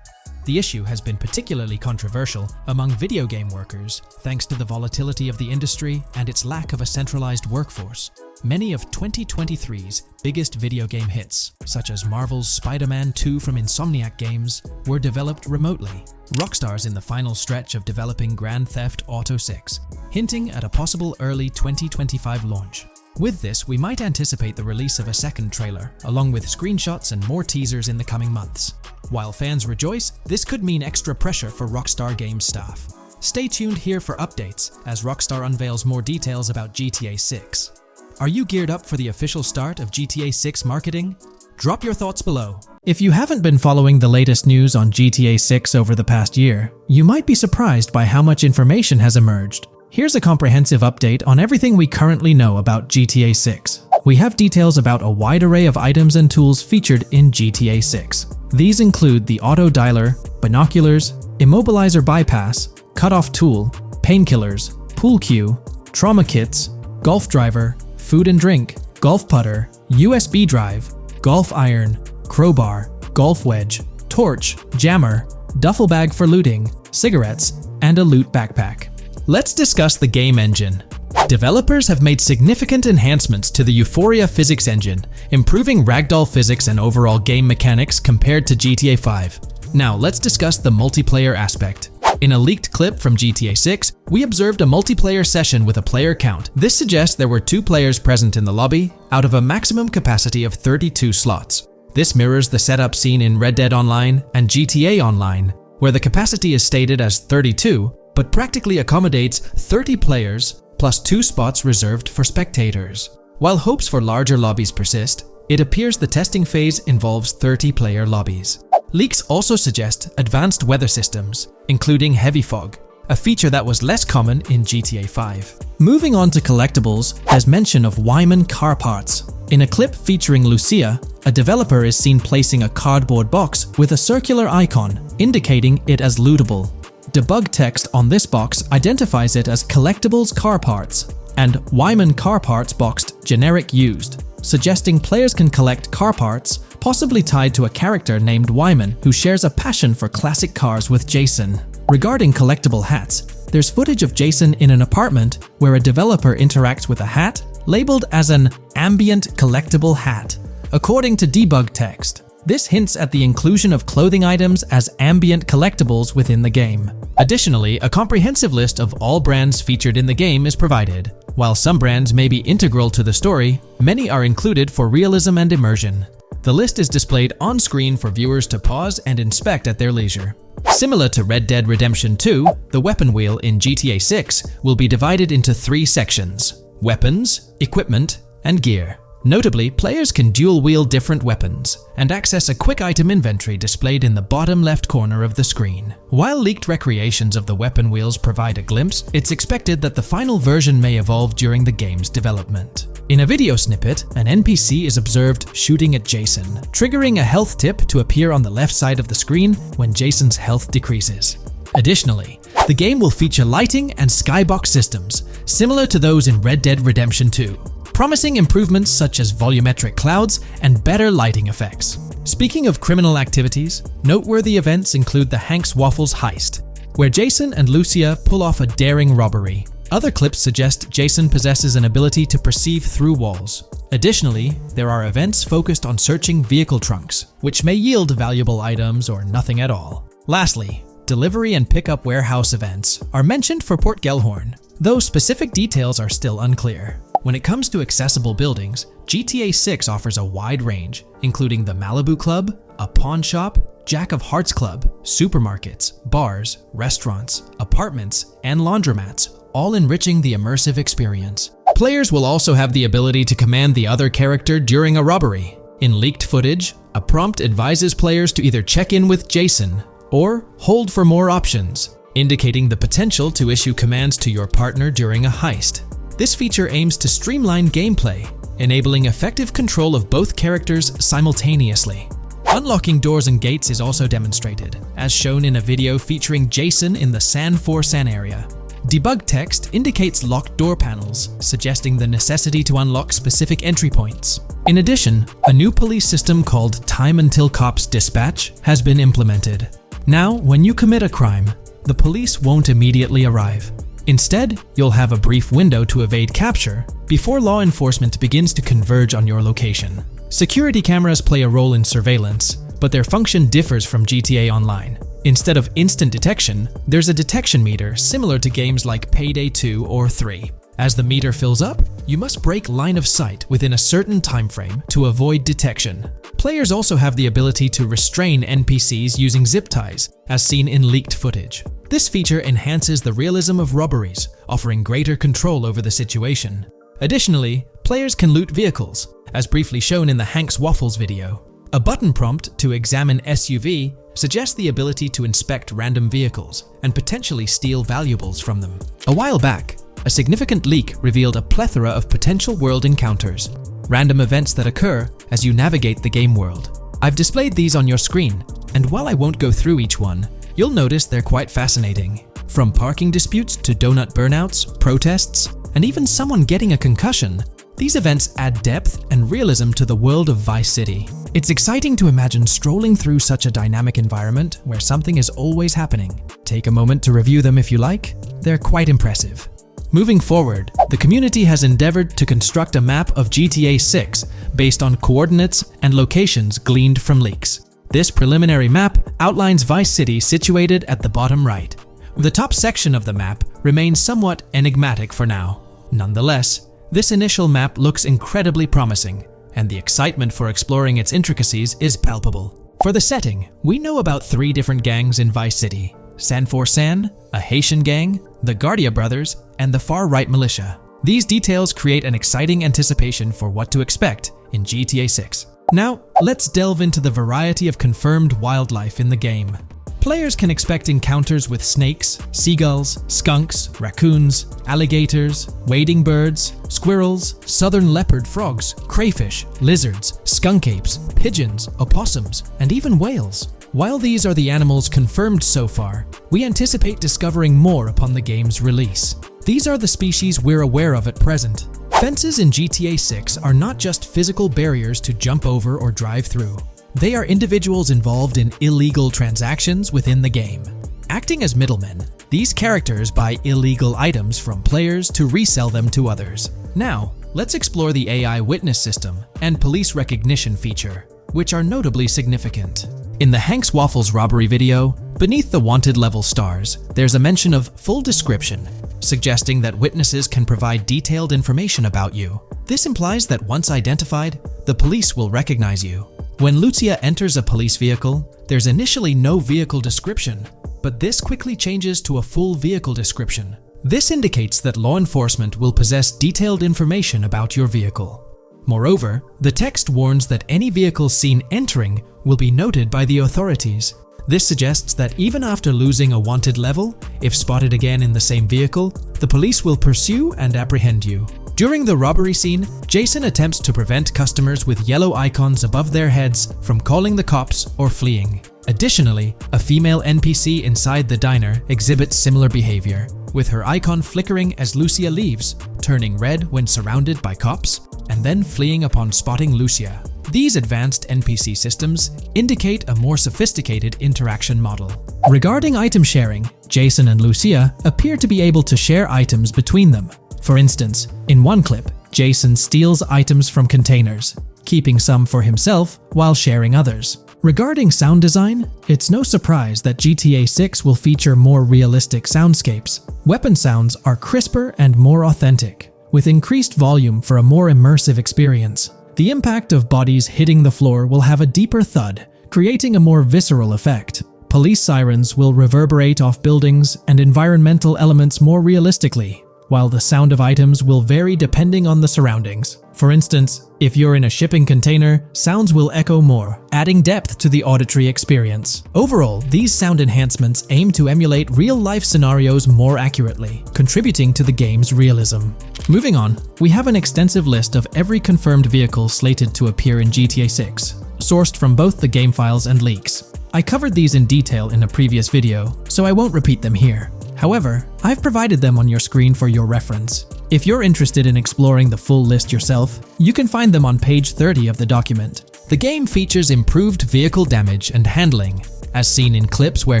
The issue has been particularly controversial among video game workers, thanks to the volatility of the industry and its lack of a centralized workforce. Many of 2023's biggest video game hits, such as Marvel's Spider-Man 2 from Insomniac Games, were developed remotely. Rockstar's in the final stretch of developing Grand Theft Auto 6, hinting at a possible early 2025 launch. With this, we might anticipate the release of a second trailer, along with screenshots and more teasers in the coming months. While fans rejoice, this could mean extra pressure for Rockstar Games staff. Stay tuned here for updates as Rockstar unveils more details about GTA 6. Are you geared up for the official start of GTA 6 marketing? Drop your thoughts below. If you haven't been following the latest news on GTA 6 over the past year, you might be surprised by how much information has emerged. Here's a comprehensive update on everything we currently know about GTA 6. We have details about a wide array of items and tools featured in GTA 6. These include the auto dialer, binoculars, immobilizer bypass, cutoff tool, painkillers, pool cue, trauma kits, golf driver, food and drink, golf putter, USB drive, golf iron, crowbar, golf wedge, torch, jammer, duffel bag for looting, cigarettes, and a loot backpack. Let's discuss the game engine. Developers have made significant enhancements to the Euphoria physics engine, improving ragdoll physics and overall game mechanics compared to GTA 5. Now let's discuss the multiplayer aspect. In a leaked clip from GTA 6, we observed a multiplayer session with a player count. This suggests there were 2 players present in the lobby, out of a maximum capacity of 32 slots. This mirrors the setup seen in Red Dead Online and GTA Online, where the capacity is stated as 32, but practically accommodates 30 players plus 2 spots reserved for spectators. While hopes for larger lobbies persist, it appears the testing phase involves 30-player lobbies. Leaks also suggest advanced weather systems, including heavy fog, a feature that was less common in GTA 5. Moving on to collectibles, there's mention of Wyman car parts. In a clip featuring Lucia, a developer is seen placing a cardboard box with a circular icon, indicating it as lootable. Debug text on this box identifies it as Collectibles car parts, and Wyman car parts boxed generic used, suggesting players can collect car parts, possibly tied to a character named Wyman who shares a passion for classic cars with Jason. Regarding collectible hats, there's footage of Jason in an apartment where a developer interacts with a hat labeled as an ambient collectible hat. According to debug text, this hints at the inclusion of clothing items as ambient collectibles within the game. Additionally, a comprehensive list of all brands featured in the game is provided. While some brands may be integral to the story, many are included for realism and immersion. The list is displayed on screen for viewers to pause and inspect at their leisure. Similar to Red Dead Redemption 2, the weapon wheel in GTA 6 will be divided into 3 sections: weapons, equipment, and gear. Notably, players can dual-wield different weapons and access a quick item inventory displayed in the bottom left corner of the screen. While leaked recreations of the weapon wheels provide a glimpse, it's expected that the final version may evolve during the game's development. In a video snippet, an NPC is observed shooting at Jason, triggering a health tip to appear on the left side of the screen when Jason's health decreases. Additionally, the game will feature lighting and skybox systems, similar to those in Red Dead Redemption 2. Promising improvements such as volumetric clouds and better lighting effects. Speaking of criminal activities, noteworthy events include the Hank's Waffles heist, where Jason and Lucia pull off a daring robbery. Other clips suggest Jason possesses an ability to perceive through walls. Additionally, there are events focused on searching vehicle trunks, which may yield valuable items or nothing at all. Lastly, delivery and pickup warehouse events are mentioned for Port Gellhorn, though specific details are still unclear. When it comes to accessible buildings, GTA 6 offers a wide range, including the Malibu Club, a pawn shop, Jack of Hearts Club, supermarkets, bars, restaurants, apartments, and laundromats, all enriching the immersive experience. Players will also have the ability to command the other character during a robbery. In leaked footage, a prompt advises players to either check in with Jason or hold for more options, indicating the potential to issue commands to your partner during a heist. This feature aims to streamline gameplay, enabling effective control of both characters simultaneously. Unlocking doors and gates is also demonstrated, as shown in a video featuring Jason in the San Forsan area. Debug text indicates locked door panels, suggesting the necessity to unlock specific entry points. In addition, a new police system called Time Until Cops Dispatch has been implemented. Now, when you commit a crime, the police won't immediately arrive. Instead, you'll have a brief window to evade capture before law enforcement begins to converge on your location. Security cameras play a role in surveillance, but their function differs from GTA Online. Instead of instant detection, there's a detection meter similar to games like Payday 2 or 3. As the meter fills up, you must break line of sight within a certain time frame to avoid detection. Players also have the ability to restrain NPCs using zip ties, as seen in leaked footage. This feature enhances the realism of Robberies, offering greater control over the situation. Additionally, players can loot vehicles, as briefly shown in the Hank's Waffles video. A button prompt to examine SUV suggests the ability to inspect random vehicles and potentially steal valuables from them. A while back, a significant leak revealed a plethora of potential world encounters, random events that occur as you navigate the game world. I've displayed these on your screen, and while I won't go through each one, you'll notice they're quite fascinating. From parking disputes to donut burnouts, protests, and even someone getting a concussion, these events add depth and realism to the world of Vice City. It's exciting to imagine strolling through such a dynamic environment where something is always happening. Take a moment to review them if you like. They're quite impressive. Moving forward, the community has endeavored to construct a map of GTA 6 based on coordinates and locations gleaned from leaks. This preliminary map outlines Vice City situated at the bottom right. The top section of the map remains somewhat enigmatic for now. Nonetheless, this initial map looks incredibly promising, and the excitement for exploring its intricacies is palpable. For the setting, we know about 3 different gangs in Vice City: San for San, a Haitian gang, the Guardia Brothers, and the far-right militia. These details create an exciting anticipation for what to expect in GTA 6. Now, let's delve into the variety of confirmed wildlife in the game. Players can expect encounters with snakes, seagulls, skunks, raccoons, alligators, wading birds, squirrels, southern leopard frogs, crayfish, lizards, skunk apes, pigeons, opossums, and even whales. While these are the animals confirmed so far, we anticipate discovering more upon the game's release. These are the species we're aware of at present. Fences in GTA 6 are not just physical barriers to jump over or drive through. They are individuals involved in illegal transactions within the game. Acting as middlemen, these characters buy illegal items from players to resell them to others. Now, let's explore the AI witness system and police recognition feature, which are notably significant. In the Hank's Waffles robbery video, beneath the wanted level stars, there's a mention of full description, suggesting that witnesses can provide detailed information about you. This implies that once identified, the police will recognize you. When Lucia enters a police vehicle, there's initially no vehicle description, but this quickly changes to a full vehicle description. This indicates that law enforcement will possess detailed information about your vehicle. Moreover, the text warns that any vehicle seen entering will be noted by the authorities. This suggests that even after losing a wanted level, if spotted again in the same vehicle, the police will pursue and apprehend you. During the robbery scene, Jason attempts to prevent customers with yellow icons above their heads from calling the cops or fleeing. Additionally, a female NPC inside the diner exhibits similar behavior, with her icon flickering as Lucia leaves, turning red when surrounded by cops, and then fleeing upon spotting Lucia. These advanced NPC systems indicate a more sophisticated interaction model. Regarding item sharing, Jason and Lucia appear to be able to share items between them. For instance, in one clip, Jason steals items from containers, keeping some for himself while sharing others. Regarding sound design, it's no surprise that GTA 6 will feature more realistic soundscapes. Weapon sounds are crisper and more authentic, with increased volume for a more immersive experience. The impact of bodies hitting the floor will have a deeper thud, creating a more visceral effect. Police sirens will reverberate off buildings and environmental elements more realistically, while the sound of items will vary depending on the surroundings. For instance, if you're in a shipping container, sounds will echo more, adding depth to the auditory experience. Overall, these sound enhancements aim to emulate real-life scenarios more accurately, contributing to the game's realism. Moving on, we have an extensive list of every confirmed vehicle slated to appear in GTA 6, sourced from both the game files and leaks. I covered these in detail in a previous video, so I won't repeat them here. However, I've provided them on your screen for your reference. If you're interested in exploring the full list yourself, you can find them on page 30 of the document. The game features improved vehicle damage and handling, as seen in clips where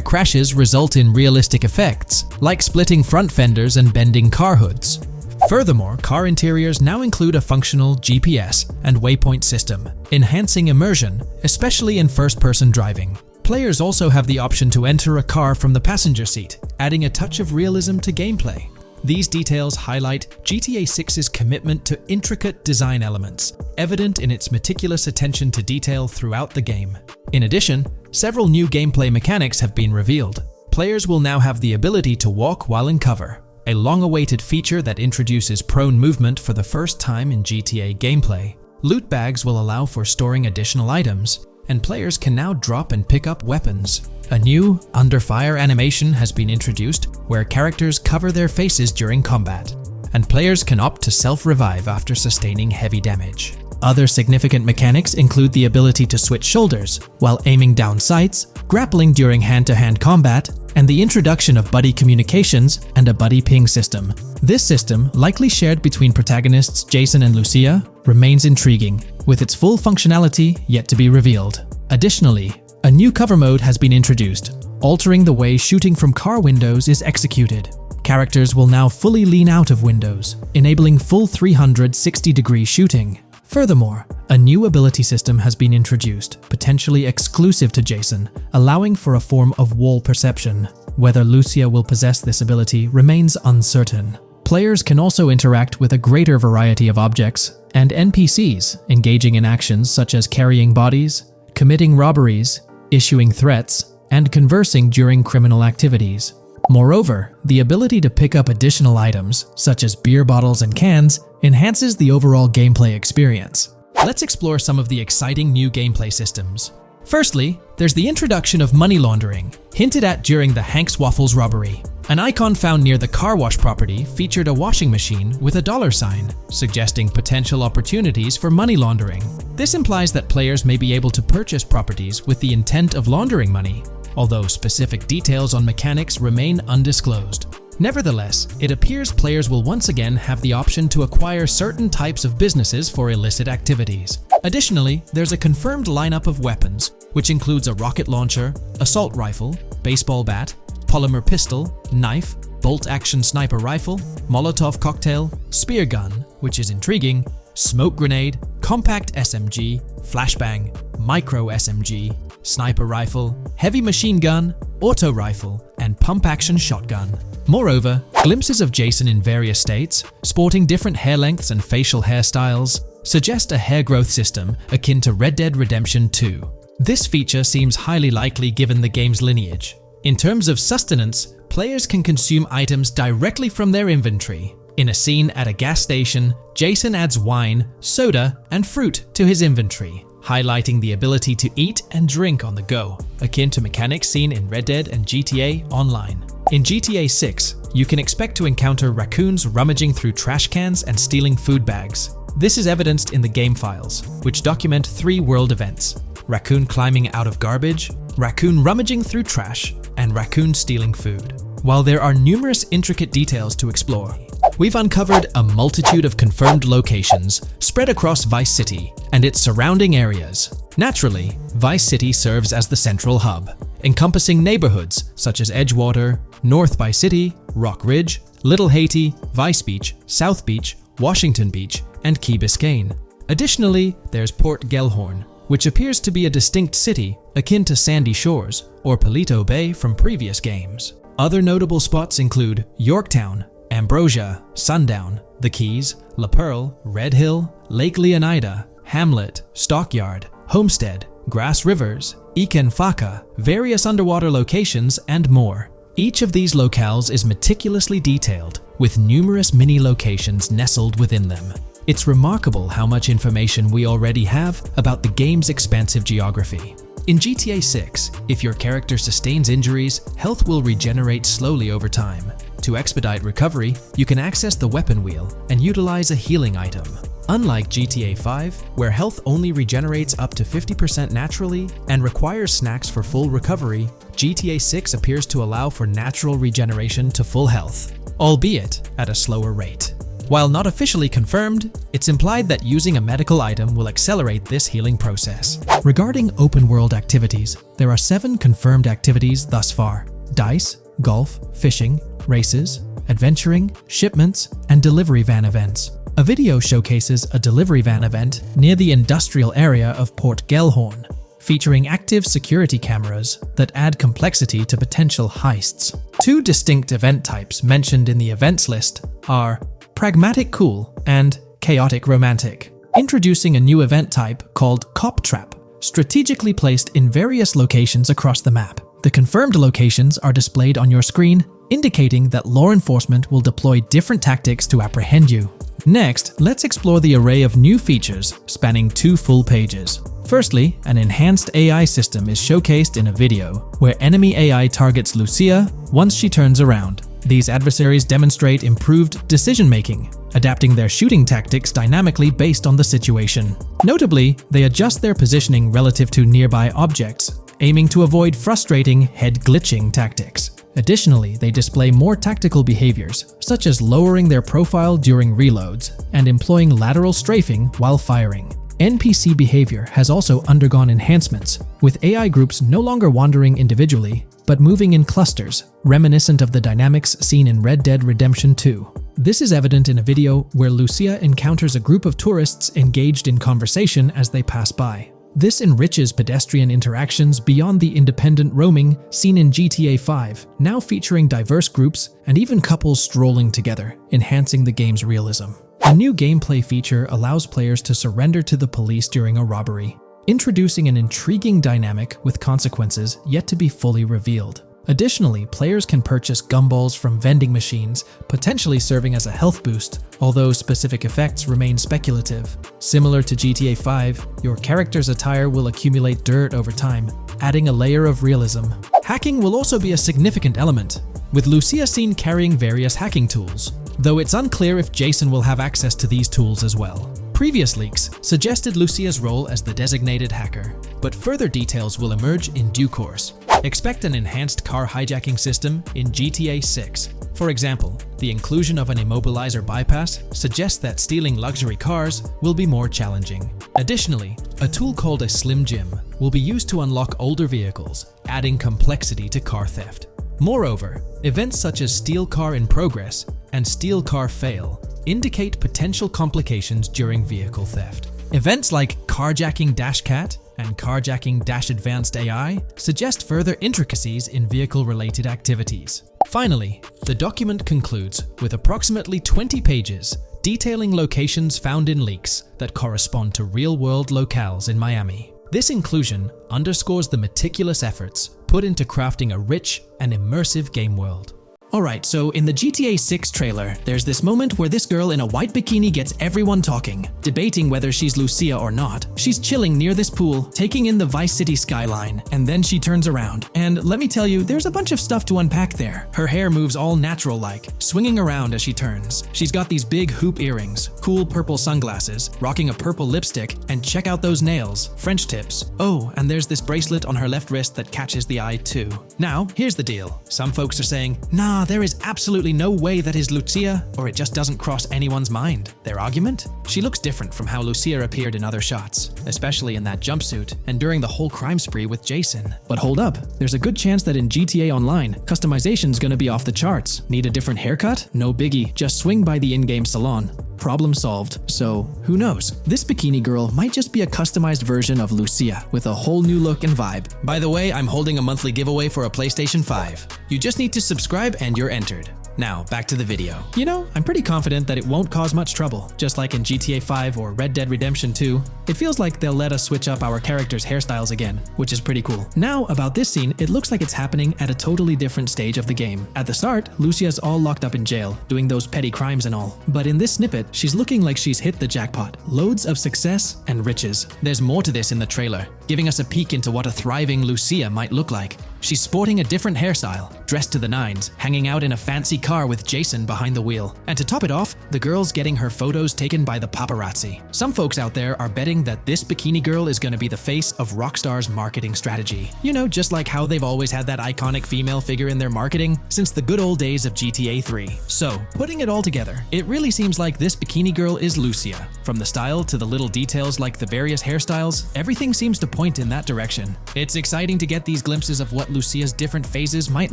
crashes result in realistic effects, like splitting front fenders and bending car hoods. Furthermore, car interiors now include a functional GPS and waypoint system, enhancing immersion, especially in first-person driving. Players also have the option to enter a car from the passenger seat, adding a touch of realism to gameplay. These details highlight GTA 6's commitment to intricate design elements, evident in its meticulous attention to detail throughout the game. In addition, several new gameplay mechanics have been revealed. Players will now have the ability to walk while in cover, a long-awaited feature that introduces prone movement for the first time in GTA gameplay. Loot bags will allow for storing additional items, and players can now drop and pick up weapons. A new under fire animation has been introduced where characters cover their faces during combat, and players can opt to self-revive after sustaining heavy damage. Other significant mechanics include the ability to switch shoulders while aiming down sights, grappling during hand-to-hand combat, and the introduction of buddy communications and a buddy ping system. This system, likely shared between protagonists Jason and Lucia, remains intriguing, with its full functionality yet to be revealed. Additionally, a new cover mode has been introduced, altering the way shooting from car windows is executed. Characters will now fully lean out of windows, enabling full 360-degree shooting. Furthermore, a new ability system has been introduced, potentially exclusive to Jason, allowing for a form of wall perception. Whether Lucia will possess this ability remains uncertain. Players can also interact with a greater variety of objects and NPCs, engaging in actions such as carrying bodies, committing robberies, issuing threats, and conversing during criminal activities. Moreover, the ability to pick up additional items, such as beer bottles and cans, enhances the overall gameplay experience. Let's explore some of the exciting new gameplay systems. Firstly, there's the introduction of money laundering, hinted at during the Hank's Waffles robbery. An icon found near the car wash property featured a washing machine with a dollar sign, suggesting potential opportunities for money laundering. This implies that players may be able to purchase properties with the intent of laundering money, although specific details on mechanics remain undisclosed. Nevertheless, it appears players will once again have the option to acquire certain types of businesses for illicit activities. Additionally, there's a confirmed lineup of weapons, which includes a rocket launcher, assault rifle, baseball bat, polymer pistol, knife, bolt-action sniper rifle, Molotov cocktail, spear gun, which is intriguing, smoke grenade, compact SMG, flashbang, micro SMG, sniper rifle, heavy machine gun, auto rifle, and pump-action shotgun. Moreover, glimpses of Jason in various states, sporting different hair lengths and facial hairstyles, suggest a hair growth system akin to Red Dead Redemption 2. This feature seems highly likely given the game's lineage. In terms of sustenance, players can consume items directly from their inventory. In a scene at a gas station, Jason adds wine, soda, and fruit to his inventory, highlighting the ability to eat and drink on the go, akin to mechanics seen in Red Dead and GTA Online. In GTA 6, you can expect to encounter raccoons rummaging through trash cans and stealing food bags. This is evidenced in the game files, which document 3 world events: raccoon climbing out of garbage, raccoon rummaging through trash, and raccoon stealing food. While there are numerous intricate details to explore, we've uncovered a multitude of confirmed locations spread across Vice City and its surrounding areas. Naturally, Vice City serves as the central hub, encompassing neighborhoods such as Edgewater, North Vice City, Rock Ridge, Little Haiti, Vice Beach, South Beach, Washington Beach, and Key Biscayne. Additionally, there's Port Gellhorn, which appears to be a distinct city akin to Sandy Shores or Palito Bay from previous games. Other notable spots include Yorktown, Ambrosia, Sundown, The Keys, La Pearl, Red Hill, Lake Leonida, Hamlet, Stockyard, Homestead, Grass Rivers, Ikenfaka, various underwater locations, and more. Each of these locales is meticulously detailed, with numerous mini locations nestled within them. It's remarkable how much information we already have about the game's expansive geography. In GTA 6, if your character sustains injuries, health will regenerate slowly over time. To expedite recovery, you can access the weapon wheel and utilize a healing item. Unlike GTA 5, where health only regenerates up to 50% naturally and requires snacks for full recovery, GTA 6 appears to allow for natural regeneration to full health, albeit at a slower rate. While not officially confirmed, it's implied that using a medical item will accelerate this healing process. Regarding open-world activities, there are 7 confirmed activities thus far: dice, golf, fishing, races, adventuring, shipments, and delivery van events. A video showcases a delivery van event near the industrial area of Port Gellhorn, featuring active security cameras that add complexity to potential heists. Two distinct event types mentioned in the events list are pragmatic cool and chaotic romantic. Introducing a new event type called Cop Trap, strategically placed in various locations across the map. The confirmed locations are displayed on your screen, indicating that law enforcement will deploy different tactics to apprehend you. Next, let's explore the array of new features spanning 2 full pages. Firstly, an enhanced AI system is showcased in a video, where enemy AI targets Lucia once she turns around. These adversaries demonstrate improved decision-making, adapting their shooting tactics dynamically based on the situation. Notably, they adjust their positioning relative to nearby objects, aiming to avoid frustrating head-glitching tactics. Additionally, they display more tactical behaviors, such as lowering their profile during reloads and employing lateral strafing while firing. NPC behavior has also undergone enhancements, with AI groups no longer wandering individually, but moving in clusters, reminiscent of the dynamics seen in Red Dead Redemption 2. This is evident in a video where Lucia encounters a group of tourists engaged in conversation as they pass by. This enriches pedestrian interactions beyond the independent roaming seen in GTA 5, now featuring diverse groups and even couples strolling together, enhancing the game's realism. A new gameplay feature allows players to surrender to the police during a robbery, introducing an intriguing dynamic with consequences yet to be fully revealed. Additionally, players can purchase gumballs from vending machines, potentially serving as a health boost, although specific effects remain speculative. Similar to GTA 5, your character's attire will accumulate dirt over time, adding a layer of realism. Hacking will also be a significant element, with Lucia seen carrying various hacking tools, though it's unclear if Jason will have access to these tools as well. Previous leaks suggested Lucia's role as the designated hacker, but further details will emerge in due course. Expect an enhanced car hijacking system in GTA 6. For example, the inclusion of an immobilizer bypass suggests that stealing luxury cars will be more challenging. Additionally, a tool called a Slim Jim will be used to unlock older vehicles, adding complexity to car theft. Moreover, events such as Steal Car in Progress and Steal Car Fail indicate potential complications during vehicle theft. Events like Carjacking Cat and Carjacking Advanced AI suggest further intricacies in vehicle-related activities. Finally, the document concludes with approximately 20 pages detailing locations found in leaks that correspond to real-world locales in Miami. This inclusion underscores the meticulous efforts put into crafting a rich and immersive game world. Alright, so in the GTA 6 trailer, there's this moment where this girl in a white bikini gets everyone talking, debating whether she's Lucia or not. She's chilling near this pool, taking in the Vice City skyline, and then she turns around. And let me tell you, there's a bunch of stuff to unpack there. Her hair moves all natural-like, swinging around as she turns. She's got these big hoop earrings, cool purple sunglasses, rocking a purple lipstick, and check out those nails, French tips. Oh, and there's this bracelet on her left wrist that catches the eye too. Now, here's the deal. Some folks are saying, nah, there is absolutely no way that is Lucia, or it just doesn't cross anyone's mind. Their argument? She looks different from how Lucia appeared in other shots, especially in that jumpsuit and during the whole crime spree with Jason. But hold up, there's a good chance that in GTA Online, customization's gonna be off the charts. Need a different haircut? No biggie, just swing by the in-game salon. Problem solved. So, who knows? This bikini girl might just be a customized version of Lucia with a whole new look and vibe. By the way, I'm holding a monthly giveaway for a PlayStation 5. You just need to subscribe and you're entered. Now, back to the video. You know, I'm pretty confident that it won't cause much trouble. Just like in GTA 5 or Red Dead Redemption 2, it feels like they'll let us switch up our characters' hairstyles again, which is pretty cool. Now, about this scene, it looks like it's happening at a totally different stage of the game. At the start, Lucia's all locked up in jail, doing those petty crimes and all. But in this snippet, she's looking like she's hit the jackpot. Loads of success and riches. There's more to this in the trailer, giving us a peek into what a thriving Lucia might look like. She's sporting a different hairstyle, dressed to the nines, hanging out in a fancy car with Jason behind the wheel. And to top it off, the girl's getting her photos taken by the paparazzi. Some folks out there are betting that this bikini girl is gonna be the face of Rockstar's marketing strategy. You know, just like how they've always had that iconic female figure in their marketing since the good old days of GTA 3. So, putting it all together, it really seems like this bikini girl is Lucia. From the style to the little details like the various hairstyles, everything seems to point in that direction. It's exciting to get these glimpses of what Lucia's different phases might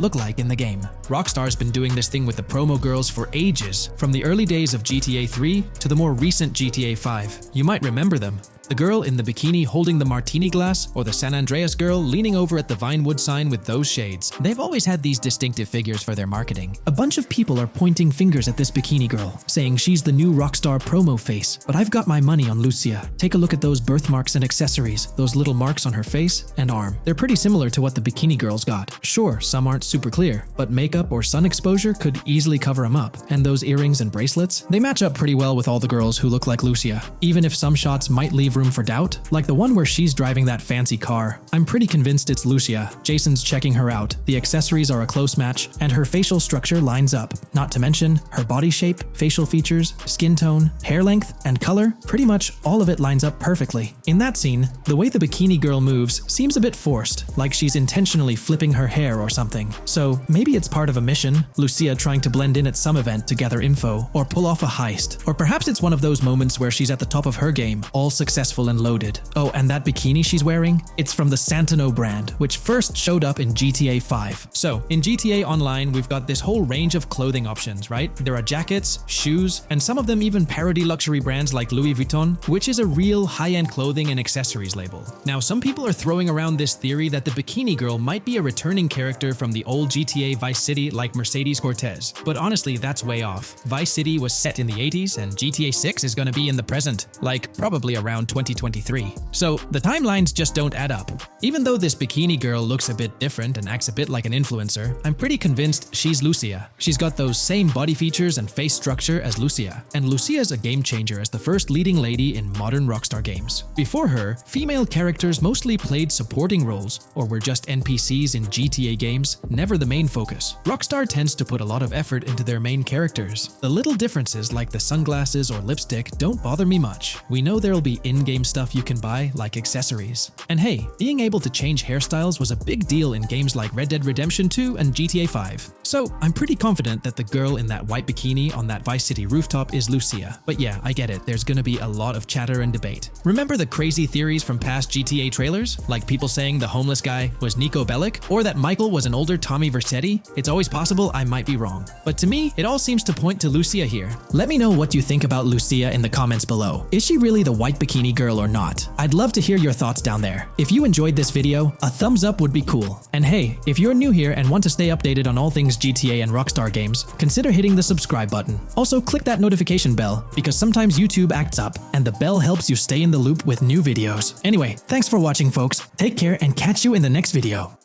look like in the game. Rockstar's been doing this thing with the promo girls for ages, from the early days of GTA 3 to the more recent GTA 5. You might remember them. The girl in the bikini holding the martini glass, or the San Andreas girl leaning over at the Vinewood sign with those shades. They've always had these distinctive figures for their marketing. A bunch of people are pointing fingers at this bikini girl, saying she's the new Rockstar promo face, but I've got my money on Lucia. Take a look at those birthmarks and accessories, those little marks on her face and arm. They're pretty similar to what the bikini girl's got. Sure, some aren't super clear, but makeup or sun exposure could easily cover them up. And those earrings and bracelets, they match up pretty well with all the girls who look like Lucia. Even if some shots might leave room for doubt, like the one where she's driving that fancy car, I'm pretty convinced it's Lucia. Jason's checking her out, the accessories are a close match, and her facial structure lines up. Not to mention, her body shape, facial features, skin tone, hair length, and color, pretty much all of it lines up perfectly. In that scene, the way the bikini girl moves seems a bit forced, like she's intentionally flipping her hair or something. So maybe it's part of a mission, Lucia trying to blend in at some event to gather info, or pull off a heist. Or perhaps it's one of those moments where she's at the top of her game, all successful and loaded. Oh, and that bikini she's wearing? It's from the Santino brand, which first showed up in GTA 5. So, in GTA Online, we've got this whole range of clothing options, right? There are jackets, shoes, and some of them even parody luxury brands like Louis Vuitton, which is a real high-end clothing and accessories label. Now, some people are throwing around this theory that the bikini girl might be a returning character from the old GTA Vice City like Mercedes Cortez. But honestly, that's way off. Vice City was set in the 80s and GTA 6 is gonna be in the present, like probably around 2023. So the timelines just don't add up. Even though this bikini girl looks a bit different and acts a bit like an influencer, I'm pretty convinced she's Lucia. She's got those same body features and face structure as Lucia, and Lucia's a game changer as the first leading lady in modern Rockstar games. Before her, female characters mostly played supporting roles, or were just NPCs in GTA games, never the main focus. Rockstar tends to put a lot of effort into their main characters. The little differences like the sunglasses or lipstick don't bother me much. We know there'll be in-game stuff you can buy, like accessories. And hey, being able to change hairstyles was a big deal in games like Red Dead Redemption 2 and GTA 5. So I'm pretty confident that the girl in that white bikini on that Vice City rooftop is Lucia. But yeah, I get it, there's gonna be a lot of chatter and debate. Remember the crazy theories from past GTA trailers? Like people saying the homeless guy was Nico Bellic, or that Michael was an older Tommy Vercetti? It's always possible I might be wrong. But to me, it all seems to point to Lucia here. Let me know what you think about Lucia in the comments below. Is she really the white bikini girl or not? I'd love to hear your thoughts down there. If you enjoyed this video, a thumbs up would be cool. And hey, if you're new here and want to stay updated on all things GTA and Rockstar games, consider hitting the subscribe button. Also, click that notification bell, because sometimes YouTube acts up, and the bell helps you stay in the loop with new videos. Anyway, thanks for watching, folks. Take care and catch you in the next video.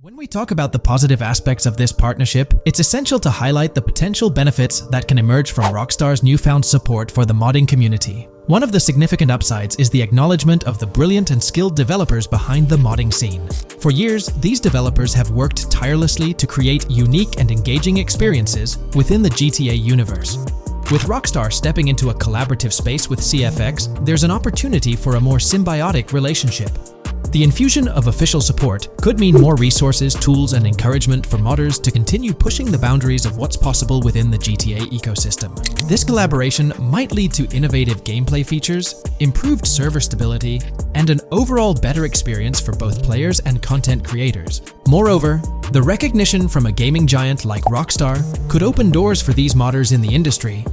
When we talk about the positive aspects of this partnership, it's essential to highlight the potential benefits that can emerge from Rockstar's newfound support for the modding community. One of the significant upsides is the acknowledgement of the brilliant and skilled developers behind the modding scene. For years, these developers have worked tirelessly to create unique and engaging experiences within the GTA universe. With Rockstar stepping into a collaborative space with CFX, there's an opportunity for a more symbiotic relationship. The infusion of official support could mean more resources, tools, and encouragement for modders to continue pushing the boundaries of what's possible within the GTA ecosystem. This collaboration might lead to innovative gameplay features, improved server stability, and an overall better experience for both players and content creators. Moreover, the recognition from a gaming giant like Rockstar could open doors for these modders in the industry.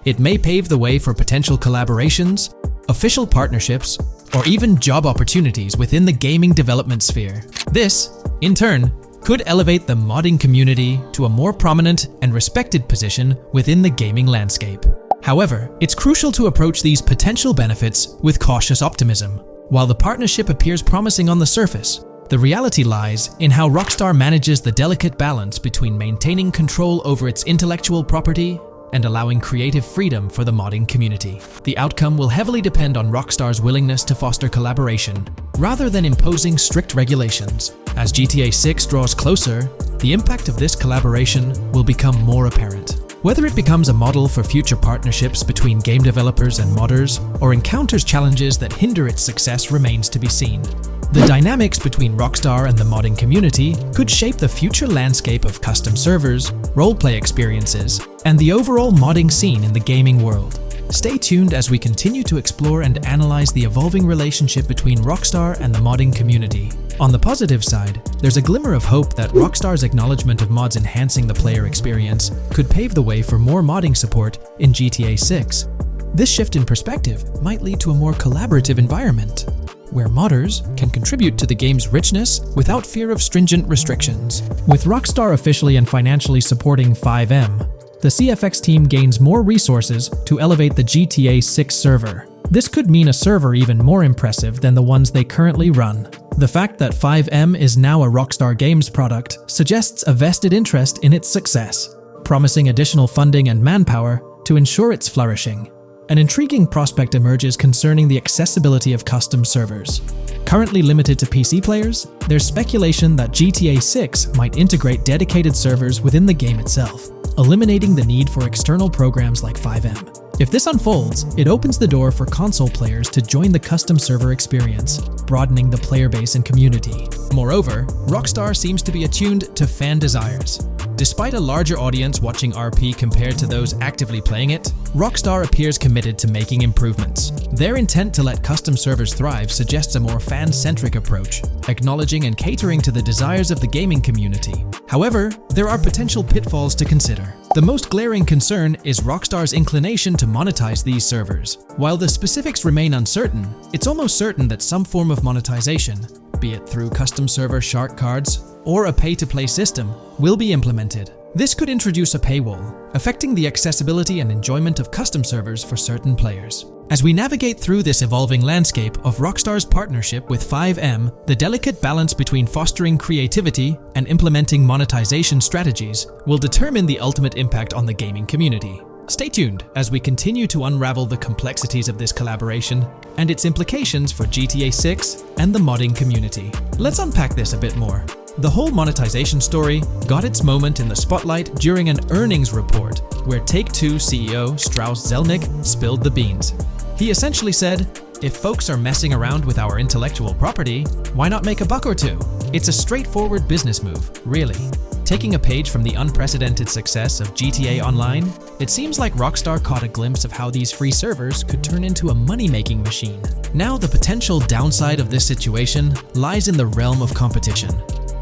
It may pave the way for potential collaborations, official partnerships, or even job opportunities within the gaming development sphere. This, in turn, could elevate the modding community to a more prominent and respected position within the gaming landscape. However, it's crucial to approach these potential benefits with cautious optimism. While the partnership appears promising on the surface, the reality lies in how Rockstar manages the delicate balance between maintaining control over its intellectual property and allowing creative freedom for the modding community. The outcome will heavily depend on Rockstar's willingness to foster collaboration, rather than imposing strict regulations. As GTA 6 draws closer, the impact of this collaboration will become more apparent. Whether it becomes a model for future partnerships between game developers and modders, or encounters challenges that hinder its success remains to be seen. The dynamics between Rockstar and the modding community could shape the future landscape of custom servers, roleplay experiences, and the overall modding scene in the gaming world. Stay tuned as we continue to explore and analyze the evolving relationship between Rockstar and the modding community. On the positive side, there's a glimmer of hope that Rockstar's acknowledgement of mods enhancing the player experience could pave the way for more modding support in GTA 6. This shift in perspective might lead to a more collaborative environment, where modders can contribute to the game's richness without fear of stringent restrictions. With Rockstar officially and financially supporting 5M, the CFX team gains more resources to elevate the GTA 6 server. This could mean a server even more impressive than the ones they currently run. The fact that 5M is now a Rockstar Games product suggests a vested interest in its success, promising additional funding and manpower to ensure its flourishing. An intriguing prospect emerges concerning the accessibility of custom servers. Currently limited to PC players, there's speculation that GTA 6 might integrate dedicated servers within the game itself, eliminating the need for external programs like 5M. If this unfolds, it opens the door for console players to join the custom server experience, broadening the player base and community. Moreover, Rockstar seems to be attuned to fan desires. Despite a larger audience watching RP compared to those actively playing it, Rockstar appears committed to making improvements. Their intent to let custom servers thrive suggests a more fan-centric approach, acknowledging and catering to the desires of the gaming community. However, there are potential pitfalls to consider. The most glaring concern is Rockstar's inclination to monetize these servers. While the specifics remain uncertain, it's almost certain that some form of monetization, be it through custom server shark cards or a pay-to-play system, will be implemented. This could introduce a paywall, affecting the accessibility and enjoyment of custom servers for certain players. As we navigate through this evolving landscape of Rockstar's partnership with 5M, the delicate balance between fostering creativity and implementing monetization strategies will determine the ultimate impact on the gaming community. Stay tuned as we continue to unravel the complexities of this collaboration and its implications for GTA 6 and the modding community. Let's unpack this a bit more. The whole monetization story got its moment in the spotlight during an earnings report where Take-Two CEO Strauss Zelnick spilled the beans. He essentially said, "If folks are messing around with our intellectual property, why not make a buck or two? It's a straightforward business move, really." Taking a page from the unprecedented success of GTA Online, it seems like Rockstar caught a glimpse of how these free servers could turn into a money-making machine. Now, the potential downside of this situation lies in the realm of competition.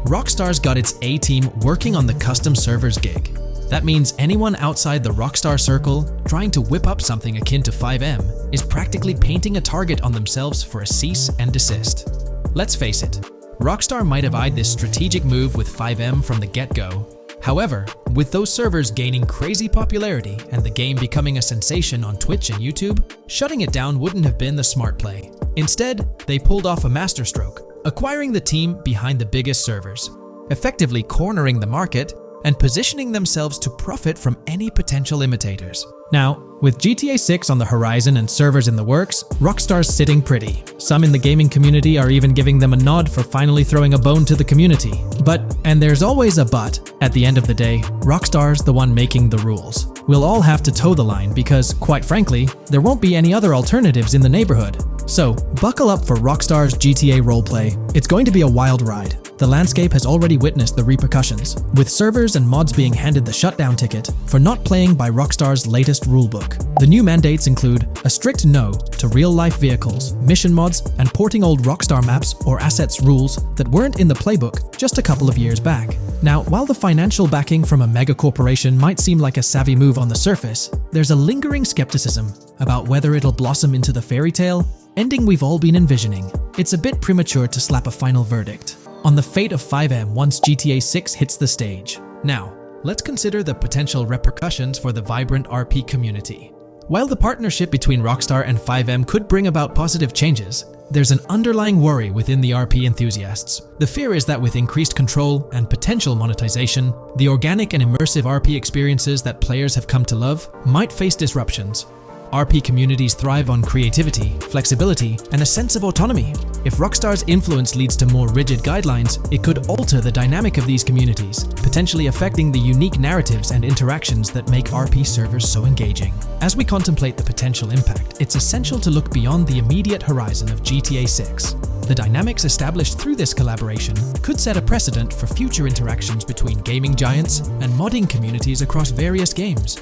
Rockstar's got its A-team working on the custom servers gig. That means anyone outside the Rockstar circle trying to whip up something akin to 5M is practically painting a target on themselves for a cease and desist. Let's face it, Rockstar might have eyed this strategic move with 5M from the get-go. However, with those servers gaining crazy popularity and the game becoming a sensation on Twitch and YouTube, shutting it down wouldn't have been the smart play. Instead, they pulled off a masterstroke, acquiring the team behind the biggest servers, effectively cornering the market and positioning themselves to profit from any potential imitators. Now, with GTA 6 on the horizon and servers in the works, Rockstar's sitting pretty. Some in the gaming community are even giving them a nod for finally throwing a bone to the community. But, and there's always a but, at the end of the day, Rockstar's the one making the rules. We'll all have to toe the line because, quite frankly, there won't be any other alternatives in the neighborhood. So, buckle up for Rockstar's GTA roleplay. It's going to be a wild ride. The landscape has already witnessed the repercussions, with servers and mods being handed the shutdown ticket for not playing by Rockstar's latest rulebook. The new mandates include a strict no to real-life vehicles, mission mods, and porting old Rockstar maps or assets rules that weren't in the playbook just a couple of years back. Now, while the financial backing from a mega corporation might seem like a savvy move on the surface, there's a lingering skepticism about whether it'll blossom into the fairy tale ending we've all been envisioning. It's a bit premature to slap a final verdict on the fate of 5M once GTA 6 hits the stage. Now, let's consider the potential repercussions for the vibrant RP community. While the partnership between Rockstar and 5M could bring about positive changes, there's an underlying worry within the RP enthusiasts. The fear is that with increased control and potential monetization, the organic and immersive RP experiences that players have come to love might face disruptions. RP communities thrive on creativity, flexibility, and a sense of autonomy. If Rockstar's influence leads to more rigid guidelines, it could alter the dynamic of these communities, potentially affecting the unique narratives and interactions that make RP servers so engaging. As we contemplate the potential impact, it's essential to look beyond the immediate horizon of GTA 6. The dynamics established through this collaboration could set a precedent for future interactions between gaming giants and modding communities across various games.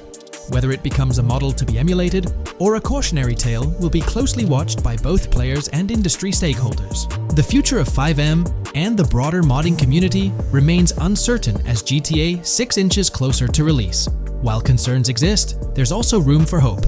Whether it becomes a model to be emulated or a cautionary tale will be closely watched by both players and industry stakeholders. The future of 5M and the broader modding community remains uncertain as GTA 6 inches closer to release. While concerns exist, there's also room for hope.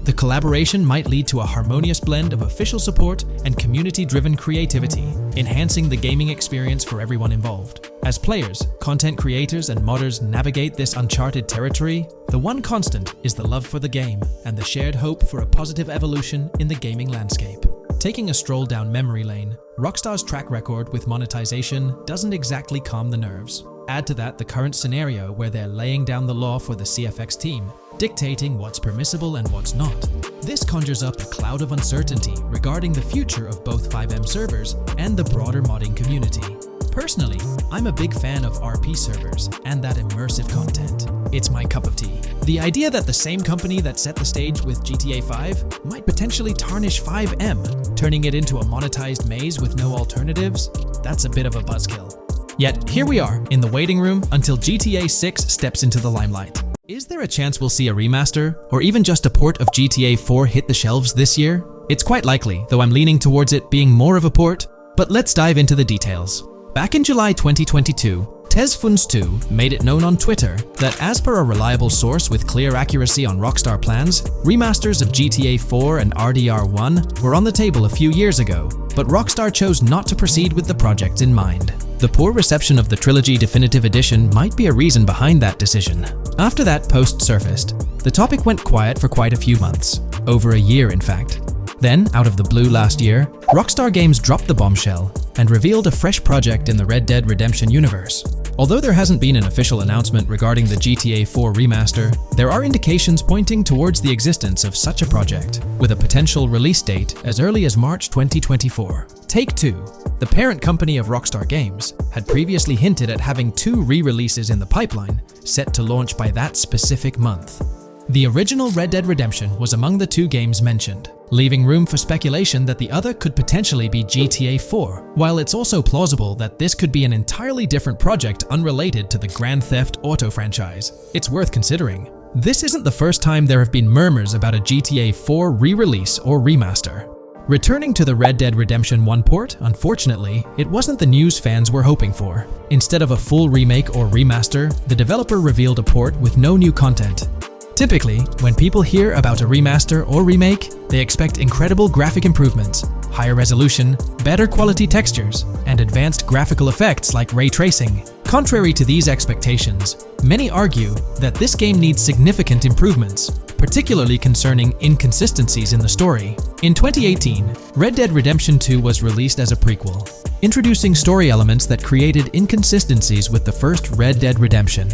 The collaboration might lead to a harmonious blend of official support and community-driven creativity, enhancing the gaming experience for everyone involved. As players, content creators, and modders navigate this uncharted territory, the one constant is the love for the game and the shared hope for a positive evolution in the gaming landscape. Taking a stroll down memory lane, Rockstar's track record with monetization doesn't exactly calm the nerves. Add to that the current scenario where they're laying down the law for the CFX team, dictating what's permissible and what's not. This conjures up a cloud of uncertainty regarding the future of both 5M servers and the broader modding community. Personally, I'm a big fan of RP servers and that immersive content. It's my cup of tea. The idea that the same company that set the stage with GTA 5 might potentially tarnish 5M, turning it into a monetized maze with no alternatives, that's a bit of a buzzkill. Yet, here we are, in the waiting room until GTA 6 steps into the limelight. Is there a chance we'll see a remaster, or even just a port of GTA 4 hit the shelves this year? It's quite likely, though I'm leaning towards it being more of a port, but let's dive into the details. Back in July 2022, Tezfuns2 made it known on Twitter that as per a reliable source with clear accuracy on Rockstar plans, remasters of GTA 4 and RDR1 were on the table a few years ago, but Rockstar chose not to proceed with the project in mind. The poor reception of the Trilogy Definitive Edition might be a reason behind that decision. After that post surfaced, the topic went quiet for quite a few months, over a year in fact. Then, out of the blue last year, Rockstar Games dropped the bombshell and revealed a fresh project in the Red Dead Redemption universe. Although there hasn't been an official announcement regarding the GTA 4 remaster, there are indications pointing towards the existence of such a project, with a potential release date as early as March 2024. Take-Two, the parent company of Rockstar Games, had previously hinted at having 2 re-releases in the pipeline, set to launch by that specific month. The original Red Dead Redemption was among the 2 games mentioned, leaving room for speculation that the other could potentially be GTA 4, while it's also plausible that this could be an entirely different project unrelated to the Grand Theft Auto franchise. It's worth considering. This isn't the first time there have been murmurs about a GTA 4 re-release or remaster. Returning to the Red Dead Redemption 1 port, unfortunately, it wasn't the news fans were hoping for. Instead of a full remake or remaster, the developer revealed a port with no new content. Typically, when people hear about a remaster or remake, they expect incredible graphic improvements, higher resolution, better quality textures, and advanced graphical effects like ray tracing. Contrary to these expectations, many argue that this game needs significant improvements, particularly concerning inconsistencies in the story. In 2018, Red Dead Redemption 2 was released as a prequel, introducing story elements that created inconsistencies with the first Red Dead Redemption,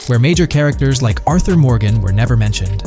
where major characters like Arthur Morgan were never mentioned.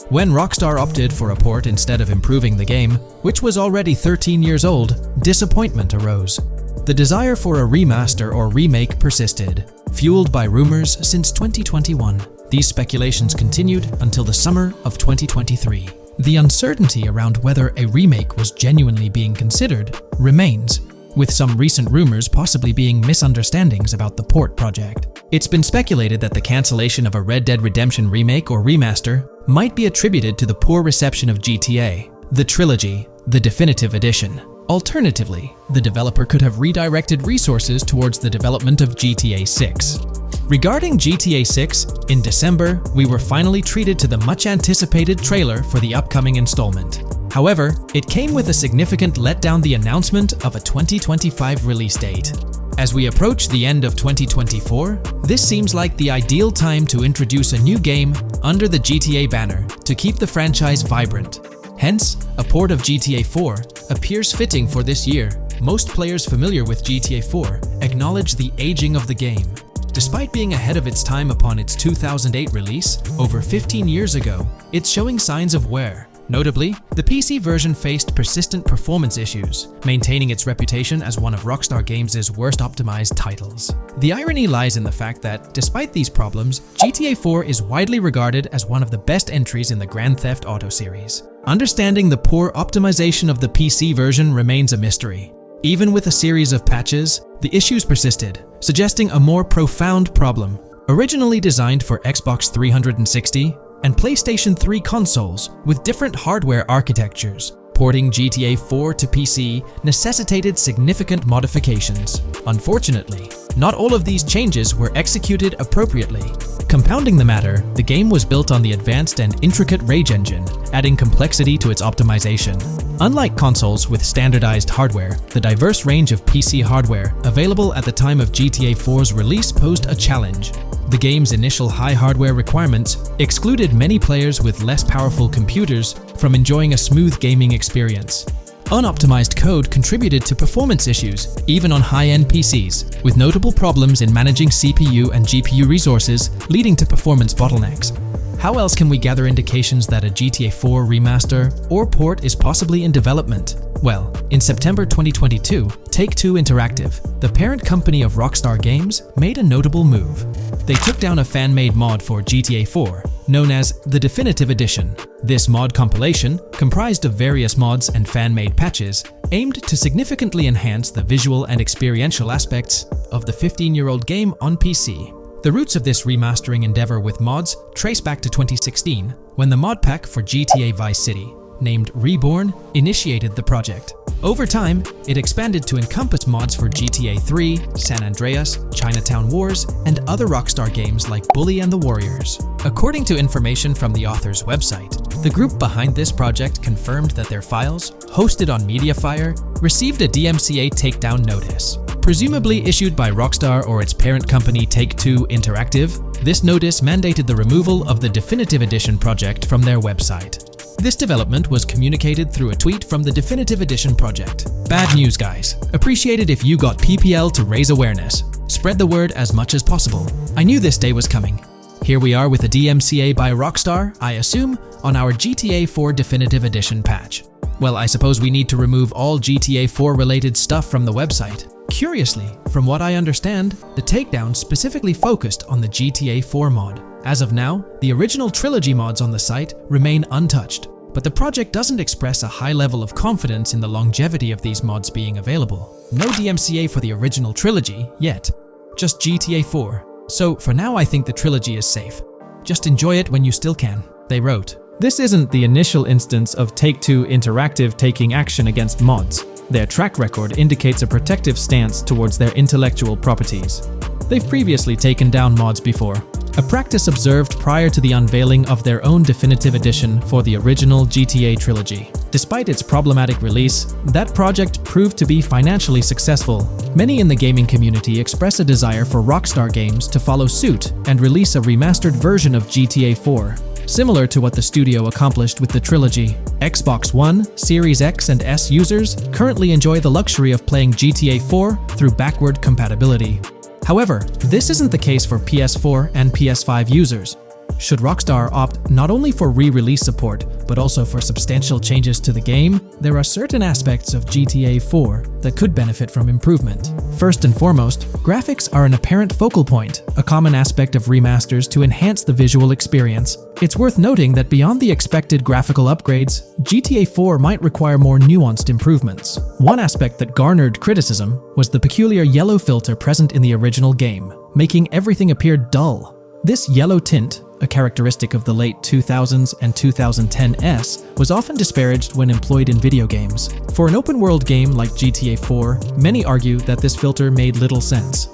When Rockstar opted for a port instead of improving the game, which was already 13 years old, disappointment arose. The desire for a remaster or remake persisted, fueled by rumors since 2021. These speculations continued until the summer of 2023. The uncertainty around whether a remake was genuinely being considered remains, with some recent rumors possibly being misunderstandings about the port project. It's been speculated that the cancellation of a Red Dead Redemption remake or remaster might be attributed to the poor reception of GTA, the Trilogy, the Definitive Edition. Alternatively, the developer could have redirected resources towards the development of GTA 6. Regarding GTA 6, in December, we were finally treated to the much-anticipated trailer for the upcoming installment. However, it came with a significant letdown: the announcement of a 2025 release date. As we approach the end of 2024, this seems like the ideal time to introduce a new game under the GTA banner to keep the franchise vibrant. Hence, a port of GTA 4 appears fitting for this year. Most players familiar with GTA 4 acknowledge the aging of the game. Despite being ahead of its time upon its 2008 release, over 15 years ago, it's showing signs of wear. Notably, the PC version faced persistent performance issues, maintaining its reputation as one of Rockstar Games' worst optimized titles. The irony lies in the fact that, despite these problems, GTA 4 is widely regarded as one of the best entries in the Grand Theft Auto series. Understanding the poor optimization of the PC version remains a mystery. Even with a series of patches, the issues persisted, suggesting a more profound problem. Originally designed for Xbox 360, and PlayStation 3 consoles with different hardware architectures, porting GTA 4 to PC necessitated significant modifications. Unfortunately, not all of these changes were executed appropriately. Compounding the matter, the game was built on the advanced and intricate Rage engine adding complexity to its optimization. Unlike consoles with standardized hardware, the diverse range of PC hardware available at the time of GTA 4's release posed a challenge. The game's initial high hardware requirements excluded many players with less powerful computers from enjoying a smooth gaming experience. Unoptimized code contributed to performance issues, even on high-end PCs, with notable problems in managing CPU and GPU resources, leading to performance bottlenecks. How else can we gather indications that a GTA 4 remaster or port is possibly in development? Well, in September 2022, Take-Two Interactive, the parent company of Rockstar Games, made a notable move. They took down a fan-made mod for GTA 4, known as the Definitive Edition. This mod compilation, comprised of various mods and fan-made patches, aimed to significantly enhance the visual and experiential aspects of the 15-year-old game on PC. The roots of this remastering endeavor with mods trace back to 2016, when the mod pack for GTA Vice City, named Reborn, initiated the project. Over time, it expanded to encompass mods for GTA 3, San Andreas, Chinatown Wars, and other Rockstar games like Bully and the Warriors. According to information from the author's website, the group behind this project confirmed that their files, hosted on Mediafire, received a DMCA takedown notice. Presumably issued by Rockstar or its parent company Take-Two Interactive, this notice mandated the removal of the Definitive Edition project from their website. This development was communicated through a tweet from the Definitive Edition project. Bad news, guys. Appreciated if you got PPL to raise awareness. Spread the word as much as possible. I knew this day was coming. Here we are with a DMCA by Rockstar, I assume, on our GTA 4 Definitive Edition patch. Well, I suppose we need to remove all GTA 4 related stuff from the website. Curiously, from what I understand, the takedown specifically focused on the GTA 4 mod. As of now, the original trilogy mods on the site remain untouched, but the project doesn't express a high level of confidence in the longevity of these mods being available. No DMCA for the original trilogy yet, just GTA 4. So for now I think the trilogy is safe. Just enjoy it when you still can, they wrote. This isn't the initial instance of Take-Two Interactive taking action against mods. Their track record indicates a protective stance towards their intellectual properties. They've previously taken down mods before, a practice observed prior to the unveiling of their own Definitive Edition for the original GTA trilogy. Despite its problematic release, that project proved to be financially successful. Many in the gaming community express a desire for Rockstar Games to follow suit and release a remastered version of GTA 4. Similar to what the studio accomplished with the trilogy. Xbox One, Series X and S users currently enjoy the luxury of playing GTA 4 through backward compatibility. However, this isn't the case for PS4 and PS5 users. Should Rockstar opt not only for re-release support, but also for substantial changes to the game, there are certain aspects of GTA 4 that could benefit from improvement. First and foremost, graphics are an apparent focal point, a common aspect of remasters to enhance the visual experience. It's worth noting that beyond the expected graphical upgrades, GTA 4 might require more nuanced improvements. One aspect that garnered criticism was the peculiar yellow filter present in the original game, making everything appear dull. This yellow tint, a characteristic of the late 2000s and 2010s, was often disparaged when employed in video games. For an open-world game like GTA 4, many argue that this filter made little sense.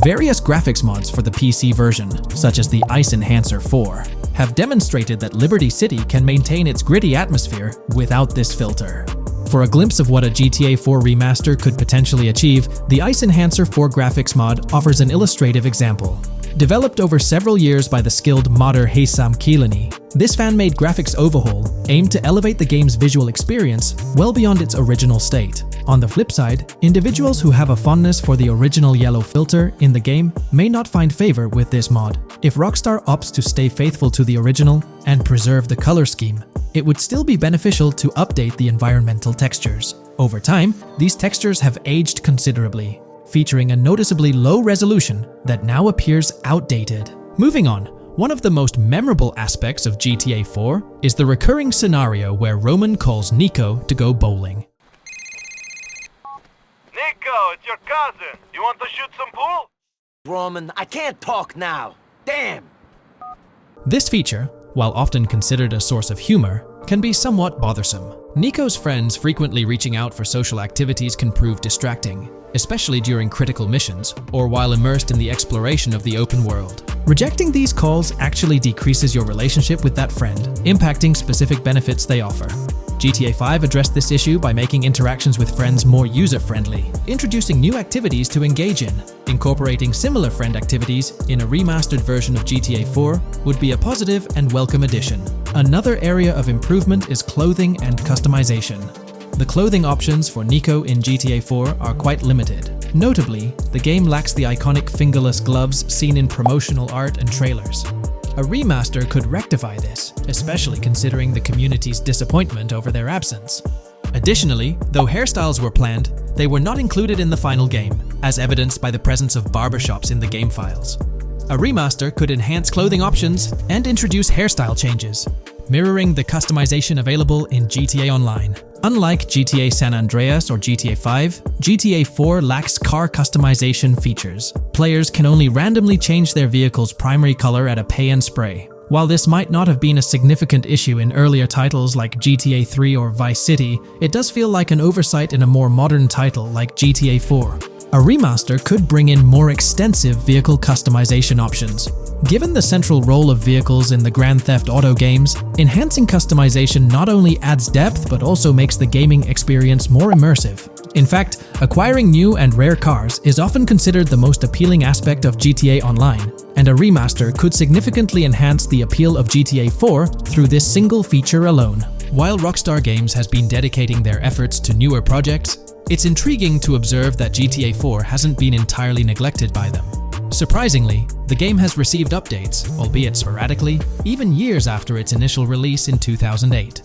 Various graphics mods for the PC version, such as the Ice Enhancer 4, have demonstrated that Liberty City can maintain its gritty atmosphere without this filter. For a glimpse of what a GTA 4 remaster could potentially achieve, the Ice Enhancer 4 graphics mod offers an illustrative example. Developed over several years by the skilled modder Heysam Keelani, this fan-made graphics overhaul aimed to elevate the game's visual experience well beyond its original state. On the flip side, individuals who have a fondness for the original yellow filter in the game may not find favor with this mod. If Rockstar opts to stay faithful to the original and preserve the color scheme, it would still be beneficial to update the environmental textures. Over time, these textures have aged considerably, featuring a noticeably low resolution that now appears outdated. Moving on, one of the most memorable aspects of GTA 4 is the recurring scenario where Roman calls Nico to go bowling. Nico, it's your cousin. You want to shoot some pool? Roman, I can't talk now. Damn! This feature, while often considered a source of humor, can be somewhat bothersome. Nico's friends frequently reaching out for social activities can prove distracting, especially during critical missions or while immersed in the exploration of the open world. Rejecting these calls actually decreases your relationship with that friend, impacting specific benefits they offer. GTA 5 addressed this issue by making interactions with friends more user-friendly, introducing new activities to engage in. Incorporating similar friend activities in a remastered version of GTA 4 would be a positive and welcome addition. Another area of improvement is clothing and customization. The clothing options for Nico in GTA 4 are quite limited. Notably, the game lacks the iconic fingerless gloves seen in promotional art and trailers. A remaster could rectify this, especially considering the community's disappointment over their absence. Additionally, though hairstyles were planned, they were not included in the final game, as evidenced by the presence of barbershops in the game files. A remaster could enhance clothing options and introduce hairstyle changes, mirroring the customization available in GTA Online. Unlike GTA San Andreas or GTA 5, GTA 4 lacks car customization features. Players can only randomly change their vehicle's primary color at a pay and spray. While this might not have been a significant issue in earlier titles like GTA 3 or Vice City, it does feel like an oversight in a more modern title like GTA 4. A remaster could bring in more extensive vehicle customization options. Given the central role of vehicles in the Grand Theft Auto games, enhancing customization not only adds depth but also makes the gaming experience more immersive. In fact, acquiring new and rare cars is often considered the most appealing aspect of GTA Online, and a remaster could significantly enhance the appeal of GTA 4 through this single feature alone. While Rockstar Games has been dedicating their efforts to newer projects, it's intriguing to observe that GTA 4 hasn't been entirely neglected by them. Surprisingly, the game has received updates, albeit sporadically, even years after its initial release in 2008.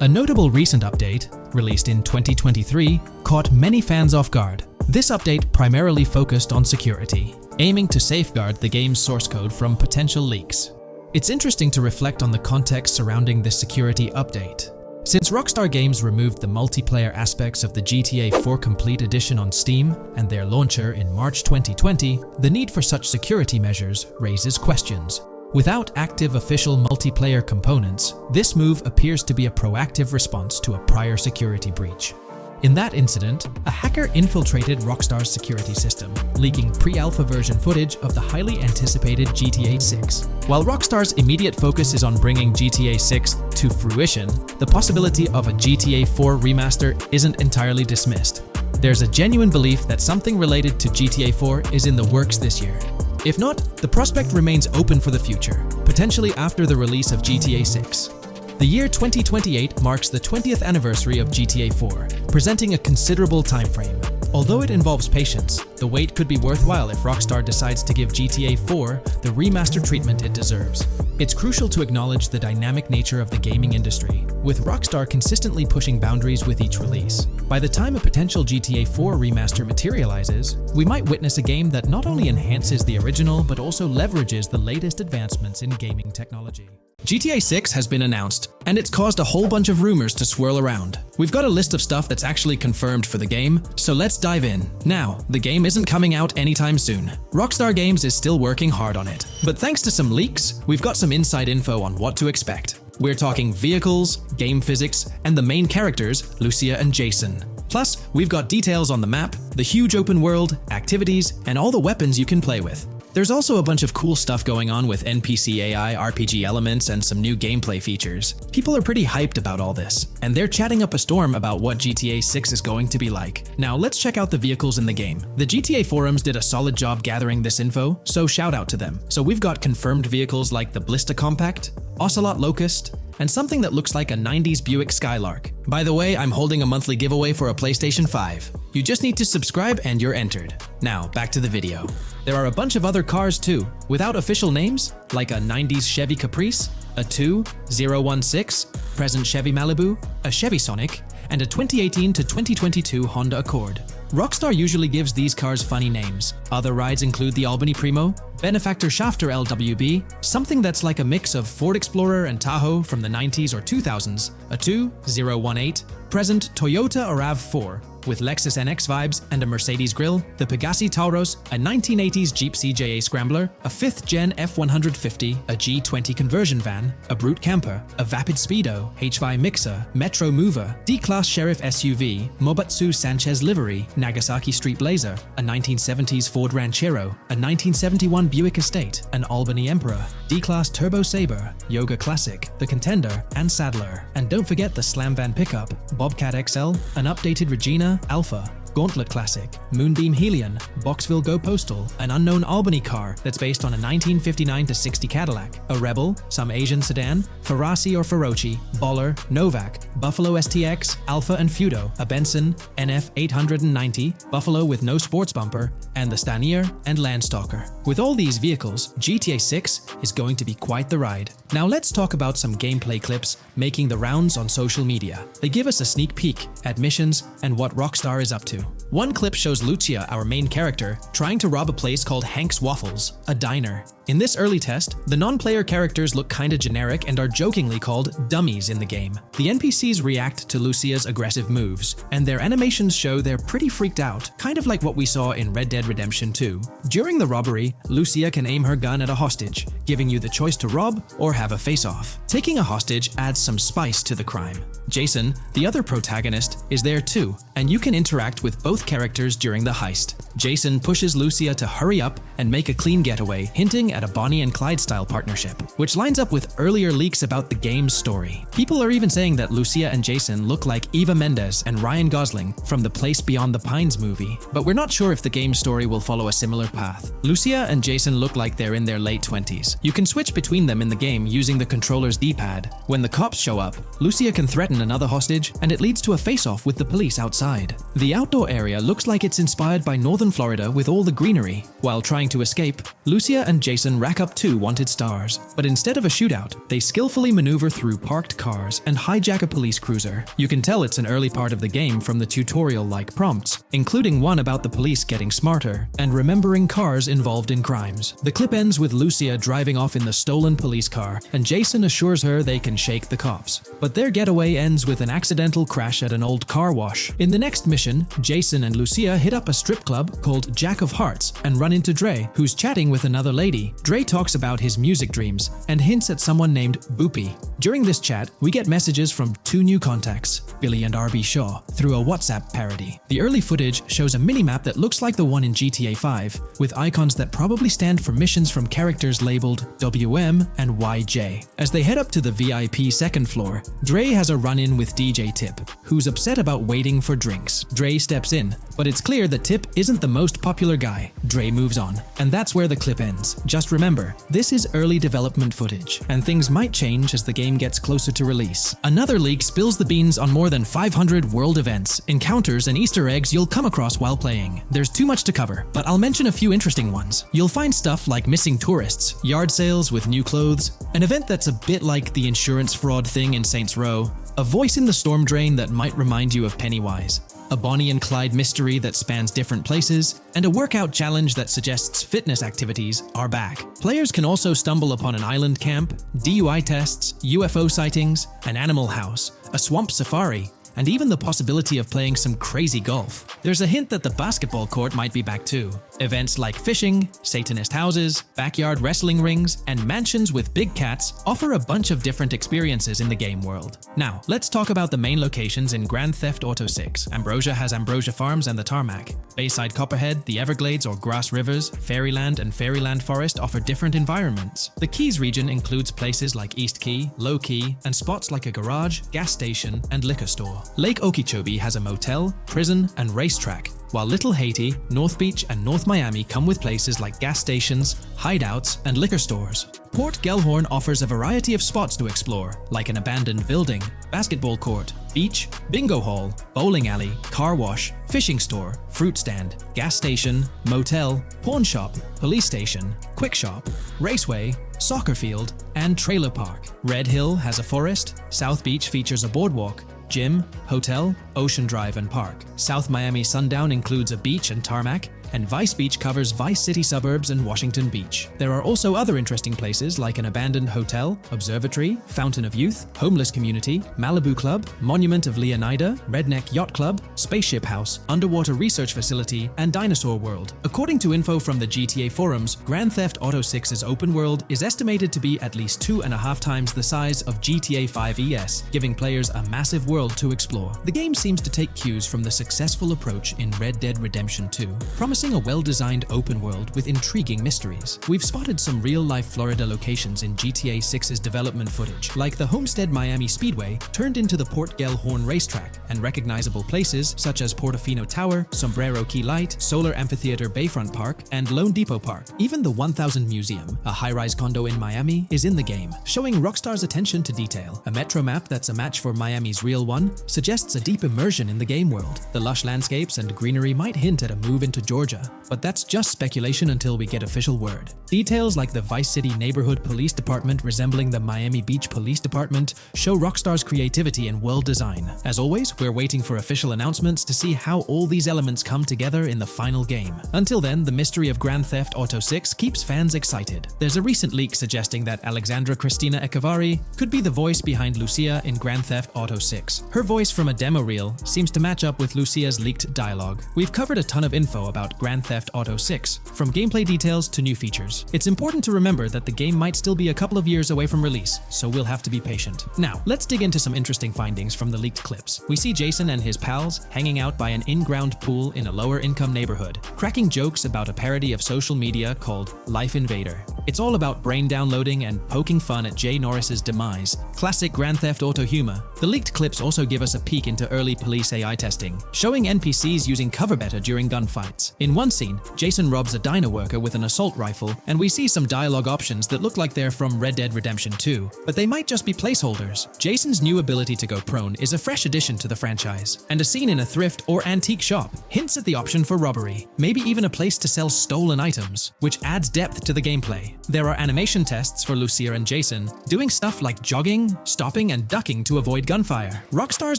A notable recent update, released in 2023, caught many fans off guard. This update primarily focused on security, aiming to safeguard the game's source code from potential leaks. It's interesting to reflect on the context surrounding this security update. Since Rockstar Games removed the multiplayer aspects of the GTA 4 Complete Edition on Steam and their launcher in March 2020, the need for such security measures raises questions. Without active official multiplayer components, this move appears to be a proactive response to a prior security breach. In that incident, a hacker infiltrated Rockstar's security system, leaking pre-alpha version footage of the highly anticipated GTA 6. While Rockstar's immediate focus is on bringing GTA 6 to fruition, the possibility of a GTA 4 remaster isn't entirely dismissed. There's a genuine belief that something related to GTA 4 is in the works this year. If not, the prospect remains open for the future, potentially after the release of GTA 6. The year 2028 marks the 20th anniversary of GTA 4, presenting a considerable time frame. Although it involves patience, the wait could be worthwhile if Rockstar decides to give GTA 4 the remaster treatment it deserves. It's crucial to acknowledge the dynamic nature of the gaming industry, with Rockstar consistently pushing boundaries with each release. By the time a potential GTA 4 remaster materializes, we might witness a game that not only enhances the original but also leverages the latest advancements in gaming technology. GTA 6 has been announced, and it's caused a whole bunch of rumors to swirl around. We've got a list of stuff that's actually confirmed for the game, so let's dive in. Now, the game isn't coming out anytime soon. Rockstar Games is still working hard on it, but thanks to some leaks, we've got some inside info on what to expect. We're talking vehicles, game physics, and the main characters, Lucia and Jason. Plus, we've got details on the map, the huge open world, activities, and all the weapons you can play with. There's also a bunch of cool stuff going on with NPC AI, RPG elements, and some new gameplay features. People are pretty hyped about all this, and they're chatting up a storm about what GTA 6 is going to be like. Now let's check out the vehicles in the game. The GTA forums did a solid job gathering this info, so shout out to them. So we've got confirmed vehicles like the Blista Compact, Ocelot Locust, and something that looks like a 90s Buick Skylark. By the way, I'm holding a monthly giveaway for a PlayStation 5. You just need to subscribe and you're entered. Now, back to the video. There are a bunch of other cars too, without official names, like a 90s Chevy Caprice, a 2016 present Chevy Malibu, a Chevy Sonic, and a 2018 to 2022 Honda Accord. Rockstar usually gives these cars funny names. Other rides include the Albany Primo, Benefactor Shafter LWB, something that's like a mix of Ford Explorer and Tahoe from the 90s or 2000s, a 2018 present Toyota RAV4, with Lexus NX vibes and a Mercedes grille, the Pegassi Tauros, a 1980s Jeep CJA Scrambler, a 5th-gen F150, a G20 conversion van, a Brute camper, a Vapid Speedo, HY Mixer, Metro Mover, D-Class Sheriff SUV, Mobatsu Sanchez livery, Nagasaki Street Blazer, a 1970s Ford Ranchero, a 1971 Buick Estate, an Albany Emperor, D-Class Turbo Sabre, Yoga Classic, the Contender, and Sadler. And don't forget the Slam Van pickup, Bobcat XL, an updated Regina, Alpha, Gauntlet Classic, Moonbeam Helion, Boxville Go Postal, an unknown Albany car that's based on a 1959-60 Cadillac, a Rebel, some Asian sedan, Ferrari or Feroci, Baller, Novak, Buffalo STX, Alpha and Feudo, a Benson, NF 890, Buffalo with no sports bumper, and the Stanier and Landstalker. With all these vehicles, GTA 6 is going to be quite the ride. Now let's talk about some gameplay clips making the rounds on social media. They give us a sneak peek at missions and what Rockstar is up to. One clip shows Lucia, our main character, trying to rob a place called Hank's Waffles, a diner. In this early test, the non-player characters look kinda generic and are jokingly called dummies in the game. The NPCs react to Lucia's aggressive moves, and their animations show they're pretty freaked out, kind of like what we saw in Red Dead Redemption 2. During the robbery, Lucia can aim her gun at a hostage, giving you the choice to rob or have a face-off. Taking a hostage adds some spice to the crime. Jason, the other protagonist, is there too, and you can interact with both characters during the heist. Jason pushes Lucia to hurry up and make a clean getaway, hinting at a Bonnie and Clyde-style partnership, which lines up with earlier leaks about the game's story. People are even saying that Lucia and Jason look like Eva Mendes and Ryan Gosling from the Place Beyond the Pines movie, but we're not sure if the game's story will follow a similar path. Lucia and Jason look like they're in their late 20s. You can switch between them in the game using the controller's D-pad. When the cops show up, Lucia can threaten another hostage, and it leads to a face-off with the police outside. The outdoor area looks like it's inspired by northern Florida with all the greenery. While trying to escape, Lucia and Jason rack up 2 wanted stars, but instead of a shootout, they skillfully maneuver through parked cars and hijack a police cruiser. You can tell it's an early part of the game from the tutorial-like prompts, including one about the police getting smarter and remembering cars involved in crimes. The clip ends with Lucia driving off in the stolen police car, and Jason assures her they can shake the cops. But their getaway ends with an accidental crash at an old car wash. In the next mission, Jason and Lucia hit up a strip club called Jack of Hearts and run into Dre, who's chatting with another lady. Dre talks about his music dreams and hints at someone named Boopy. During this chat, we get messages from 2 new contacts, Billy and RB Shaw, through a WhatsApp parody. The early footage shows a minimap that looks like the one in GTA 5, with icons that probably stand for missions from characters labeled WM and YJ. As they head up to the VIP second floor, Dre has a run-in with DJ Tip, who's upset about waiting for drinks. Dre steps in, but it's clear that Tip isn't the most popular guy. Dre moves on, and that's where the clip ends. Just remember, this is early development footage, and things might change as the game gets closer to release. Another leak spills the beans on more than 500 world events, encounters, and Easter eggs you'll come across while playing. There's too much to cover, but I'll mention a few interesting ones. You'll find stuff like missing tourists, yard sales with new clothes, an event that's a bit like the insurance fraud thing in Saints Row, a voice in the storm drain that might remind you of Pennywise, a Bonnie and Clyde mystery that spans different places, and a workout challenge that suggests fitness activities are back. Players can also stumble upon an island camp, DUI tests, UFO sightings, an animal house, a swamp safari, and even the possibility of playing some crazy golf. There's a hint that the basketball court might be back too. Events like fishing, Satanist houses, backyard wrestling rings, and mansions with big cats offer a bunch of different experiences in the game world. Now, let's talk about the main locations in Grand Theft Auto 6. Ambrosia has Ambrosia Farms and the Tarmac. Bayside Copperhead, the Everglades or Grass Rivers, Fairyland and Fairyland Forest offer different environments. The Keys region includes places like East Key, Low Key, and spots like a garage, gas station, and liquor store. Lake Okeechobee has a motel, prison, and racetrack, while Little Haiti, North Beach, and North Miami come with places like gas stations, hideouts, and liquor stores. Port Gellhorn offers a variety of spots to explore, like an abandoned building, basketball court, beach, bingo hall, bowling alley, car wash, fishing store, fruit stand, gas station, motel, pawn shop, police station, quick shop, raceway, soccer field, and trailer park. Red Hill has a forest, South Beach features a boardwalk, gym, hotel, Ocean Drive and Park. South Miami Sundown includes a beach and tarmac, and Vice Beach covers Vice City suburbs and Washington Beach. There are also other interesting places like an abandoned hotel, observatory, Fountain of Youth, homeless community, Malibu Club, Monument of Leonida, Redneck Yacht Club, Spaceship House, underwater research facility, and Dinosaur World. According to info from the GTA forums, Grand Theft Auto 6's open world is estimated to be at least 2.5 times the size of GTA 5 ES, giving players a massive world to explore. The game seems to take cues from the successful approach in Red Dead Redemption 2, promising a well-designed open world with intriguing mysteries. We've spotted some real-life Florida locations in GTA 6's development footage, like the Homestead Miami Speedway turned into the Port Gellhorn racetrack, and recognizable places such as Portofino Tower, Sombrero Key Light, Solar Amphitheater Bayfront Park, and Lone Depot Park. Even the 1000 Museum, a high-rise condo in Miami, is in the game, showing Rockstar's attention to detail. A metro map that's a match for Miami's real one suggests a deep immersion in the game world. The lush landscapes and greenery might hint at a move into Georgia, but that's just speculation until we get official word. Details like the Vice City Neighborhood Police Department resembling the Miami Beach Police Department show Rockstar's creativity and world design. As always, we're waiting for official announcements to see how all these elements come together in the final game. Until then, the mystery of Grand Theft Auto 6 keeps fans excited. There's a recent leak suggesting that Alexandra Christina Echevarri could be the voice behind Lucia in Grand Theft Auto 6. Her voice from a demo reel seems to match up with Lucia's leaked dialogue. We've covered a ton of info about Grand Theft Auto 6, from gameplay details to new features. It's important to remember that the game might still be a couple of years away from release, so we'll have to be patient. Now, let's dig into some interesting findings from the leaked clips. We see Jason and his pals hanging out by an in-ground pool in a lower-income neighborhood, cracking jokes about a parody of social media called Life Invader. It's all about brain downloading and poking fun at Jay Norris's demise. Classic Grand Theft Auto humor. The leaked clips also give us a peek into early police AI testing, showing NPCs using cover better during gunfights. In one scene, Jason robs a diner worker with an assault rifle, and we see some dialogue options that look like they're from Red Dead Redemption 2, but they might just be placeholders. Jason's new ability to go prone is a fresh addition to the franchise, and a scene in a thrift or antique shop hints at the option for robbery, maybe even a place to sell stolen items, which adds depth to the gameplay. There are animation tests for Lucia and Jason, doing stuff like jogging, stopping, and ducking to avoid gunfire. Rockstar's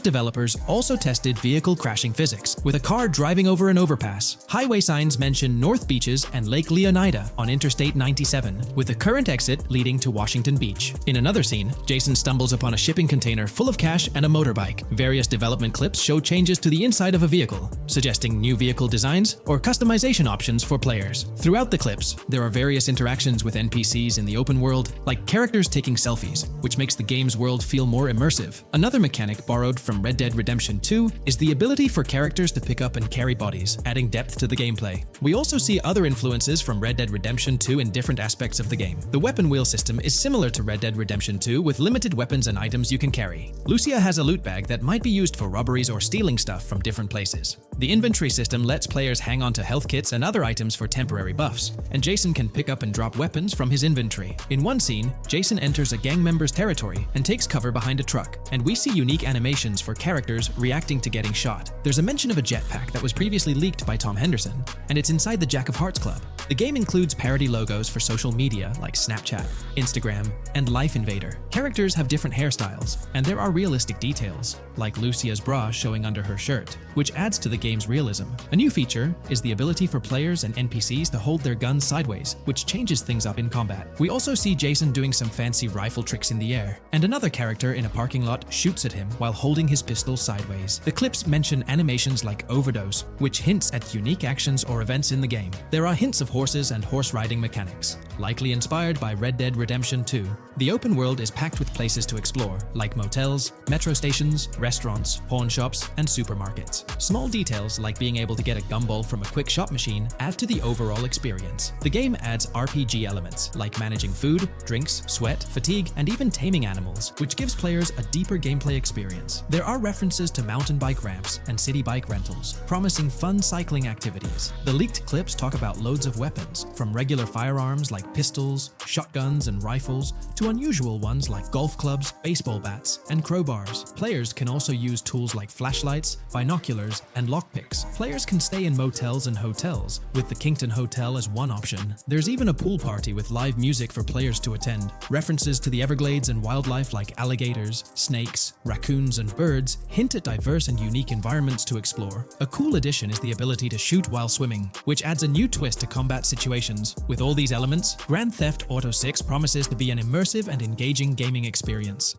developers also tested vehicle crashing physics, with a car driving over an overpass. Highway signs mention North Beaches and Lake Leonida on Interstate 97, with the current exit leading to Washington Beach. In another scene, Jason stumbles upon a shipping container full of cash and a motorbike. Various development clips show changes to the inside of a vehicle, suggesting new vehicle designs or customization options for players. Throughout the clips, there are various interactions with NPCs in the open world, like characters taking selfies, which makes the game's world feel more immersive. Another mechanic borrowed from Red Dead Redemption 2 is the ability for characters to pick up and carry bodies, adding depth to the gameplay. We also see other influences from Red Dead Redemption 2 in different aspects of the game. The weapon wheel system is similar to Red Dead Redemption 2 with limited weapons and items you can carry. Lucia has a loot bag that might be used for robberies or stealing stuff from different places. The inventory system lets players hang on to health kits and other items for temporary buffs, and Jason can pick up and drop weapons from his inventory. In one scene, Jason enters a gang member's territory and takes cover behind a truck, and we see unique animations for characters reacting to getting shot. There's a mention of a jetpack that was previously leaked by Tom Henderson, and it's inside the Jack of Hearts Club. The game includes parody logos for social media like Snapchat, Instagram, and Life Invader. Characters have different hairstyles, and there are realistic details, like Lucia's bra showing under her shirt, which adds to the game's realism. A new feature is the ability for players and NPCs to hold their guns sideways, which changes things up in combat. We also see Jason doing some fancy rifle tricks in the air, and another character in a parking lot shoots at him while holding his pistol sideways. The clips mention animations like overdose, which hints at unique actions or events in the game. There are hints of horses and horse riding mechanics, likely inspired by Red Dead Redemption 2. The open world is packed with places to explore, like motels, metro stations, restaurants, pawn shops, and supermarkets. Small details like being able to get a gumball from a quick shop machine add to the overall experience. The game adds RPG elements, like managing food, drinks, sweat, fatigue, and even taming animals, which gives players a deeper gameplay experience. There are references to mountain bike ramps and city bike rentals, promising fun cycling activities. The leaked clips talk about loads of weapons weapons, from regular firearms like pistols, shotguns, and rifles, to unusual ones like golf clubs, baseball bats, and crowbars. Players can also use tools like flashlights, binoculars, and lockpicks. Players can stay in motels and hotels, with the Kington Hotel as one option. There's even a pool party with live music for players to attend. References to the Everglades and wildlife like alligators, snakes, raccoons, and birds hint at diverse and unique environments to explore. A cool addition is the ability to shoot while swimming, which adds a new twist to combat situations. With all these elements, Grand Theft Auto 6 promises to be an immersive and engaging gaming experience.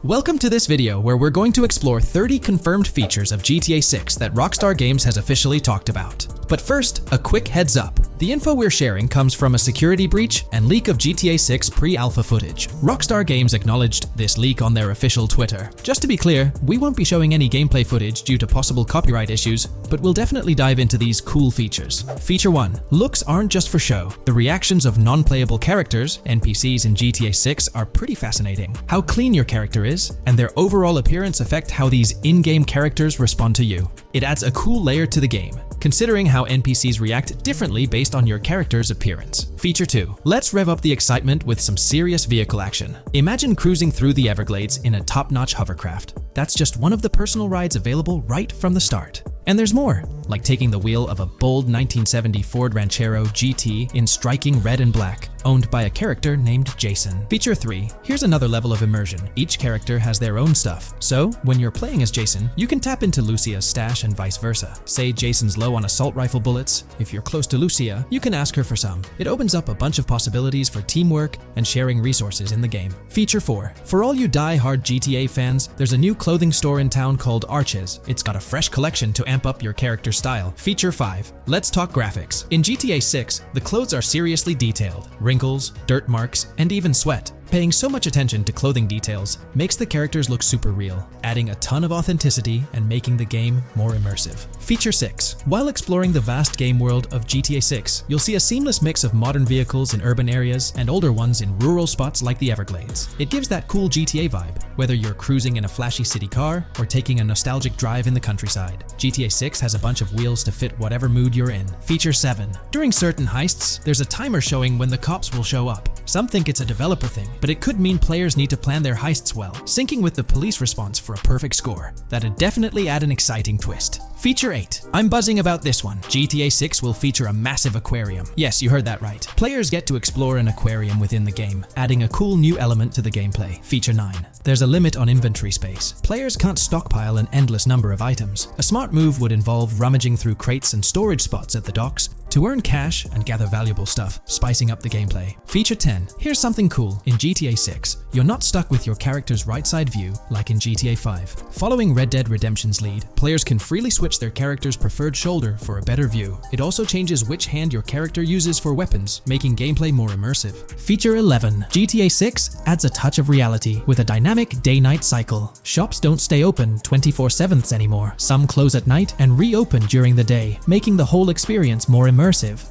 Welcome to this video where we're going to explore 30 confirmed features of GTA 6 that Rockstar Games has officially talked about. But first, a quick heads up. The info we're sharing comes from a security breach and leak of GTA 6 pre-alpha footage. Rockstar Games acknowledged this leak on their official Twitter. Just to be clear, we won't be showing any gameplay footage due to possible copyright issues, but we'll definitely dive into these cool features. Feature 1. Looks aren't just for show. The reactions of non-playable characters, NPCs in GTA 6, are pretty fascinating. How clean your character is, and their overall appearance affect how these in-game characters respond to you. It adds a cool layer to the game, considering how NPCs react differently based on your character's appearance. Feature 2. Let's rev up the excitement with some serious vehicle action. Imagine cruising through the Everglades in a top-notch hovercraft. That's just one of the personal rides available right from the start. And there's more, like taking the wheel of a bold 1970 Ford Ranchero GT in striking red and black, owned by a character named Jason. Feature 3. Here's another level of immersion. Each character has their own stuff, so when you're playing as Jason, you can tap into Lucia's stash and vice versa. Say Jason's low on assault rifle bullets. If you're close to Lucia, you can ask her for some. It opens up a bunch of possibilities for teamwork and sharing resources in the game. Feature 4. For all you die-hard GTA fans, there's a new clothing store in town called Arches. It's got a fresh collection to amp up your character's style. Feature 5. Let's talk graphics. In GTA 6, the clothes are seriously detailed. Wrinkles, dirt marks, and even sweat. Paying so much attention to clothing details makes the characters look super real, adding a ton of authenticity and making the game more immersive. Feature 6. While exploring the vast game world of GTA 6, you'll see a seamless mix of modern vehicles in urban areas and older ones in rural spots like the Everglades. It gives that cool GTA vibe, whether you're cruising in a flashy city car or taking a nostalgic drive in the countryside. GTA 6 has a bunch of wheels to fit whatever mood you're in. Feature 7. During certain heists, there's a timer showing when the cops will show up. Some think it's a developer thing, but it could mean players need to plan their heists well, syncing with the police response for a perfect score. That'd definitely add an exciting twist. Feature 8. I'm buzzing about this one. GTA 6 will feature a massive aquarium. Yes, you heard that right. Players get to explore an aquarium within the game, adding a cool new element to the gameplay. Feature 9. There's a limit on inventory space. Players can't stockpile an endless number of items. A smart move would involve rummaging through crates and storage spots at the docks to earn cash and gather valuable stuff, spicing up the gameplay. Feature 10. Here's something cool. In GTA 6, you're not stuck with your character's right side view like in GTA 5. Following Red Dead Redemption's lead, players can freely switch their character's preferred shoulder for a better view. It also changes which hand your character uses for weapons, making gameplay more immersive. Feature 11. GTA 6 adds a touch of reality with a dynamic day-night cycle. Shops don't stay open 24/7 anymore. Some close at night and reopen during the day, making the whole experience more immersive.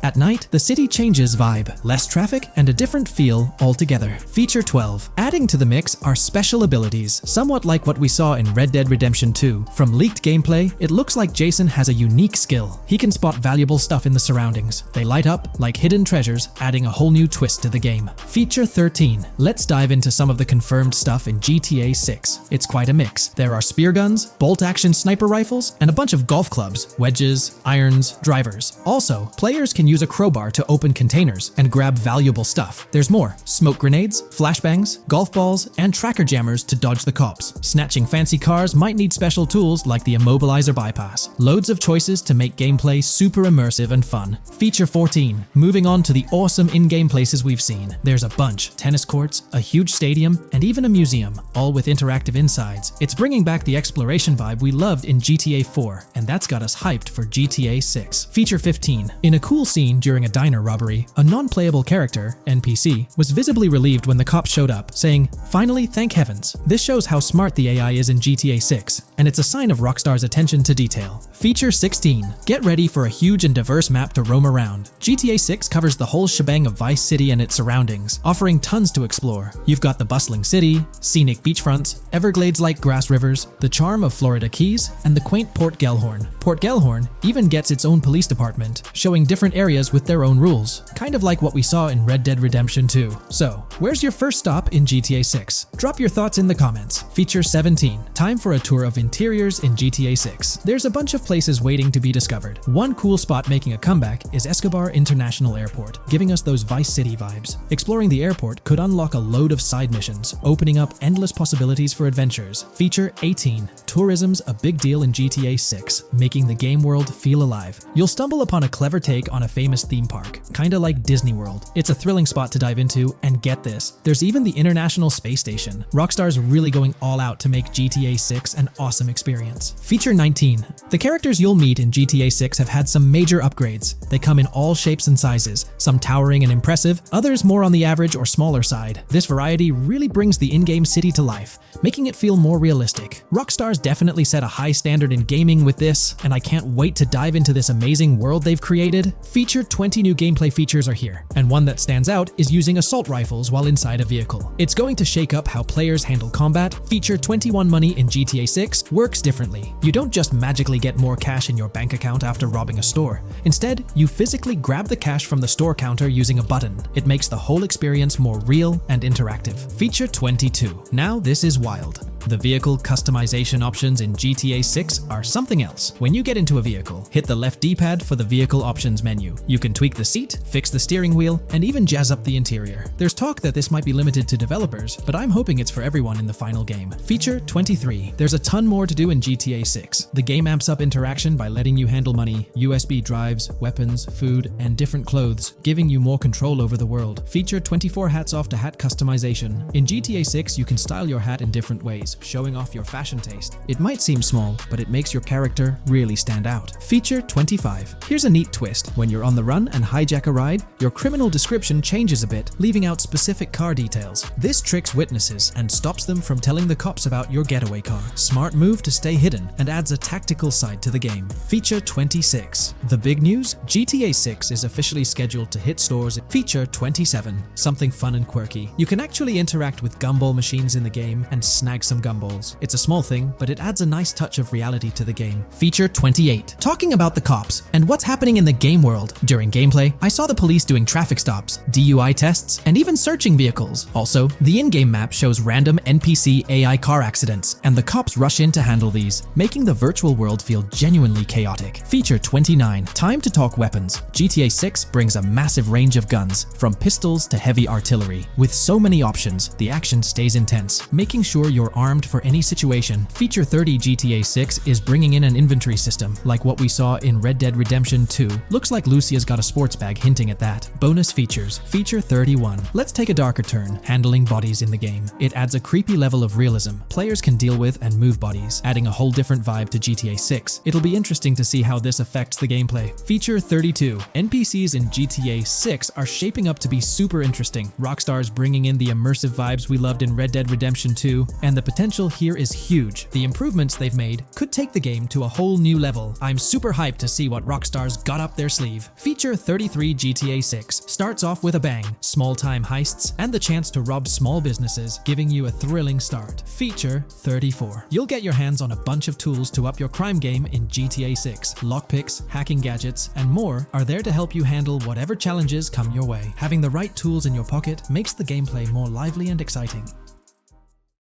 At night, the city changes vibe, less traffic, and a different feel altogether. Feature 12. Adding to the mix are special abilities, somewhat like what we saw in Red Dead Redemption 2. From leaked gameplay, it looks like Jason has a unique skill. He can spot valuable stuff in the surroundings. They light up like hidden treasures, adding a whole new twist to the game. Feature 13. Let's dive into some of the confirmed stuff in GTA 6. It's quite a mix. There are spear guns, bolt-action sniper rifles, and a bunch of golf clubs, wedges, irons, drivers. Also, players can use a crowbar to open containers and grab valuable stuff. There's more: smoke grenades, flashbangs, golf balls, and tracker jammers to dodge the cops. Snatching fancy cars might need special tools like the immobilizer bypass. Loads of choices to make gameplay super immersive and fun. Feature 14. Moving on to the awesome in-game places we've seen. There's a bunch: tennis courts, a huge stadium, and even a museum, all with interactive insides. It's bringing back the exploration vibe we loved in GTA 4, and that's got us hyped for GTA 6. Feature 15. In a cool scene during a diner robbery, a non-playable character, NPC, was visibly relieved when the cops showed up, saying saying, "Finally, thank heavens." This shows how smart the AI is in GTA 6, and it's a sign of Rockstar's attention to detail. Feature 16. Get ready for a huge and diverse map to roam around. GTA 6 covers the whole shebang of Vice City and its surroundings, offering tons to explore. You've got the bustling city, scenic beachfronts, Everglades-like grass rivers, the charm of Florida Keys, and the quaint Port Gellhorn. Port Gellhorn even gets its own police department, showing different areas with their own rules, kind of like what we saw in Red Dead Redemption 2. So, where's your first stop in GTA 6? Drop your thoughts in the comments. Feature 17. Time for a tour of interiors in GTA 6. There's a bunch of places waiting to be discovered. One cool spot making a comeback is Escobar International Airport, giving us those Vice City vibes. Exploring the airport could unlock a load of side missions, opening up endless possibilities for adventures. Feature 18. Tourism's a big deal in GTA 6, making the game world feel alive. You'll stumble upon a clever take on a famous theme park, kinda like Disney World. It's a thrilling spot to dive into, and get this, there's even the International Space Station. Rockstar's really going all out to make GTA 6 an awesome experience. Feature 19. The characters you'll meet in GTA 6 have had some major upgrades. They come in all shapes and sizes, some towering and impressive, others more on the average or smaller side. This variety really brings the in-game city to life, making it feel more realistic. Rockstar's definitely set a high standard in gaming with this, and I can't wait to dive into this amazing world they've created. Feature 20 new gameplay features are here, and one that stands out is using assault rifles while inside a vehicle. It's going to shake up how players handle combat. Feature 21 money in GTA 6 works differently. You don't just magically get more cash in your bank account after robbing a store. Instead, you physically grab the cash from the store counter using a button. It makes the whole experience more real and interactive. Feature 22. Now this is wild. The vehicle customization options in GTA 6 are something else. When you get into a vehicle, hit the left D-pad for the vehicle options menu. You can tweak the seat, fix the steering wheel, and even jazz up the interior. There's talk that this might be limited to developers, but I'm hoping it's for everyone in the final game. Feature 23. There's a ton more to do in GTA 6. The game amps up interaction by letting you handle money, USB drives, weapons, food, and different clothes, giving you more control over the world. Feature 24 hats off to hat customization. In GTA 6, you can style your hat in different ways, showing off your fashion taste. It might seem small, but it makes your character really stand out. Feature 25. Here's a neat twist. When you're on the run and hijack a ride, your criminal description changes a bit, leaving out specific car details. This tricks witnesses and stops them from telling the cops about your getaway car. Smart move to stay hidden and adds a tactical side to the game. Feature 26. The big news? GTA 6 is officially scheduled to hit stores. Feature 27. Something fun and quirky. You can actually interact with gumball machines in the game and snag some gumballs. It's a small thing, but it adds a nice touch of reality to the game. Feature 28. Talking about the cops and what's happening in the game world. During gameplay, I saw the police doing traffic stops, DUI tests, and even searching vehicles. Also, the in-game map shows random NPC AI car accidents, and the cops rush in to handle these, making the virtual world feel genuinely chaotic. Feature 29. Time to talk weapons. GTA 6 brings a massive range of guns, from pistols to heavy artillery. With so many options, the action stays intense, making sure you're armed for any situation. Feature 30. GTA 6 is bringing in an inventory system, like what we saw in Red Dead Redemption 2. Looks like Lucia's got a sports bag hinting at that. Bonus features. Feature 31. Let's take a darker turn, handling bodies in the game. It adds a creepy level of realism. Players can deal with and move bodies, adding a whole different vibe to GTA 6. It'll be interesting to see how this affects the gameplay. Feature 32. NPCs in GTA 6 are shaping up to be super interesting. Rockstar's bringing in the immersive vibes we loved in Red Dead Redemption 2, and the potential here is huge. The improvements they've made could take the game to a whole new level. I'm super hyped to see what Rockstar's got up their sleeve. Feature 33. GTA 6 starts off with a bang, small-time heists, and the chance to rob small businesses, giving you a thrilling start. Feature 34. You'll get your hands on a bunch of tools to up your crime game in GTA 6. Lockpicks, hacking gadgets, and more are there to help you handle whatever challenges come your way. Having the right tools in your pocket makes the gameplay more lively and exciting.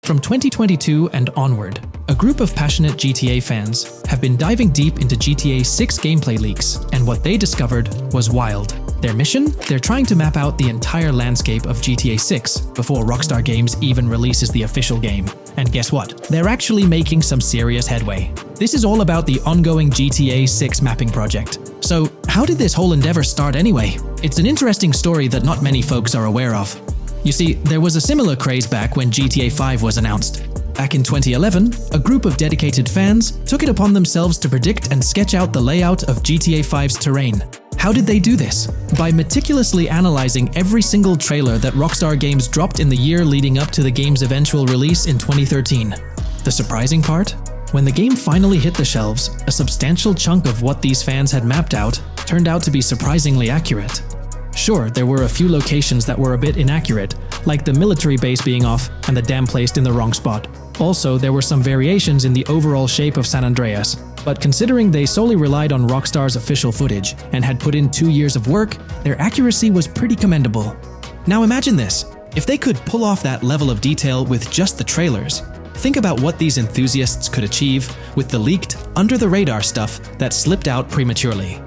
From 2022 and onward, a group of passionate GTA fans have been diving deep into GTA 6 gameplay leaks, and what they discovered was wild. Their mission? They're trying to map out the entire landscape of GTA 6 before Rockstar Games even releases the official game. And guess what? They're actually making some serious headway. This is all about the ongoing GTA 6 mapping project. So, how did this whole endeavor start anyway? It's an interesting story that not many folks are aware of. You see, there was a similar craze back when GTA 5 was announced. Back in 2011, a group of dedicated fans took it upon themselves to predict and sketch out the layout of GTA 5's terrain. How did they do this? By meticulously analyzing every single trailer that Rockstar Games dropped in the year leading up to the game's eventual release in 2013. The surprising part? When the game finally hit the shelves, a substantial chunk of what these fans had mapped out turned out to be surprisingly accurate. Sure, there were a few locations that were a bit inaccurate, like the military base being off and the dam placed in the wrong spot. Also, there were some variations in the overall shape of San Andreas, but considering they solely relied on Rockstar's official footage and had put in 2 years of work, their accuracy was pretty commendable. Now imagine this, if they could pull off that level of detail with just the trailers, think about what these enthusiasts could achieve with the leaked, under-the-radar stuff that slipped out prematurely.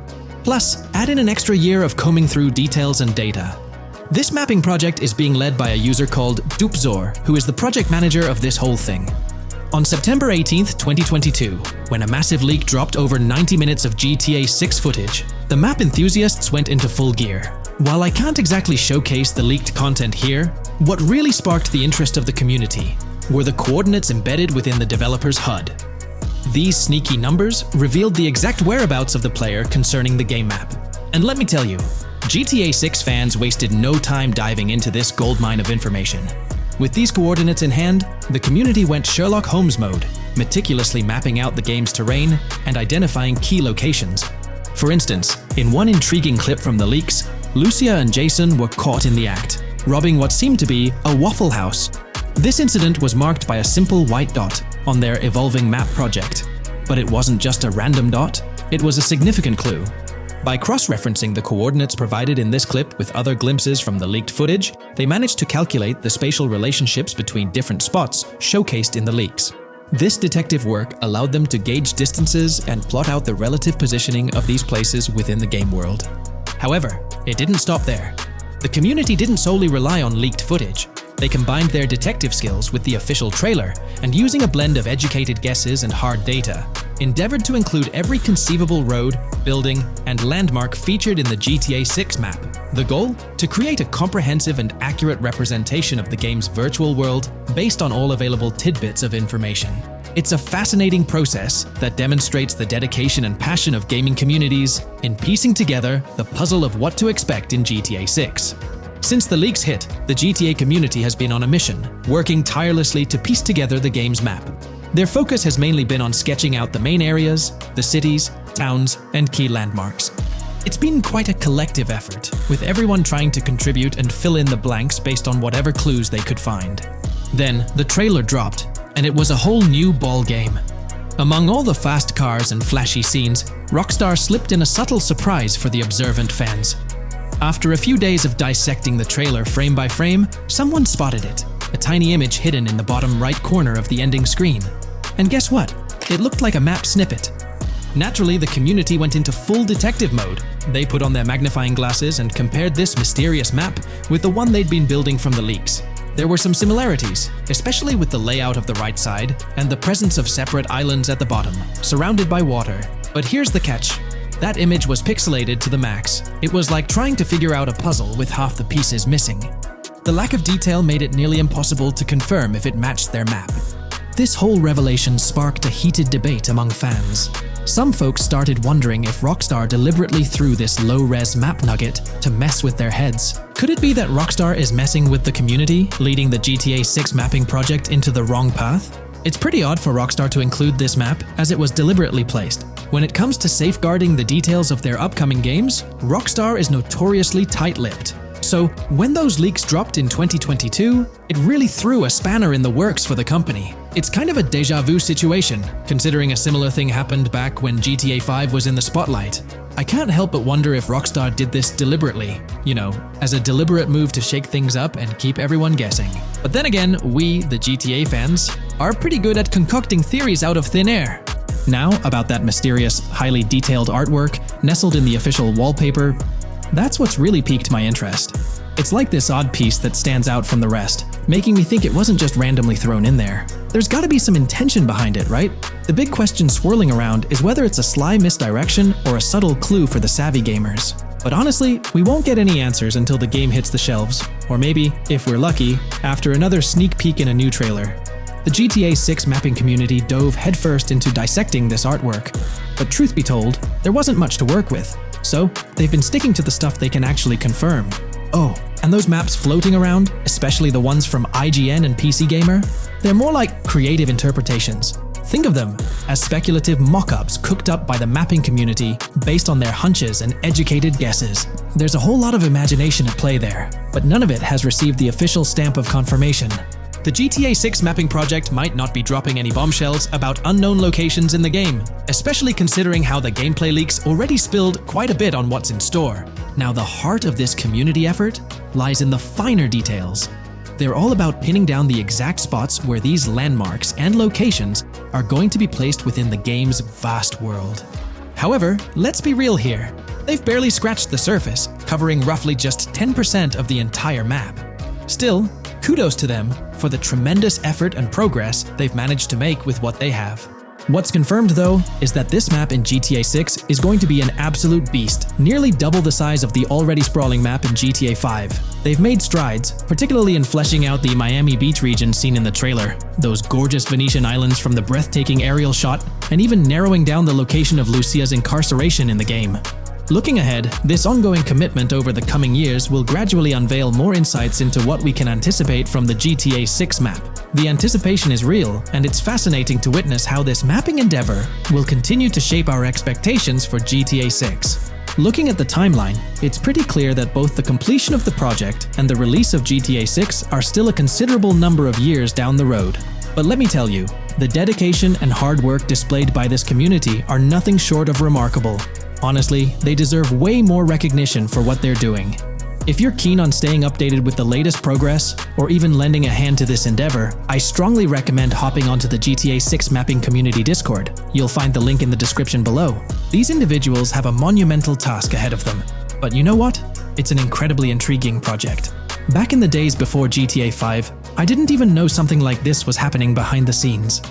Plus, add in an extra year of combing through details and data. This mapping project is being led by a user called Dupzor, who is the project manager of this whole thing. On September 18th, 2022, when a massive leak dropped over 90 minutes of GTA 6 footage, the map enthusiasts went into full gear. While I can't exactly showcase the leaked content here, what really sparked the interest of the community were the coordinates embedded within the developer's HUD. These sneaky numbers revealed the exact whereabouts of the player concerning the game map. And let me tell you, GTA 6 fans wasted no time diving into this goldmine of information. With these coordinates in hand, the community went Sherlock Holmes mode, meticulously mapping out the game's terrain and identifying key locations. For instance, in one intriguing clip from the leaks, Lucia and Jason were caught in the act, robbing what seemed to be a Waffle House. This incident was marked by a simple white dot on their evolving map project. But it wasn't just a random dot, it was a significant clue. By cross-referencing the coordinates provided in this clip with other glimpses from the leaked footage, they managed to calculate the spatial relationships between different spots showcased in the leaks. This detective work allowed them to gauge distances and plot out the relative positioning of these places within the game world. However, it didn't stop there. The community didn't solely rely on leaked footage. They combined their detective skills with the official trailer and, using a blend of educated guesses and hard data, endeavored to include every conceivable road, building, and landmark featured in the GTA 6 map. The goal? To create a comprehensive and accurate representation of the game's virtual world based on all available tidbits of information. It's a fascinating process that demonstrates the dedication and passion of gaming communities in piecing together the puzzle of what to expect in GTA 6. Since the leaks hit, the GTA community has been on a mission, working tirelessly to piece together the game's map. Their focus has mainly been on sketching out the main areas, the cities, towns, and key landmarks. It's been quite a collective effort, with everyone trying to contribute and fill in the blanks based on whatever clues they could find. Then, the trailer dropped, and it was a whole new ball game. Among all the fast cars and flashy scenes, Rockstar slipped in a subtle surprise for the observant fans. After a few days of dissecting the trailer frame by frame, someone spotted it, a tiny image hidden in the bottom right corner of the ending screen. And guess what? It looked like a map snippet. Naturally, the community went into full detective mode. They put on their magnifying glasses and compared this mysterious map with the one they'd been building from the leaks. There were some similarities, especially with the layout of the right side and the presence of separate islands at the bottom, surrounded by water. But here's the catch. That image was pixelated to the max. It was like trying to figure out a puzzle with half the pieces missing. The lack of detail made it nearly impossible to confirm if it matched their map. This whole revelation sparked a heated debate among fans. Some folks started wondering if Rockstar deliberately threw this low-res map nugget to mess with their heads. Could it be that Rockstar is messing with the community, leading the GTA 6 mapping project into the wrong path? It's pretty odd for Rockstar to include this map, as it was deliberately placed. When it comes to safeguarding the details of their upcoming games, Rockstar is notoriously tight-lipped. So, when those leaks dropped in 2022, it really threw a spanner in the works for the company. It's kind of a déjà vu situation, considering a similar thing happened back when GTA 5 was in the spotlight. I can't help but wonder if Rockstar did this deliberately, as a deliberate move to shake things up and keep everyone guessing. But then again, we, the GTA fans, are pretty good at concocting theories out of thin air. Now, about that mysterious, highly detailed artwork nestled in the official wallpaper, that's what's really piqued my interest. It's like this odd piece that stands out from the rest, making me think it wasn't just randomly thrown in there. There's gotta be some intention behind it, right? The big question swirling around is whether it's a sly misdirection or a subtle clue for the savvy gamers. But honestly, we won't get any answers until the game hits the shelves, or maybe, if we're lucky, after another sneak peek in a new trailer. The GTA 6 mapping community dove headfirst into dissecting this artwork, but truth be told, there wasn't much to work with. So, they've been sticking to the stuff they can actually confirm. Oh, and those maps floating around, especially the ones from IGN and PC Gamer, they're more like creative interpretations. Think of them as speculative mock-ups cooked up by the mapping community based on their hunches and educated guesses. There's a whole lot of imagination at play there, but none of it has received the official stamp of confirmation. The GTA 6 mapping project might not be dropping any bombshells about unknown locations in the game, especially considering how the gameplay leaks already spilled quite a bit on what's in store. Now, the heart of this community effort lies in the finer details. They're all about pinning down the exact spots where these landmarks and locations are going to be placed within the game's vast world. However, let's be real here. They've barely scratched the surface, covering roughly just 10% of the entire map. Still, kudos to them for the tremendous effort and progress they've managed to make with what they have. What's confirmed, though, is that this map in GTA 6 is going to be an absolute beast, nearly double the size of the already sprawling map in GTA 5. They've made strides, particularly in fleshing out the Miami Beach region seen in the trailer, those gorgeous Venetian islands from the breathtaking aerial shot, and even narrowing down the location of Lucia's incarceration in the game. Looking ahead, this ongoing commitment over the coming years will gradually unveil more insights into what we can anticipate from the GTA 6 map. The anticipation is real, and it's fascinating to witness how this mapping endeavor will continue to shape our expectations for GTA 6. Looking at the timeline, it's pretty clear that both the completion of the project and the release of GTA 6 are still a considerable number of years down the road. But let me tell you, the dedication and hard work displayed by this community are nothing short of remarkable. Honestly, they deserve way more recognition for what they're doing. If you're keen on staying updated with the latest progress, or even lending a hand to this endeavor, I strongly recommend hopping onto the GTA 6 Mapping Community Discord. You'll find the link in the description below. These individuals have a monumental task ahead of them. But you know what? It's an incredibly intriguing project. Back in the days before GTA 5, I didn't even know something like this was happening behind the scenes.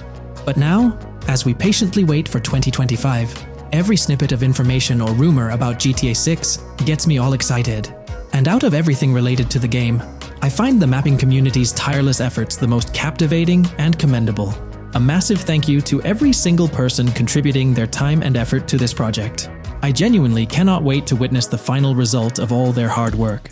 But now, as we patiently wait for 2025, every snippet of information or rumor about GTA 6 gets me all excited. And out of everything related to the game, I find the mapping community's tireless efforts the most captivating and commendable. A massive thank you to every single person contributing their time and effort to this project. I genuinely cannot wait to witness the final result of all their hard work.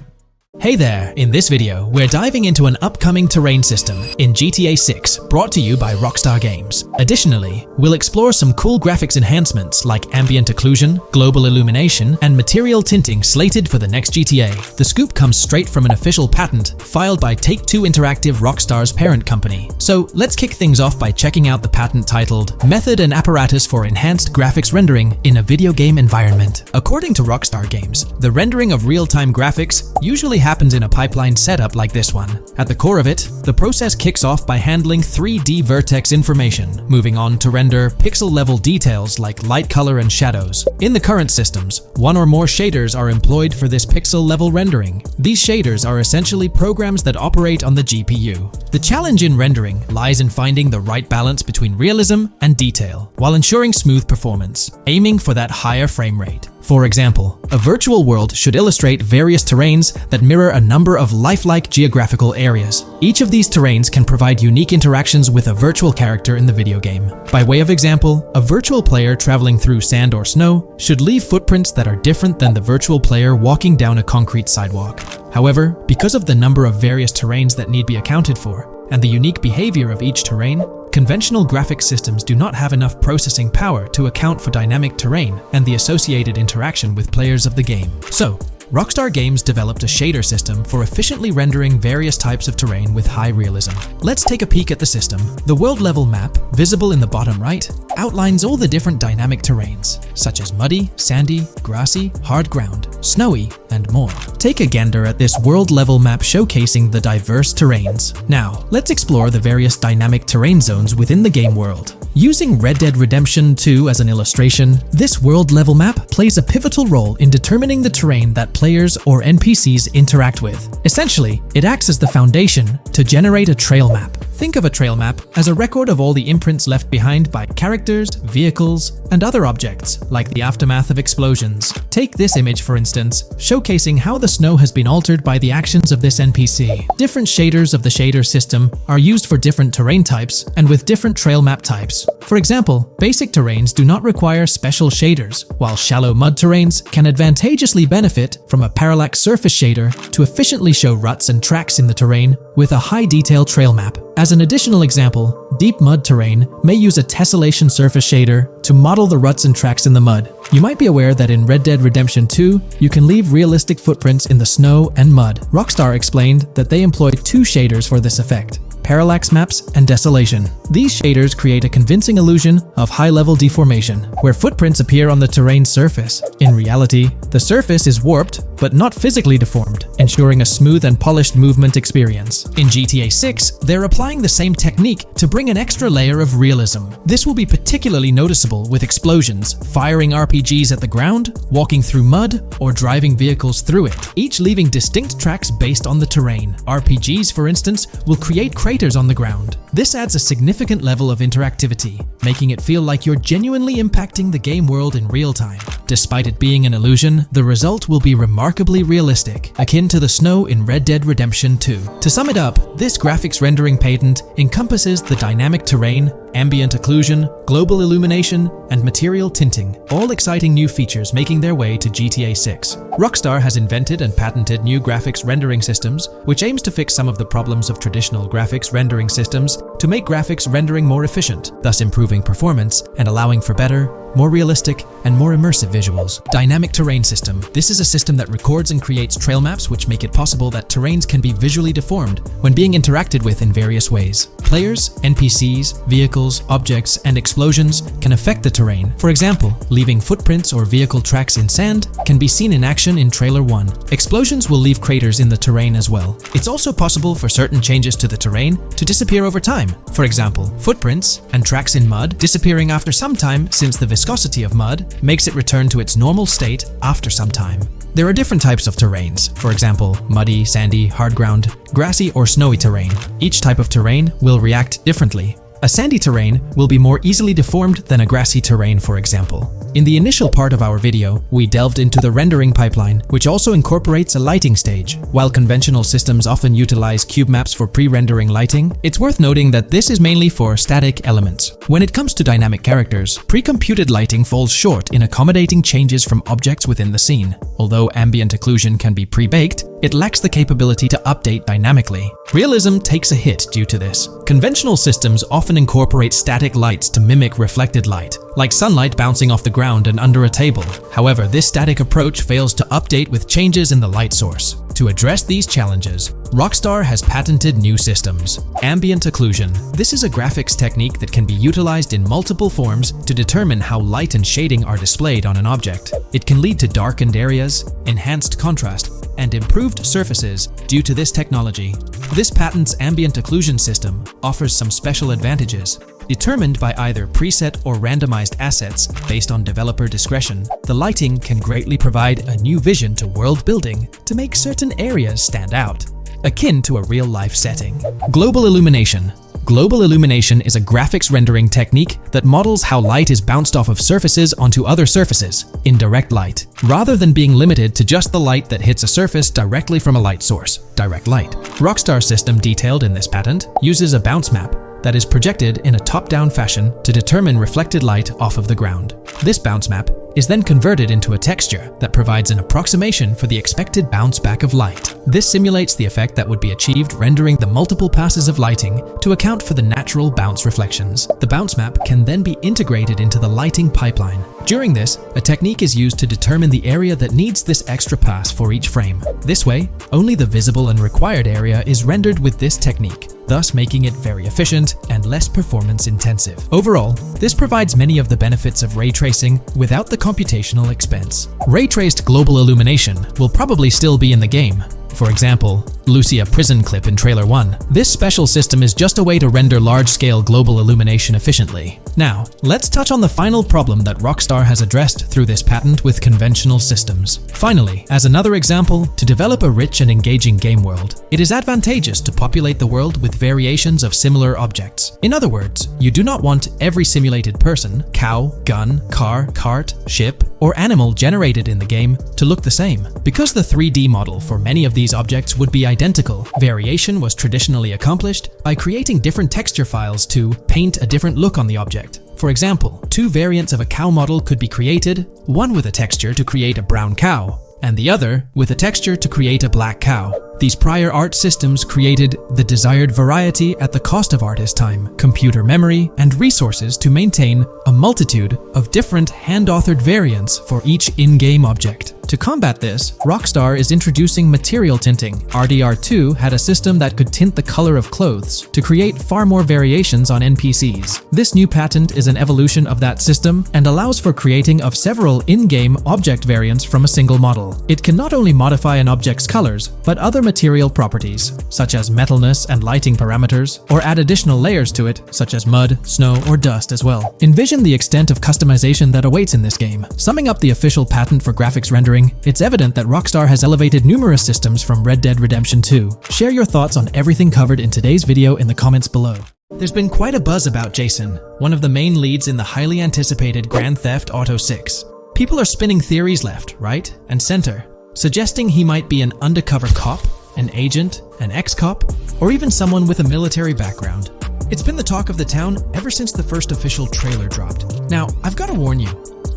Hey there! In this video, we're diving into an upcoming terrain system in GTA 6 brought to you by Rockstar Games. Additionally, we'll explore some cool graphics enhancements like ambient occlusion, global illumination, and material tinting slated for the next GTA. The scoop comes straight from an official patent filed by Take-Two Interactive, Rockstar's parent company. So let's kick things off by checking out the patent titled Method and Apparatus for Enhanced Graphics Rendering in a Video Game Environment. According to Rockstar Games, the rendering of real-time graphics usually happens in a pipeline setup like this one. At the core of it, the process kicks off by handling 3D vertex information, moving on to render pixel-level details like light color and shadows. In the current systems, one or more shaders are employed for this pixel-level rendering. These shaders are essentially programs that operate on the GPU. The challenge in rendering lies in finding the right balance between realism and detail, while ensuring smooth performance, aiming for that higher frame rate. For example, a virtual world should illustrate various terrains that mirror a number of lifelike geographical areas. Each of these terrains can provide unique interactions with a virtual character in the video game. By way of example, a virtual player traveling through sand or snow should leave footprints that are different than the virtual player walking down a concrete sidewalk. However, because of the number of various terrains that need be accounted for, and the unique behavior of each terrain, conventional graphics systems do not have enough processing power to account for dynamic terrain and the associated interaction with players of the game. So, Rockstar Games developed a shader system for efficiently rendering various types of terrain with high realism. Let's take a peek at the system. The world-level map, visible in the bottom right, outlines all the different dynamic terrains, such as muddy, sandy, grassy, hard ground, snowy, and more. Take a gander at this world-level map showcasing the diverse terrains. Now, let's explore the various dynamic terrain zones within the game world. Using Red Dead Redemption 2 as an illustration, this world-level map plays a pivotal role in determining the terrain that players or NPCs interact with. Essentially, it acts as the foundation to generate a trail map. Think of a trail map as a record of all the imprints left behind by characters, vehicles, and other objects, like the aftermath of explosions. Take this image for instance, showcasing how the snow has been altered by the actions of this NPC. Different shaders of the shader system are used for different terrain types and with different trail map types. For example, basic terrains do not require special shaders, while shallow mud terrains can advantageously benefit from a parallax surface shader to efficiently show ruts and tracks in the terrain with a high-detail trail map. As an additional example, deep mud terrain may use a tessellation surface shader to model the ruts and tracks in the mud. You might be aware that in Red Dead Redemption 2, you can leave realistic footprints in the snow and mud. Rockstar explained that they employ two shaders for this effect: parallax maps and desolation. These shaders create a convincing illusion of high-level deformation, where footprints appear on the terrain's surface. In reality, the surface is warped but not physically deformed, ensuring a smooth and polished movement experience. In GTA 6, they're applying the same technique to bring an extra layer of realism. This will be particularly noticeable with explosions, firing RPGs at the ground, walking through mud, or driving vehicles through it, each leaving distinct tracks based on the terrain. RPGs, for instance, will create craters on the ground. This adds a significant level of interactivity, making it feel like you're genuinely impacting the game world in real time. Despite it being an illusion, the result will be remarkably realistic, akin to the snow in Red Dead Redemption 2. To sum it up, this graphics rendering patent encompasses the dynamic terrain, ambient occlusion, global illumination, and material tinting, all exciting new features making their way to GTA 6. Rockstar has invented and patented new graphics rendering systems, which aims to fix some of the problems of traditional graphics rendering systems to make graphics rendering more efficient, thus improving performance and allowing for better, more realistic, and more immersive visuals. Dynamic terrain system. This is a system that records and creates trail maps which make it possible that terrains can be visually deformed when being interacted with in various ways. Players, NPCs, vehicles, objects, and explosions can affect the terrain. For example, leaving footprints or vehicle tracks in sand can be seen in action in Trailer 1. Explosions will leave craters in the terrain as well. It's also possible for certain changes to the terrain to disappear over time. For example, footprints and tracks in mud disappearing after some time, since the viscosity of mud makes it return to its normal state after some time. There are different types of terrains, for example, muddy, sandy, hard ground, grassy, or snowy terrain. Each type of terrain will react differently. A sandy terrain will be more easily deformed than a grassy terrain, for example. In the initial part of our video, we delved into the rendering pipeline, which also incorporates a lighting stage. While conventional systems often utilize cube maps for pre-rendering lighting, it's worth noting that this is mainly for static elements. When it comes to dynamic characters, pre-computed lighting falls short in accommodating changes from objects within the scene. Although ambient occlusion can be pre-baked, it lacks the capability to update dynamically. Realism takes a hit due to this. Conventional systems often incorporate static lights to mimic reflected light, like sunlight bouncing off the ground and under a table. However, this static approach fails to update with changes in the light source. To address these challenges, Rockstar has patented new systems. Ambient occlusion. This is a graphics technique that can be utilized in multiple forms to determine how light and shading are displayed on an object. It can lead to darkened areas, enhanced contrast, and improved surfaces due to this technology. This patent's ambient occlusion system offers some special advantages. Determined by either preset or randomized assets based on developer discretion, the lighting can greatly provide a new vision to world building to make certain areas stand out, akin to a real-life setting. Global illumination. Global illumination is a graphics rendering technique that models how light is bounced off of surfaces onto other surfaces in direct light, rather than being limited to just the light that hits a surface directly from a light source, direct light. Rockstar's system detailed in this patent uses a bounce map that is projected in a top-down fashion to determine reflected light off of the ground. This bounce map is then converted into a texture that provides an approximation for the expected bounce back of light. This simulates the effect that would be achieved rendering the multiple passes of lighting to account for the natural bounce reflections. The bounce map can then be integrated into the lighting pipeline. During this, a technique is used to determine the area that needs this extra pass for each frame. This way, only the visible and required area is rendered with this technique, thus making it very efficient and less performance intensive. Overall, this provides many of the benefits of ray tracing without the computational expense. Ray-traced global illumination will probably still be in the game. For example, Lucia prison clip in Trailer 1. This special system is just a way to render large-scale global illumination efficiently. Now, let's touch on the final problem that Rockstar has addressed through this patent with conventional systems. Finally, as another example, to develop a rich and engaging game world, it is advantageous to populate the world with variations of similar objects. In other words, you do not want every simulated person, cow, gun, car, cart, ship, or animal generated in the game to look the same. Because the 3D model for many of these objects would be identical, variation was traditionally accomplished by creating different texture files to paint a different look on the object. For example, 2 variants of a cow model could be created, one with a texture to create a brown cow, and the other with a texture to create a black cow. These prior art systems created the desired variety at the cost of artist time, computer memory, and resources to maintain a multitude of different hand-authored variants for each in-game object. To combat this, Rockstar is introducing material tinting. RDR2 had a system that could tint the color of clothes to create far more variations on NPCs. This new patent is an evolution of that system and allows for creating of several in-game object variants from a single model. It can not only modify an object's colors, but other material properties, such as metalness and lighting parameters, or add additional layers to it, such as mud, snow, or dust as well. Envision the extent of customization that awaits in this game. Summing up the official patent for graphics rendering, it's evident that Rockstar has elevated numerous systems from Red Dead Redemption 2. Share your thoughts on everything covered in today's video in the comments below. There's been quite a buzz about Jason, one of the main leads in the highly anticipated Grand Theft Auto 6. People are spinning theories left, right, and center, suggesting he might be an undercover cop, an agent, an ex-cop, or even someone with a military background. It's been the talk of the town ever since the first official trailer dropped. Now, I've got to warn you,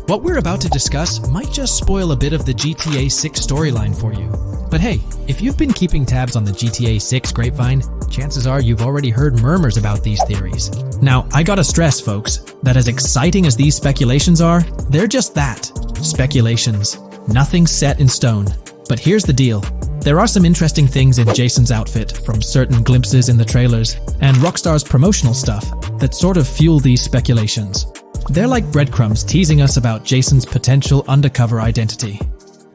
what we're about to discuss might just spoil a bit of the GTA 6 storyline for you. But hey, if you've been keeping tabs on the GTA 6 grapevine, chances are you've already heard murmurs about these theories. Now, I gotta stress, folks, that as exciting as these speculations are, they're just that, speculations. Nothing set in stone. But here's the deal. There are some interesting things in Jason's outfit from certain glimpses in the trailers and Rockstar's promotional stuff that sort of fuel these speculations. They're like breadcrumbs teasing us about Jason's potential undercover identity.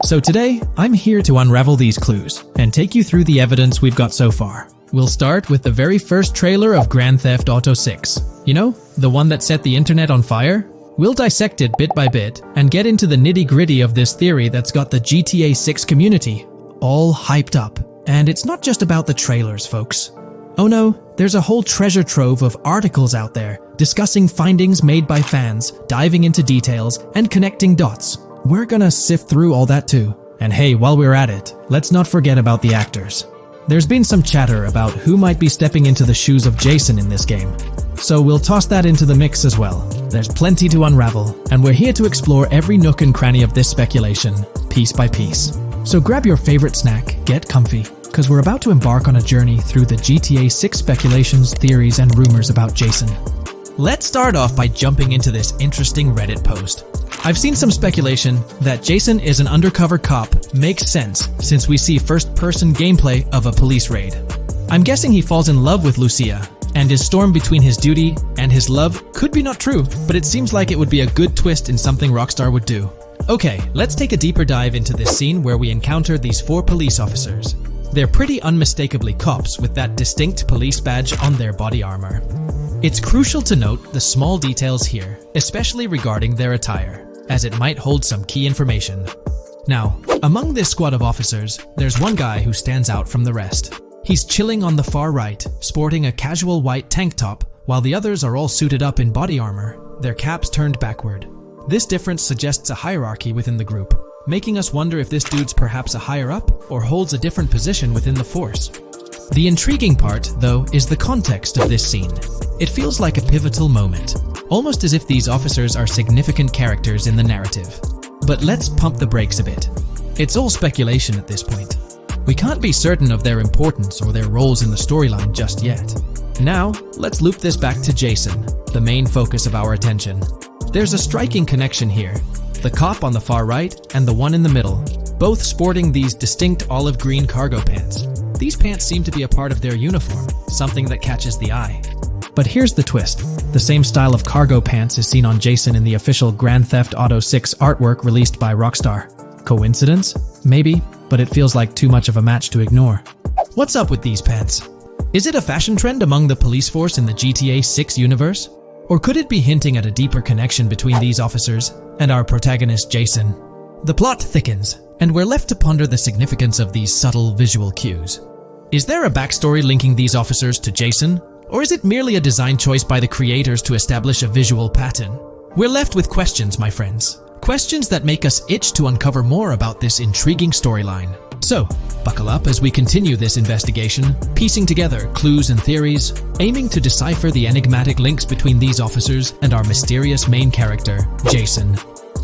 So today, I'm here to unravel these clues and take you through the evidence we've got so far. We'll start with the very first trailer of Grand Theft Auto 6. You know, the one that set the internet on fire? We'll dissect it bit by bit and get into the nitty-gritty of this theory that's got the GTA 6 community all hyped up. And it's not just about the trailers, folks. Oh no, there's a whole treasure trove of articles out there discussing findings made by fans, diving into details, and connecting dots. We're gonna sift through all that too. And hey, while we're at it, let's not forget about the actors. There's been some chatter about who might be stepping into the shoes of Jason in this game. So we'll toss that into the mix as well. There's plenty to unravel, and we're here to explore every nook and cranny of this speculation, piece by piece. So grab your favorite snack, get comfy, because we're about to embark on a journey through the GTA 6 speculations, theories, and rumors about Jason. Let's start off by jumping into this interesting Reddit post. I've seen some speculation that Jason is an undercover cop makes sense since we see first-person gameplay of a police raid. I'm guessing he falls in love with Lucia, and his storm between his duty and his love could be not true, but it seems like it would be a good twist in something Rockstar would do. Okay, let's take a deeper dive into this scene where we encounter these 4 police officers. They're pretty unmistakably cops with that distinct police badge on their body armor. It's crucial to note the small details here, especially regarding their attire, as it might hold some key information. Now, among this squad of officers, there's one guy who stands out from the rest. He's chilling on the far right, sporting a casual white tank top, while the others are all suited up in body armor, their caps turned backward. This difference suggests a hierarchy within the group, making us wonder if this dude's perhaps a higher up or holds a different position within the force. The intriguing part, though, is the context of this scene. It feels like a pivotal moment, almost as if these officers are significant characters in the narrative. But let's pump the brakes a bit. It's all speculation at this point. We can't be certain of their importance or their roles in the storyline just yet. Now, let's loop this back to Jason, the main focus of our attention. There's a striking connection here. The cop on the far right and the one in the middle, both sporting these distinct olive green cargo pants. These pants seem to be a part of their uniform, something that catches the eye. But here's the twist. The same style of cargo pants is seen on Jason in the official Grand Theft Auto 6 artwork released by Rockstar. Coincidence? Maybe. but it feels like too much of a match to ignore. What's up with these pants? Is it a fashion trend among the police force in the GTA 6 universe? Or could it be hinting at a deeper connection between these officers and our protagonist Jason? The plot thickens, and we're left to ponder the significance of these subtle visual cues. Is there a backstory linking these officers to Jason? Or is it merely a design choice by the creators to establish a visual pattern? We're left with questions, my friends. Questions that make us itch to uncover more about this intriguing storyline. So, buckle up as we continue this investigation, piecing together clues and theories, aiming to decipher the enigmatic links between these officers and our mysterious main character, Jason.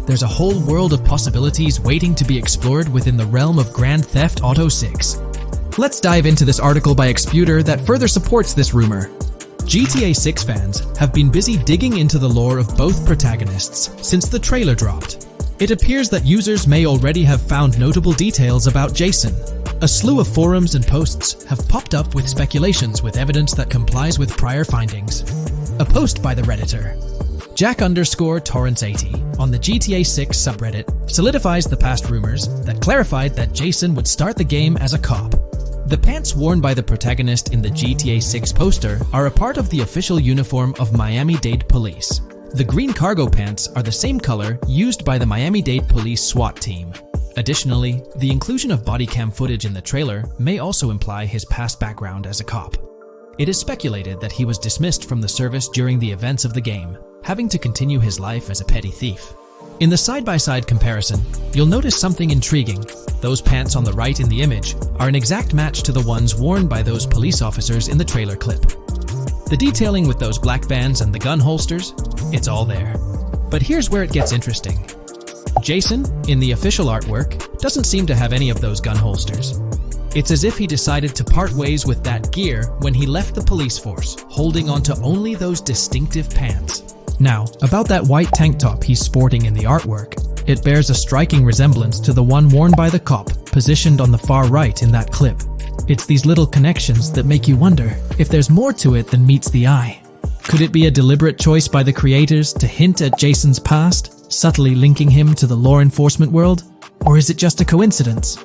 There's a whole world of possibilities waiting to be explored within the realm of Grand Theft Auto 6. Let's dive into this article by Exputer that further supports this rumor. GTA 6 fans have been busy digging into the lore of both protagonists since the trailer dropped. It appears that users may already have found notable details about Jason. A slew of forums and posts have popped up with speculations with evidence that complies with prior findings. A post by the Redditor, Jack_Torrance80, on the GTA 6 subreddit solidifies the past rumors that clarified that Jason would start the game as a cop. The pants worn by the protagonist in the GTA 6 poster are a part of the official uniform of Miami-Dade Police. The green cargo pants are the same color used by the Miami-Dade Police SWAT team. Additionally, the inclusion of body cam footage in the trailer may also imply his past background as a cop. It is speculated that he was dismissed from the service during the events of the game, having to continue his life as a petty thief. In the side-by-side comparison, you'll notice something intriguing. Those pants on the right in the image are an exact match to the ones worn by those police officers in the trailer clip. The detailing with those black bands and the gun holsters, it's all there. But here's where it gets interesting. Jason, in the official artwork, doesn't seem to have any of those gun holsters. It's as if he decided to part ways with that gear when he left the police force, holding onto only those distinctive pants. Now, about that white tank top he's sporting in the artwork, it bears a striking resemblance to the one worn by the cop, positioned on the far right in that clip. It's these little connections that make you wonder if there's more to it than meets the eye. Could it be a deliberate choice by the creators to hint at Jason's past, subtly linking him to the law enforcement world? Or is it just a coincidence?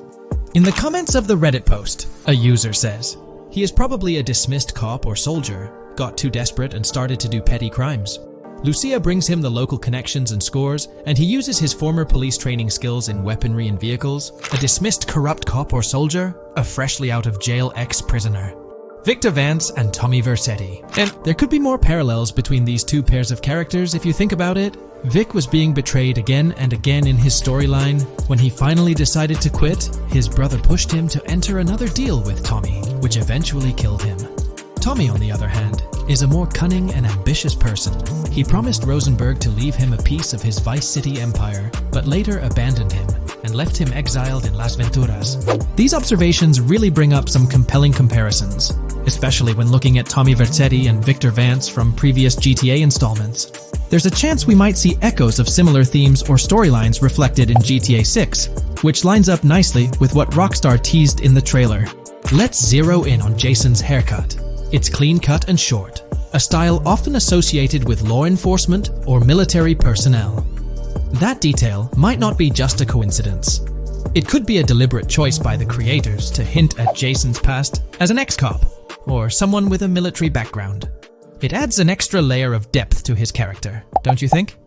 In the comments of the Reddit post, a user says, he is probably a dismissed cop or soldier, got too desperate and started to do petty crimes. Lucia brings him the local connections and scores, and he uses his former police training skills in weaponry and vehicles. A dismissed corrupt cop or soldier, a freshly out of jail ex-prisoner. Victor Vance and Tommy Vercetti. And there could be more parallels between these two pairs of characters if you think about it. Vic was being betrayed again and again in his storyline. When he finally decided to quit, his brother pushed him to enter another deal with Tommy, which eventually killed him. Tommy, on the other hand, is a more cunning and ambitious person. He promised Rosenberg to leave him a piece of his Vice City empire, but later abandoned him and left him exiled in Las Venturas. These observations really bring up some compelling comparisons, especially when looking at Tommy Vercetti and Victor Vance from previous GTA installments. There's a chance we might see echoes of similar themes or storylines reflected in GTA 6, which lines up nicely with what Rockstar teased in the trailer. Let's zero in on Jason's haircut. It's clean cut and short, a style often associated with law enforcement or military personnel. That detail might not be just a coincidence. It could be a deliberate choice by the creators to hint at Jason's past as an ex-cop or someone with a military background. It adds an extra layer of depth to his character, don't you think?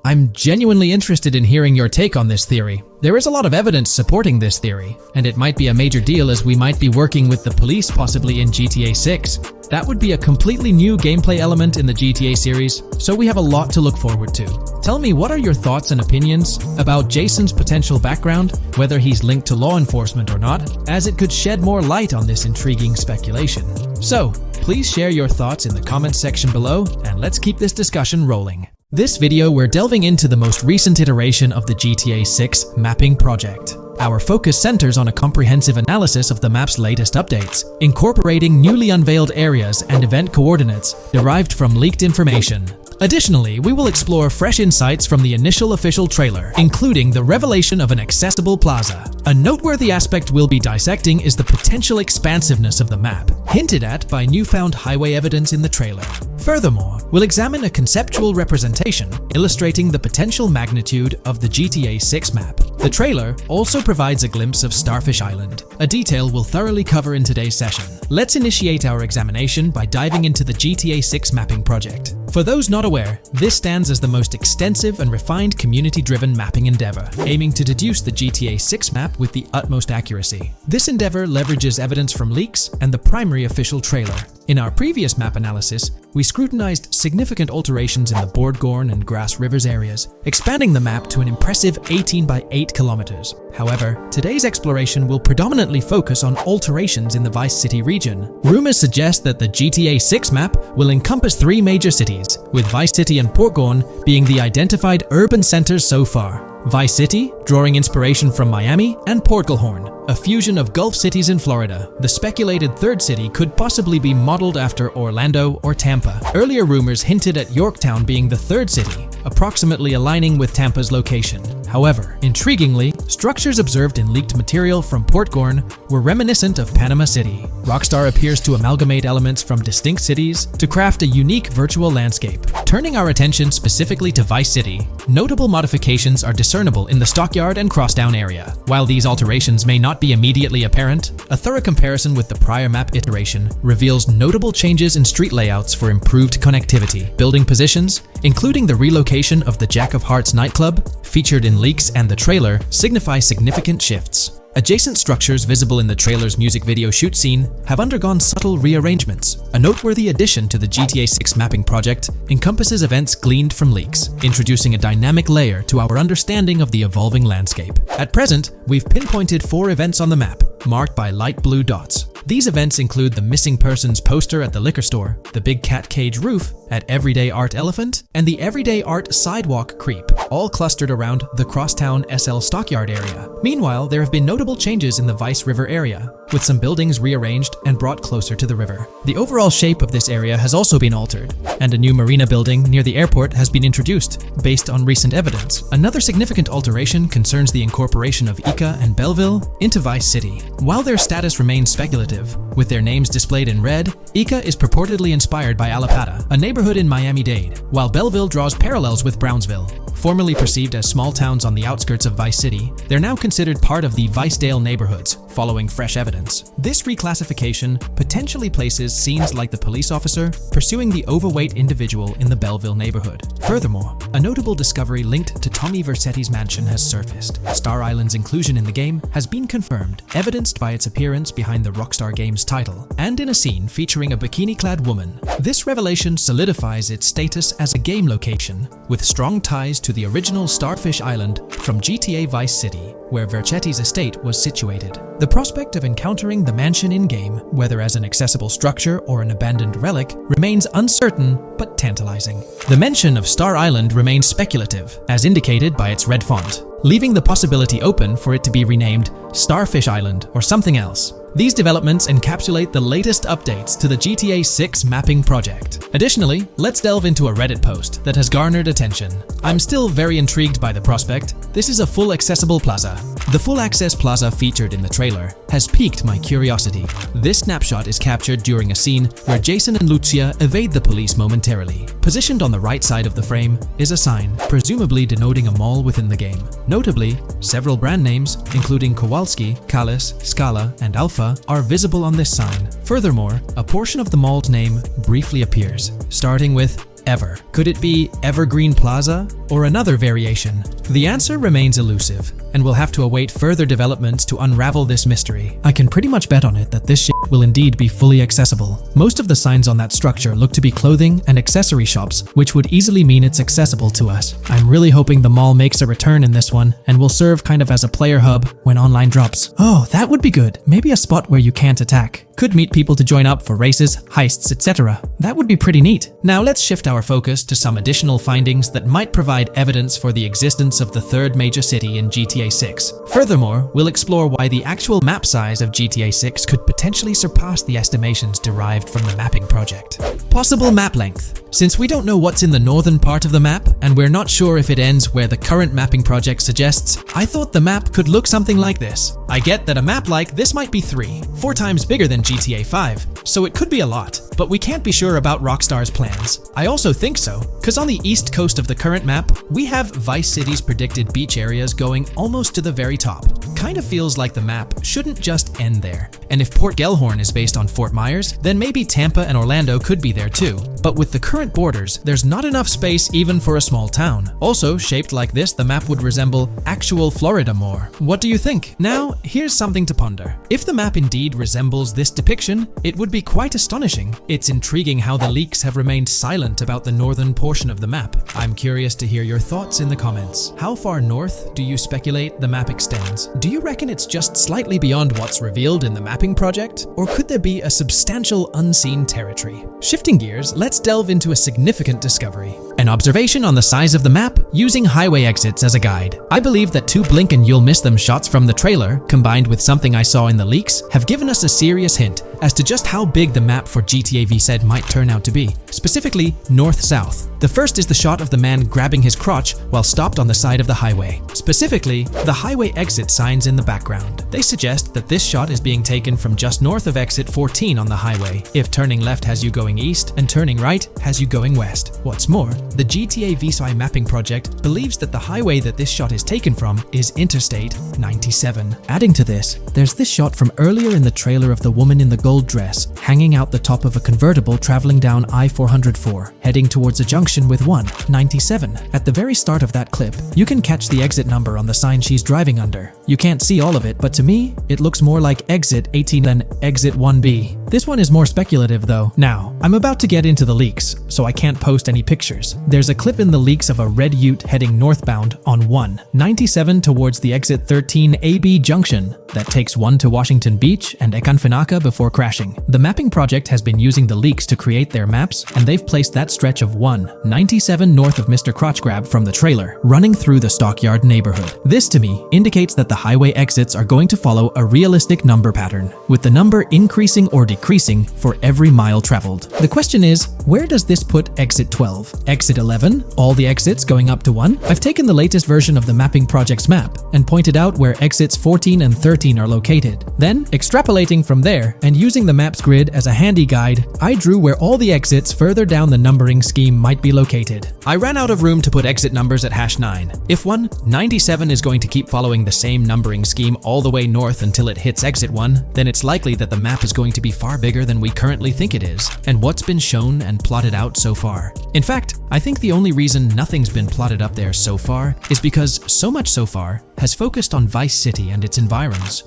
I'm genuinely interested in hearing your take on this theory. There is a lot of evidence supporting this theory, and it might be a major deal as we might be working with the police possibly in GTA 6. That would be a completely new gameplay element in the GTA series, so we have a lot to look forward to. Tell me, what are your thoughts and opinions about Jason's potential background, whether he's linked to law enforcement or not, as it could shed more light on this intriguing speculation. So, please share your thoughts in the comments section below, and let's keep this discussion rolling. This video, we're delving into the most recent iteration of the GTA 6 mapping project. Our focus centers on a comprehensive analysis of the map's latest updates, incorporating newly unveiled areas and event coordinates derived from leaked information. Additionally, we will explore fresh insights from the initial official trailer, including the revelation of an accessible plaza, A noteworthy aspect we'll be dissecting is the potential expansiveness of the map, hinted at by newfound highway evidence in the trailer. Furthermore, we'll examine a conceptual representation illustrating the potential magnitude of the GTA 6 map. The trailer also provides a glimpse of Starfish Island, a detail we'll thoroughly cover in today's session. Let's initiate our examination by diving into the GTA 6 mapping project. For those not aware, this stands as the most extensive and refined community-driven mapping endeavor, aiming to deduce the GTA 6 map with the utmost accuracy. This endeavor leverages evidence from leaks and the primary official trailer. In our previous map analysis, we scrutinized significant alterations in the Boardgorn and Grass Rivers areas, expanding the map to an impressive 18 by 8 kilometers. However, today's exploration will predominantly focus on alterations in the Vice City region. Rumors suggest that the GTA 6 map will encompass 3 major cities, with Vice City and Portgorn being the identified urban centers so far. Vice City, drawing inspiration from Miami, and Portgorn, a fusion of Gulf cities in Florida. The speculated third city could possibly be modeled after Orlando or Tampa. Earlier rumors hinted at Yorktown being the third city, approximately aligning with Tampa's location. However, intriguingly, structures observed in leaked material from Portgorn were reminiscent of Panama City. Rockstar appears to amalgamate elements from distinct cities to craft a unique virtual landscape. Turning our attention specifically to Vice City, notable modifications are discernible in the Stockyard and Crosstown area. While these alterations may not be immediately apparent, a thorough comparison with the prior map iteration reveals notable changes in street layouts for improved connectivity. Building positions, including the relocation of the Jack of Hearts nightclub, featured in leaks and the trailer, signify significant shifts. Adjacent structures visible in the trailer's music video shoot scene have undergone subtle rearrangements. A noteworthy addition to the GTA 6 mapping project encompasses events gleaned from leaks, introducing a dynamic layer to our understanding of the evolving landscape. At present, we've pinpointed 4 events on the map, marked by light blue dots. These events include the missing persons poster at the liquor store, the big cat cage roof at Everyday Art Elephant, and the Everyday Art Sidewalk Creep, all clustered around the Crosstown SL Stockyard area. Meanwhile, there have been notable changes in the Vice River area, with some buildings rearranged and brought closer to the river. The overall shape of this area has also been altered, and a new marina building near the airport has been introduced, based on recent evidence. Another significant alteration concerns the incorporation of Ica and Belleville into Vice City. While their status remains speculative, with their names displayed in red, Ica is purportedly inspired by Allapattah, a neighborhood in Miami-Dade, while Belleville draws parallels with Brownsville. Formerly perceived as small towns on the outskirts of Vice City, they're now considered part of the Vicedale neighborhoods, following fresh evidence. This reclassification potentially places scenes like the police officer pursuing the overweight individual in the Belleville neighborhood. Furthermore, a notable discovery linked to Tommy Vercetti's mansion has surfaced. Star Island's inclusion in the game has been confirmed, evidenced by its appearance behind the Rockstar Games title, and in a scene featuring a bikini-clad woman. This revelation solidifies its status as a game location, with strong ties to the original Starfish Island from GTA Vice City, where Vercetti's estate was situated. The prospect of encountering the mansion in-game, whether as an accessible structure or an abandoned relic, remains uncertain but tantalizing. The mention of Star Island remains speculative, as indicated by its red font, leaving the possibility open for it to be renamed Starfish Island or something else. These developments encapsulate the latest updates to the GTA 6 mapping project. Additionally, let's delve into a Reddit post that has garnered attention. I'm still very intrigued by the prospect. This is a full accessible plaza. The full access plaza featured in the trailer has piqued my curiosity. This snapshot is captured during a scene where Jason and Lucia evade the police momentarily. Positioned on the right side of the frame is a sign, presumably denoting a mall within the game. Notably, several brand names, including Kowalski, Callis, Scala, and Alpha, are visible on this sign. Furthermore, a portion of the mall's name briefly appears, starting with Ever. Could it be Evergreen Plaza or another variation? The answer remains elusive, and we'll have to await further developments to unravel this mystery. I can pretty much bet on it that this shit will indeed be fully accessible. Most of the signs on that structure look to be clothing and accessory shops, which would easily mean it's accessible to us. I'm really hoping the mall makes a return in this one and will serve kind of as a player hub when online drops. Oh, that would be good. Maybe a spot where you can't attack. Could meet people to join up for races, heists, etc. That would be pretty neat. Now let's shift our focus to some additional findings that might provide evidence for the existence of the third major city in GTA 6. Furthermore, we'll explore why the actual map size of GTA 6 could potentially surpass the estimations derived from the mapping project. Possible map length. Since we don't know what's in the northern part of the map, and we're not sure if it ends where the current mapping project suggests, I thought the map could look something like this. I get that a map like this might be 4 times bigger than GTA 5, so it could be a lot, but we can't be sure about Rockstar's plans. I also think so, because on the east coast of the current map, we have Vice City's predicted beach areas going almost to the very top. Kind of feels like the map shouldn't just end there. And if Port Gellhorn is based on Fort Myers, then maybe Tampa and Orlando could be there too. But with the current borders, there's not enough space even for a small town. Also, shaped like this, the map would resemble actual Florida more. What do you think? Now, here's something to ponder. If the map indeed resembles this depiction, it would be quite astonishing. It's intriguing how the leaks have remained silent about the northern portion of the map. I'm curious to hear your thoughts in the comments. How far north do you speculate the map extends? Do you reckon it's just slightly beyond what's revealed in the mapping project? Or could there be a substantial unseen territory? Shifting gears, let's delve into a significant discovery. An observation on the size of the map using highway exits as a guide. I believe that 2 blink and you'll miss them shots from the trailer, combined with something I saw in the leaks, have given us a serious hint as to just how big the map for GTA V said might turn out to be. Specifically, north-south. The first is the shot of the man grabbing his crotch while stopped on the side of the highway. Specifically, the highway exit signs in the background. They suggest that this shot is being taken from just north of exit 14 on the highway, if turning left has you going east and turning right has you going west. What's more, the GTA V mapping project believes that the highway that this shot is taken from is Interstate 97. Adding to this, there's this shot from earlier in the trailer of the woman in the gold dress hanging out the top of a convertible traveling down I-404, heading towards a junction with 197. At the very start of that clip, you can catch the exit number on the sign she's driving under. You can't see all of it, but to me, it looks more like exit 18 than exit 1B. This one is more speculative though. Now, I'm about to get into the leaks, so I can't post any pictures. There's a clip in the leaks of a red ute heading northbound on 197 towards the exit 13 AB junction that takes 1 to Washington Beach and Ekanfinaka before crashing. The mapping project has been using the leaks to create their maps, and they've placed that stretch of 197 north of Mr. Crotch Grab from the trailer, running through the Stockyard neighborhood. This to me indicates that the highway exits are going to follow a realistic number pattern, with the number increasing or decreasing for every mile traveled. The question is, where does this put exit 12? Exit 11? All the exits going up to 1? I've taken the latest version of the mapping project's map and pointed out where exits 14 and 13 are located. Then, extrapolating from there and using the map's grid as a handy guide, I drew where all the exits further down the numbering scheme might be located. I ran out of room to put exit numbers at #9. If 197 is going to keep following the same numbering scheme all the way north until it hits exit 1, then it's likely that the map is going to be far bigger than we currently think it is, and what's been shown and plotted out so far. In fact, I think the only reason nothing's been plotted up there so far is because so much so far has focused on Vice City and its environs.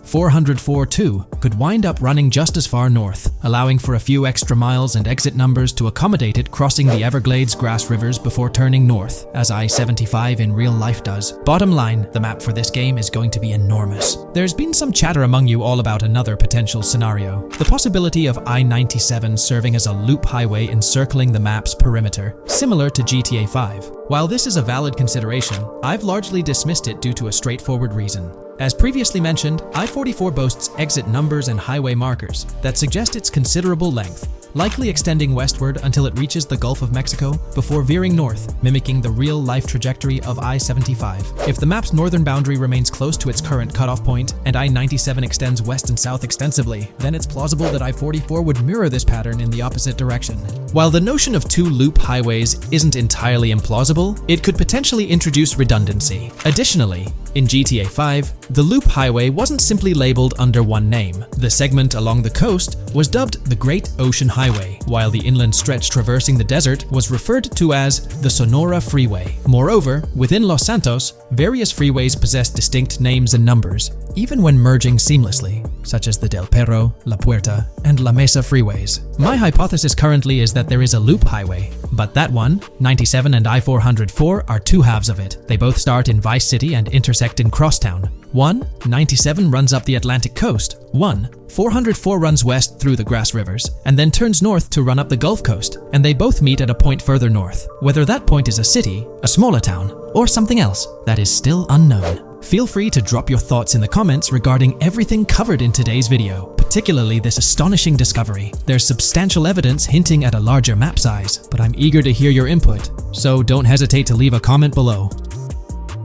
404-2 could wind up running just as far north, allowing for a few extra miles and exit numbers to accommodate it crossing the Everglades grass rivers before turning north, as I-75 in real life does. Bottom line, the map for this game is going to be enormous. There's been some chatter among you all about another potential scenario, the possibility of I-97 serving as a loop highway encircling the map's perimeter, similar to GTA 5. While this is a valid consideration, I've largely dismissed it due to a straightforward reason. As previously mentioned, I-44 boasts exit numbers and highway markers that suggest its considerable length, likely extending westward until it reaches the Gulf of Mexico before veering north, mimicking the real-life trajectory of I-75. If the map's northern boundary remains close to its current cutoff point and I-97 extends west and south extensively, then it's plausible that I-44 would mirror this pattern in the opposite direction. While the notion of 2 loop highways isn't entirely implausible, it could potentially introduce redundancy. Additionally, in GTA 5, the loop highway wasn't simply labeled under one name. The segment along the coast was dubbed the Great Ocean Highway, while the inland stretch traversing the desert was referred to as the Sonora Freeway. Moreover, within Los Santos, various freeways possess distinct names and numbers, even when merging seamlessly, such as the Del Perro, La Puerta, and La Mesa freeways. My hypothesis currently is that there is a loop highway, but that one, 97 and I-404, are 2 halves of it. They both start in Vice City and intersect in Crosstown. 197 runs up the Atlantic coast. 404 runs west through the grass rivers, and then turns north to run up the Gulf Coast, and they both meet at a point further north. Whether that point is a city, a smaller town, or something else, that is still unknown. Feel free to drop your thoughts in the comments regarding everything covered in today's video, particularly this astonishing discovery. There's substantial evidence hinting at a larger map size, but I'm eager to hear your input, so don't hesitate to leave a comment below.